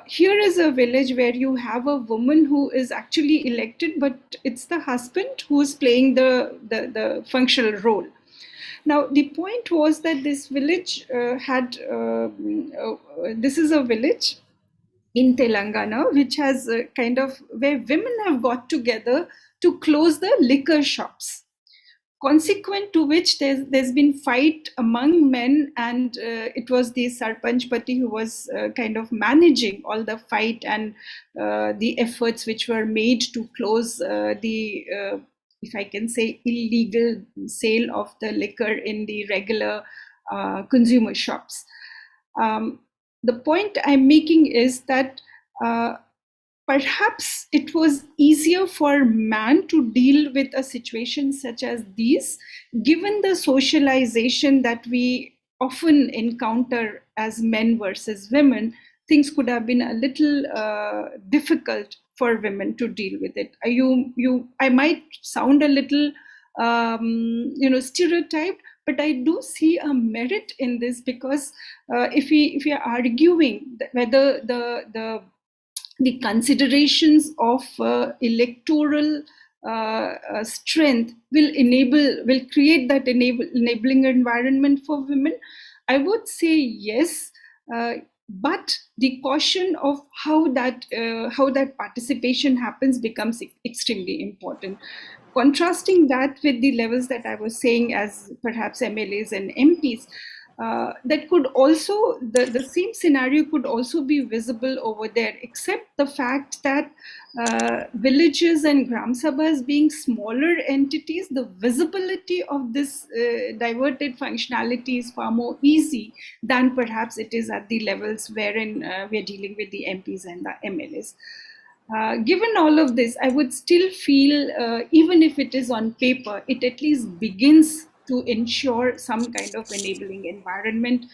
Here is a village where you have a woman who is actually elected, but it's the husband who is playing the functional role. Now, the point was that this village this is a village in Telangana, which has kind of where women have got together to close the liquor shops. Consequent to which there's been fight among men, and it was the Sarpanch Pati who was kind of managing all the fight and the efforts which were made to close the if I can say, illegal sale of the liquor in the regular consumer shops. The point I'm making is that perhaps it was easier for man to deal with a situation such as these, given the socialization that we often encounter as men versus women. Things could have been a little difficult for women to deal with it. I might sound a little, stereotyped, but I do see a merit in this, because if we are arguing whether the considerations of electoral strength will create that enabling environment for women, I would say yes. But the caution of how that participation happens becomes extremely important. Contrasting that with the levels that I was saying as perhaps MLAs and MPs, that could also, the same scenario could also be visible over there, except the fact that villages and Gram Sabhas being smaller entities, the visibility of this diverted functionality is far more easy than perhaps it is at the levels wherein we're dealing with the MPs and the MLAs. Given all of this, I would still feel, even if it is on paper, it at least begins to ensure some kind of enabling environment,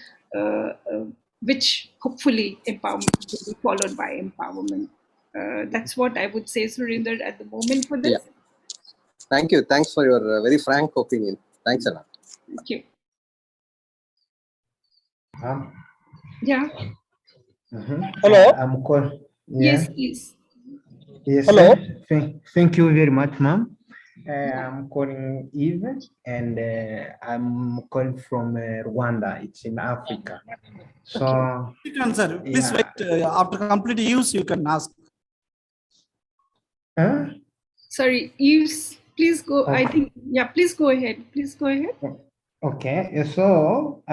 which hopefully will be followed by empowerment. That's what I would say, Surinder, at the moment for this. Yeah. Thank you. Thanks for your very frank opinion. Thanks a lot. Thank you. Yeah. Hello. I'm calling. Yeah. Yes, please. Yes. Hello. Thank you very much, ma'am. I'm calling Eve, and I'm calling from Rwanda. It's in Africa. So, you can, sir. Please yeah. wait. After complete use, you can ask. Huh? Sorry, Yves, please go. Okay. I think, yeah, please go ahead. Please go ahead. Okay, so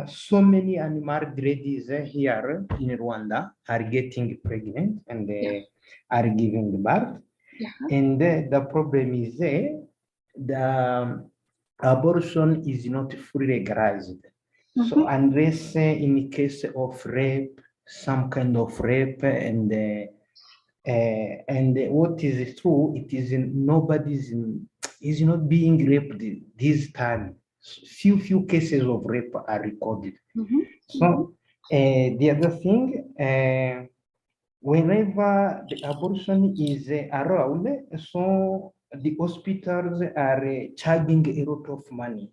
so many unmarried ladies here in Rwanda are getting pregnant and they are giving birth. Yeah. And the problem is the abortion is not fully legalized. So unless in case of rape, some kind of rape, and what is true, it is nobody's is not being raped this time. Few cases of rape are recorded. So the other thing, whenever the abortion is around, so the hospitals are charging a lot of money.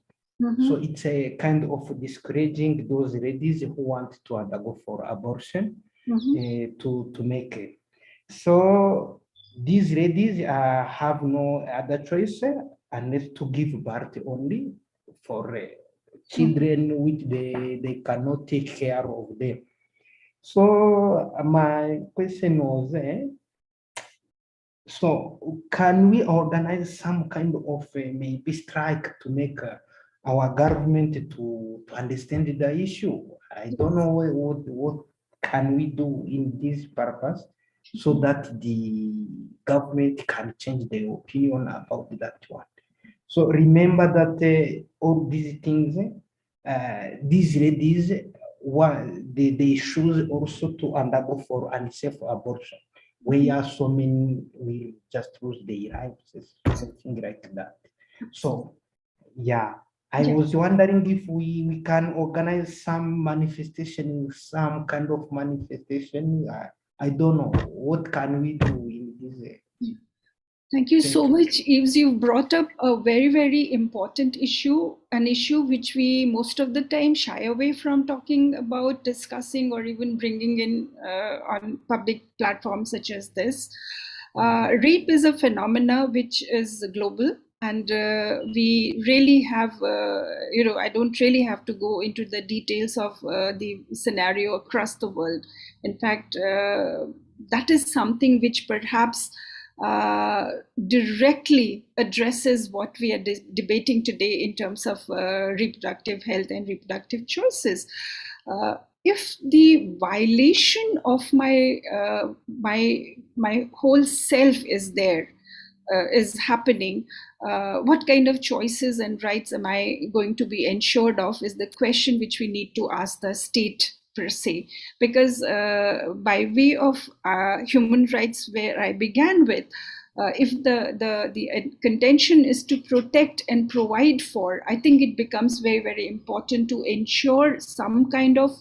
So it's a kind of discouraging those ladies who want to undergo for abortion to make it. So these ladies have no other choice unless to give birth only for children which they cannot take care of them. So my question was, so can we organize some kind of maybe strike to make our government to understand the issue? I don't know what can we do in this purpose so that the government can change their opinion about that one. So remember that all these things, these ladies, they choose also to undergo for unsafe abortion, where so many will just lose their lives, something like that. So, yeah, I was wondering if we can organize some manifestation, some kind of manifestation. I don't know, what can we do in this? Thank you so much, Eves. You've brought up a very, very important issue, an issue which we most of the time shy away from talking about, discussing, or even bringing in on public platforms such as this. Rape is a phenomena which is global, and we really have, I don't really have to go into the details of the scenario across the world. In fact, that is something which perhaps directly addresses what we are debating today in terms of reproductive health and reproductive choices. If the violation of my whole self is there, is happening, what kind of choices and rights am I going to be ensured of is the question which we need to ask the state per se, because by way of human rights, where I began with, if the contention is to protect and provide for, I think it becomes very, very important to ensure some kind of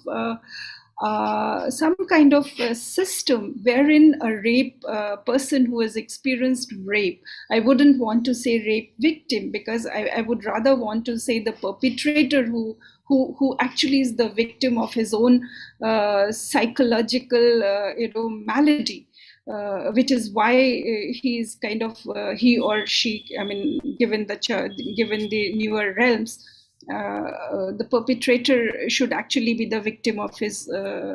system wherein a rape person who has experienced rape, I wouldn't want to say rape victim, because I would rather want to say the perpetrator who actually is the victim of his own psychological malady. Which is why he's kind of he or she, I mean, given the newer realms, the perpetrator should actually be the victim of his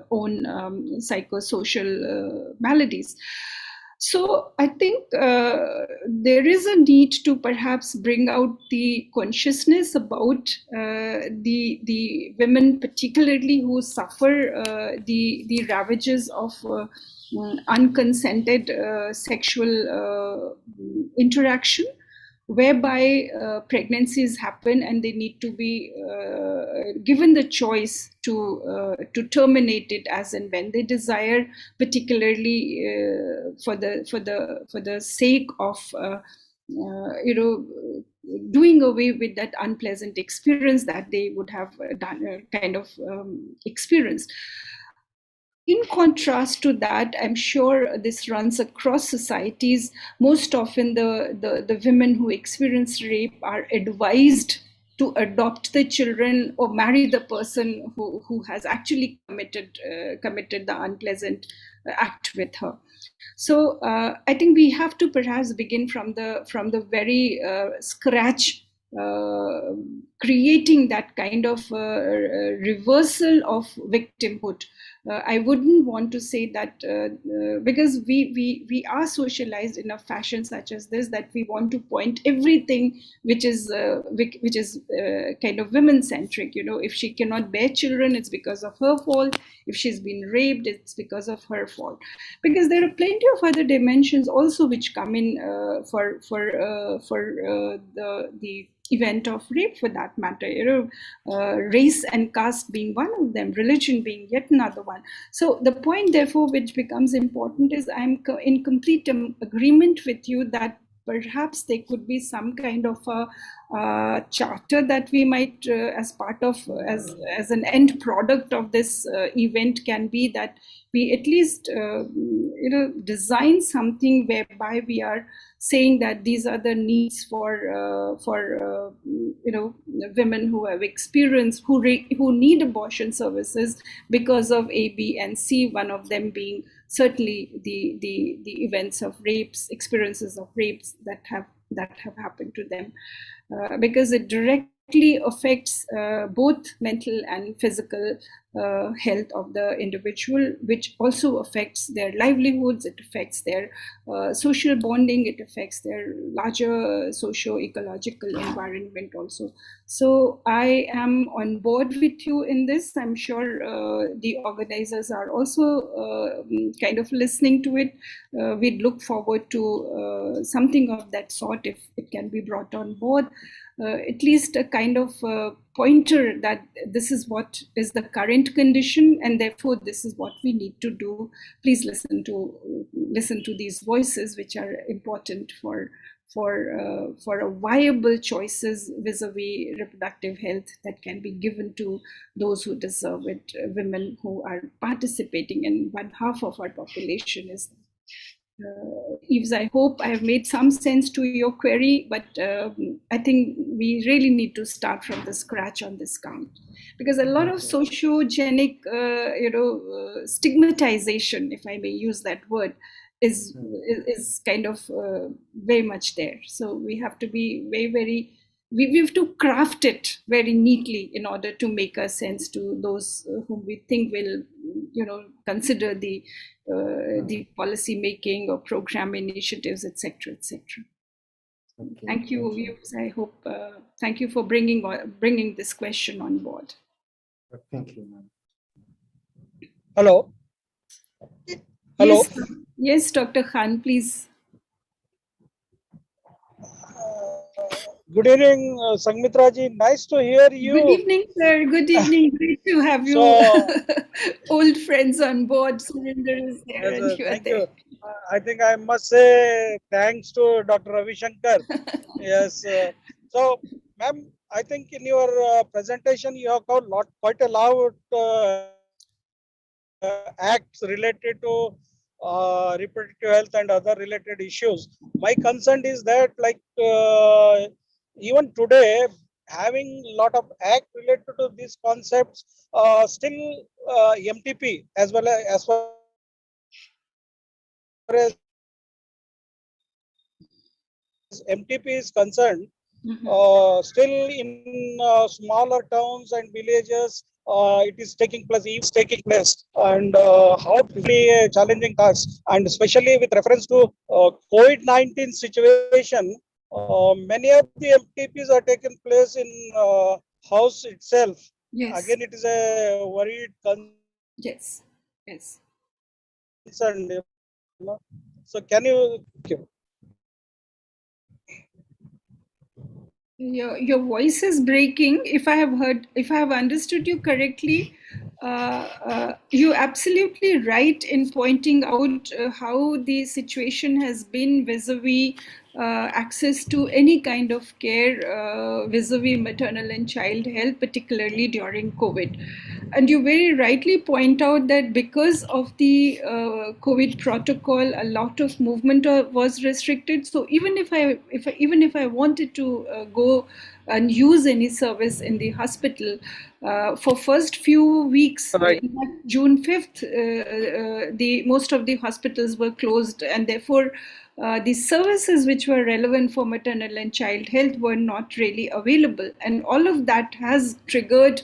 own psychosocial maladies. So I think there is a need to perhaps bring out the consciousness about the women, particularly who suffer the ravages of unconsented sexual interaction, whereby pregnancies happen and they need to be given the choice to terminate it as and when they desire, particularly for the sake of doing away with that unpleasant experience that they would have experienced. In contrast to that, I'm sure this runs across societies. Most often the women who experience rape are advised to adopt the children or marry the person who has actually committed the unpleasant act with her. So I think we have to perhaps begin from the very scratch, creating that kind of reversal of victimhood. I wouldn't want to say that because we are socialized in a fashion such as this, that we want to point everything which is kind of women centric. If she cannot bear children, it's because of her fault. If she's been raped, it's because of her fault. Because there are plenty of other dimensions also which come in for the event of rape, for that matter, race and caste being one of them, religion being yet another one. So the point, therefore, which becomes important is I'm in complete agreement with you that perhaps there could be some kind of a charter that we might, as part of, as an end product of this event, can be that we at least, design something whereby we are saying that these are the needs for women who have experienced, who need abortion services because of A, B, and C. One of them being certainly the events of rapes, experiences of rapes that have that have happened to them, because it directly affects both mental and physical health of the individual, which also affects their livelihoods, it affects their social bonding, it affects their larger socio-ecological environment also. So I am on board with you in this. I'm sure the organizers are also kind of listening to it. We'd look forward to something of that sort if it can be brought on board. At least a kind of pointer that this is what is the current condition, and therefore this is what we need to do. Please listen to these voices, which are important for a viable choices vis-a-vis reproductive health that can be given to those who deserve it, women who are participating, and one half of our population is. Yves, I hope I have made some sense to your query, but I think we really need to start from the scratch on this count, because a lot of sociogenic, stigmatization, if I may use that word, is kind of very much there. So we have to be we have to craft it very neatly in order to make a sense to those whom we think will, consider the policy making or program initiatives, etc., etc. Thank you. I hope. Thank you for bringing this question on board. Thank you, ma'am. Hello. Hello. Yes, Dr. Khan, please. Good evening, Sanghmitra ji. Nice to hear you. Good evening, sir. Good evening. Great to have you, old friends on board. Surinder is there, Yes, and you are thank there. you. I think I must say thanks to Dr. Ravi Shankar. Yes. So, ma'am, I think in your presentation you have covered quite a lot acts related to reproductive health and other related issues. My concern is that, like, even today, having a lot of act related to these concepts, still MTP as well as far as MTP is concerned, still in smaller towns and villages, it is taking place, and how really a challenging task, and especially with reference to COVID-19 situation, many of the MTPs are taking place in house itself. Yes. Again, it is a worried concern. Yes. So can you? Your voice is breaking. If I have understood you correctly, you're absolutely right in pointing out how the situation has been vis-a-vis access to any kind of care vis-a-vis maternal and child health, particularly during COVID. And you very rightly point out that because of the COVID protocol, a lot of movement was restricted. So even if I wanted to go and use any service in the hospital, for first few weeks, Right. in fact, June 5th, the most of the hospitals were closed, and therefore the services which were relevant for maternal and child health were not really available, and all of that has triggered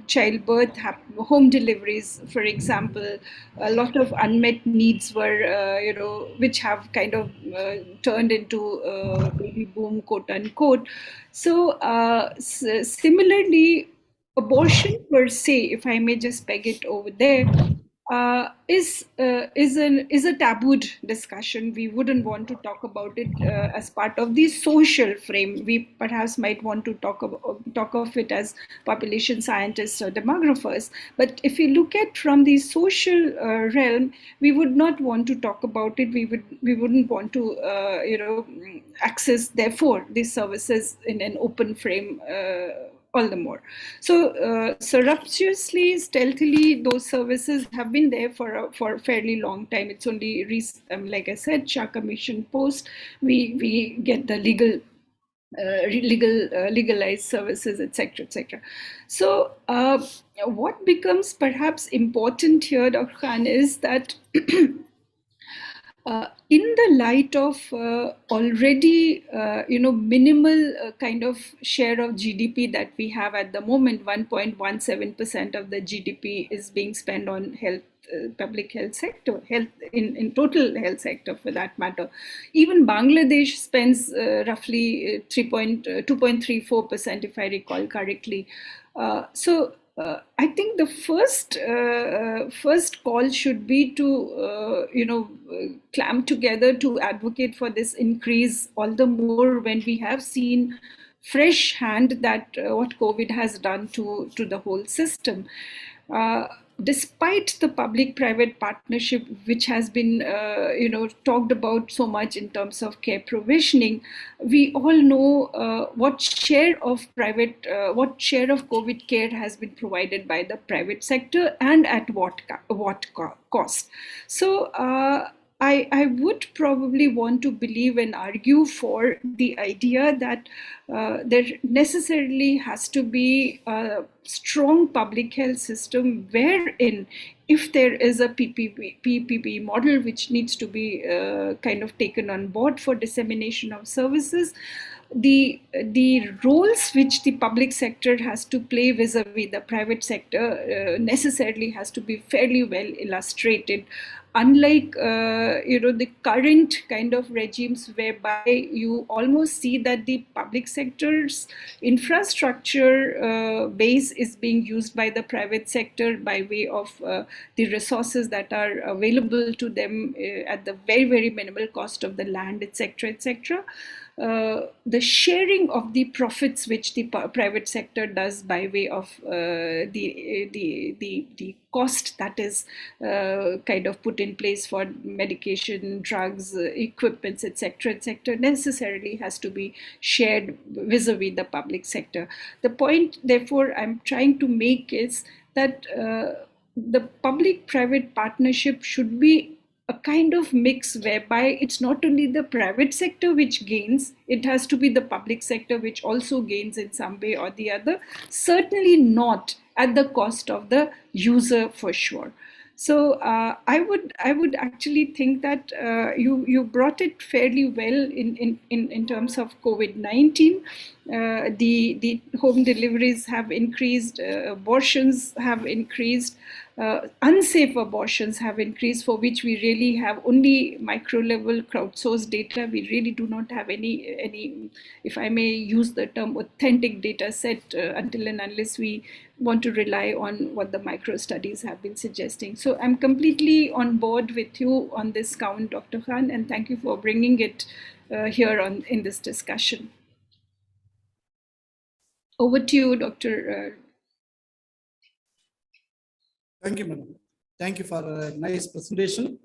childbirth, home deliveries, for example. A lot of unmet needs were, which have kind of turned into baby boom, quote unquote. So similarly, abortion per se, if I may just peg it over there, is a tabooed discussion. We wouldn't want to talk about it as part of the social frame. We perhaps might want to talk of it as population scientists or demographers. But if we look at from the social realm, we would not want to talk about it. We wouldn't want to access therefore these services in an open frame. All the more. So surreptitiously, stealthily, those services have been there for a fairly long time. It's only like I said, Shah Commission post, we get the legalized services, etc., etc. So what becomes perhaps important here, Dr. Khan, is that in the light of already, minimal kind of share of GDP that we have at the moment, 1.17% of the GDP is being spent on health, public health sector, health in total health sector for that matter. Even Bangladesh spends roughly 2.34%, if I recall correctly. I think the first call should be to clamp together to advocate for this increase, all the more when we have seen fresh hand that what COVID has done to the whole system. Despite the public-private partnership, which has been talked about so much in terms of care provisioning, we all know what share of COVID care has been provided by the private sector and at what cost. So I would probably want to believe and argue for the idea that there necessarily has to be a strong public health system wherein, if there is a PPP model which needs to be kind of taken on board for dissemination of services, the roles which the public sector has to play vis-a-vis the private sector necessarily has to be fairly well illustrated. Unlike the current kind of regimes whereby you almost see that the public sector's infrastructure base is being used by the private sector by way of the resources that are available to them at the very, very minimal cost of the land, etc., etc. The sharing of the profits which the private sector does by way of the cost that is kind of put in place for medication, drugs, equipments, etc., etc., necessarily has to be shared vis-a-vis the public sector. The point, therefore, I'm trying to make is that the public-private partnership should be a kind of mix whereby it's not only the private sector which gains, it has to be the public sector which also gains in some way or the other, certainly not at the cost of the user for sure. So I would actually think that you brought it fairly well in terms of COVID-19. The home deliveries have increased, abortions have increased, unsafe abortions have increased, for which we really have only micro-level crowdsourced data. We really do not have any, if I may use the term, authentic data set until and unless we want to rely on what the micro studies have been suggesting. So I'm completely on board with you on this count, Dr. Khan, and thank you for bringing it here in this discussion. Over to you, Dr. Thank you, madam. Thank you for a nice presentation.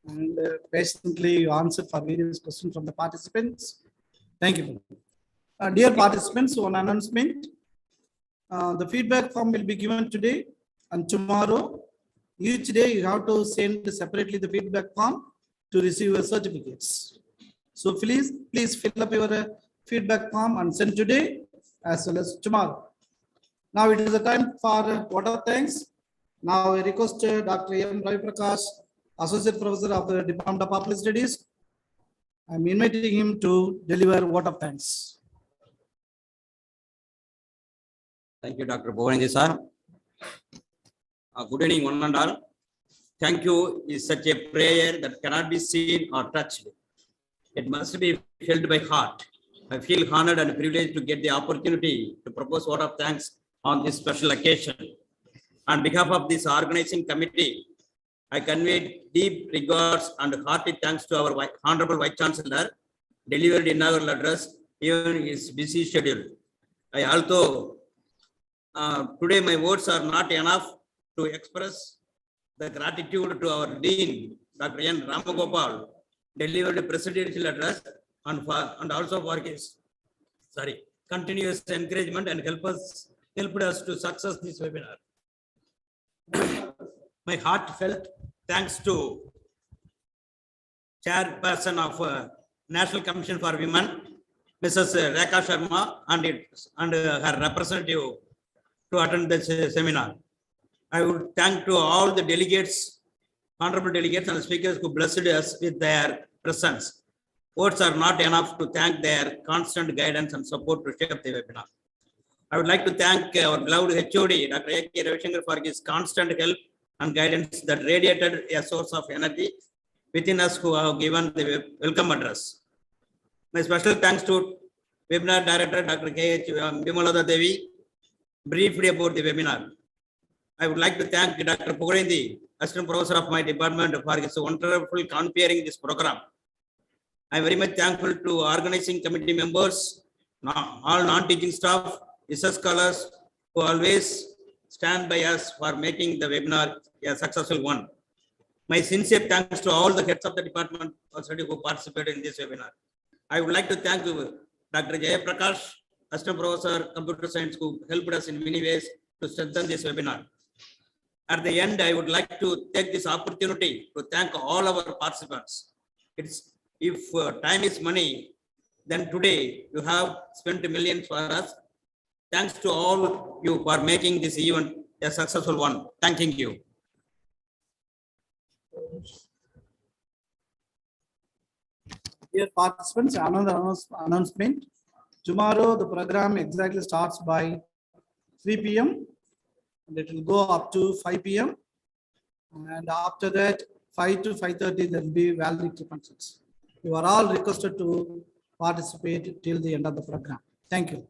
And patiently you answered for various questions from the participants. Thank you, madam. Dear participants, one announcement. The feedback form will be given today and tomorrow. Each day you have to send separately the feedback form to receive your certificates. So please fill up your feedback form and send today as well as tomorrow. Now it is the time for vote of thanks. Now I request Dr. M. Ravi Prakash, Associate Professor of the Department of Public Studies. I am inviting him to deliver vote of thanks. Thank you, Dr. Bhuvanji sir. Good evening, one and all. Thank you is such a prayer that cannot be seen or touched. It must be felt by heart. I feel honored and privileged to get the opportunity to propose vote of thanks on this special occasion. On behalf of this organizing committee, I convey deep regards and hearty thanks to our Honorable Vice Chancellor, delivered inaugural address, even in his busy schedule. I also, today my words are not enough to express the gratitude to our Dean, Dr. N. Ramagopal, delivered a presidential address and also for his continuous encouragement and helped us to success this webinar. My heartfelt thanks to Chairperson of National Commission for Women, Mrs. Rekha Sharma, and her representative to attend this seminar. I would thank to all the delegates honorable delegates and speakers who blessed us with their presence. Words are not enough to thank their constant guidance and support to shape the webinar. I would like to thank our beloved HOD, Dr. A.K. Ravishankar, for his constant help and guidance that radiated a source of energy within us who have given the welcome address. My special thanks to webinar director, Dr. K.H. Bimalada Devi, briefly about the webinar. I would like to thank Dr. Pugarendi, assistant professor of my department, for his wonderful convening this program. I am very much thankful to organizing committee members, all non-teaching staff, research scholars who always stand by us for making the webinar a successful one. My sincere thanks to all the heads of the department also who participated in this webinar. I would like to thank Dr. Jaya Prakash, assistant professor, computer science, who helped us in many ways to strengthen this webinar. At the end, I would like to take this opportunity to thank all our participants. If time is money, then today you have spent millions for us. Thanks to all you for making this event a successful one. Thanking you. Dear participants, another announcement. Tomorrow the program exactly starts by 3 p.m. and it will go up to 5 p.m. and after that 5 to 5:30 there will be valedictory functions. You are all requested to participate till the end of the program. Thank you.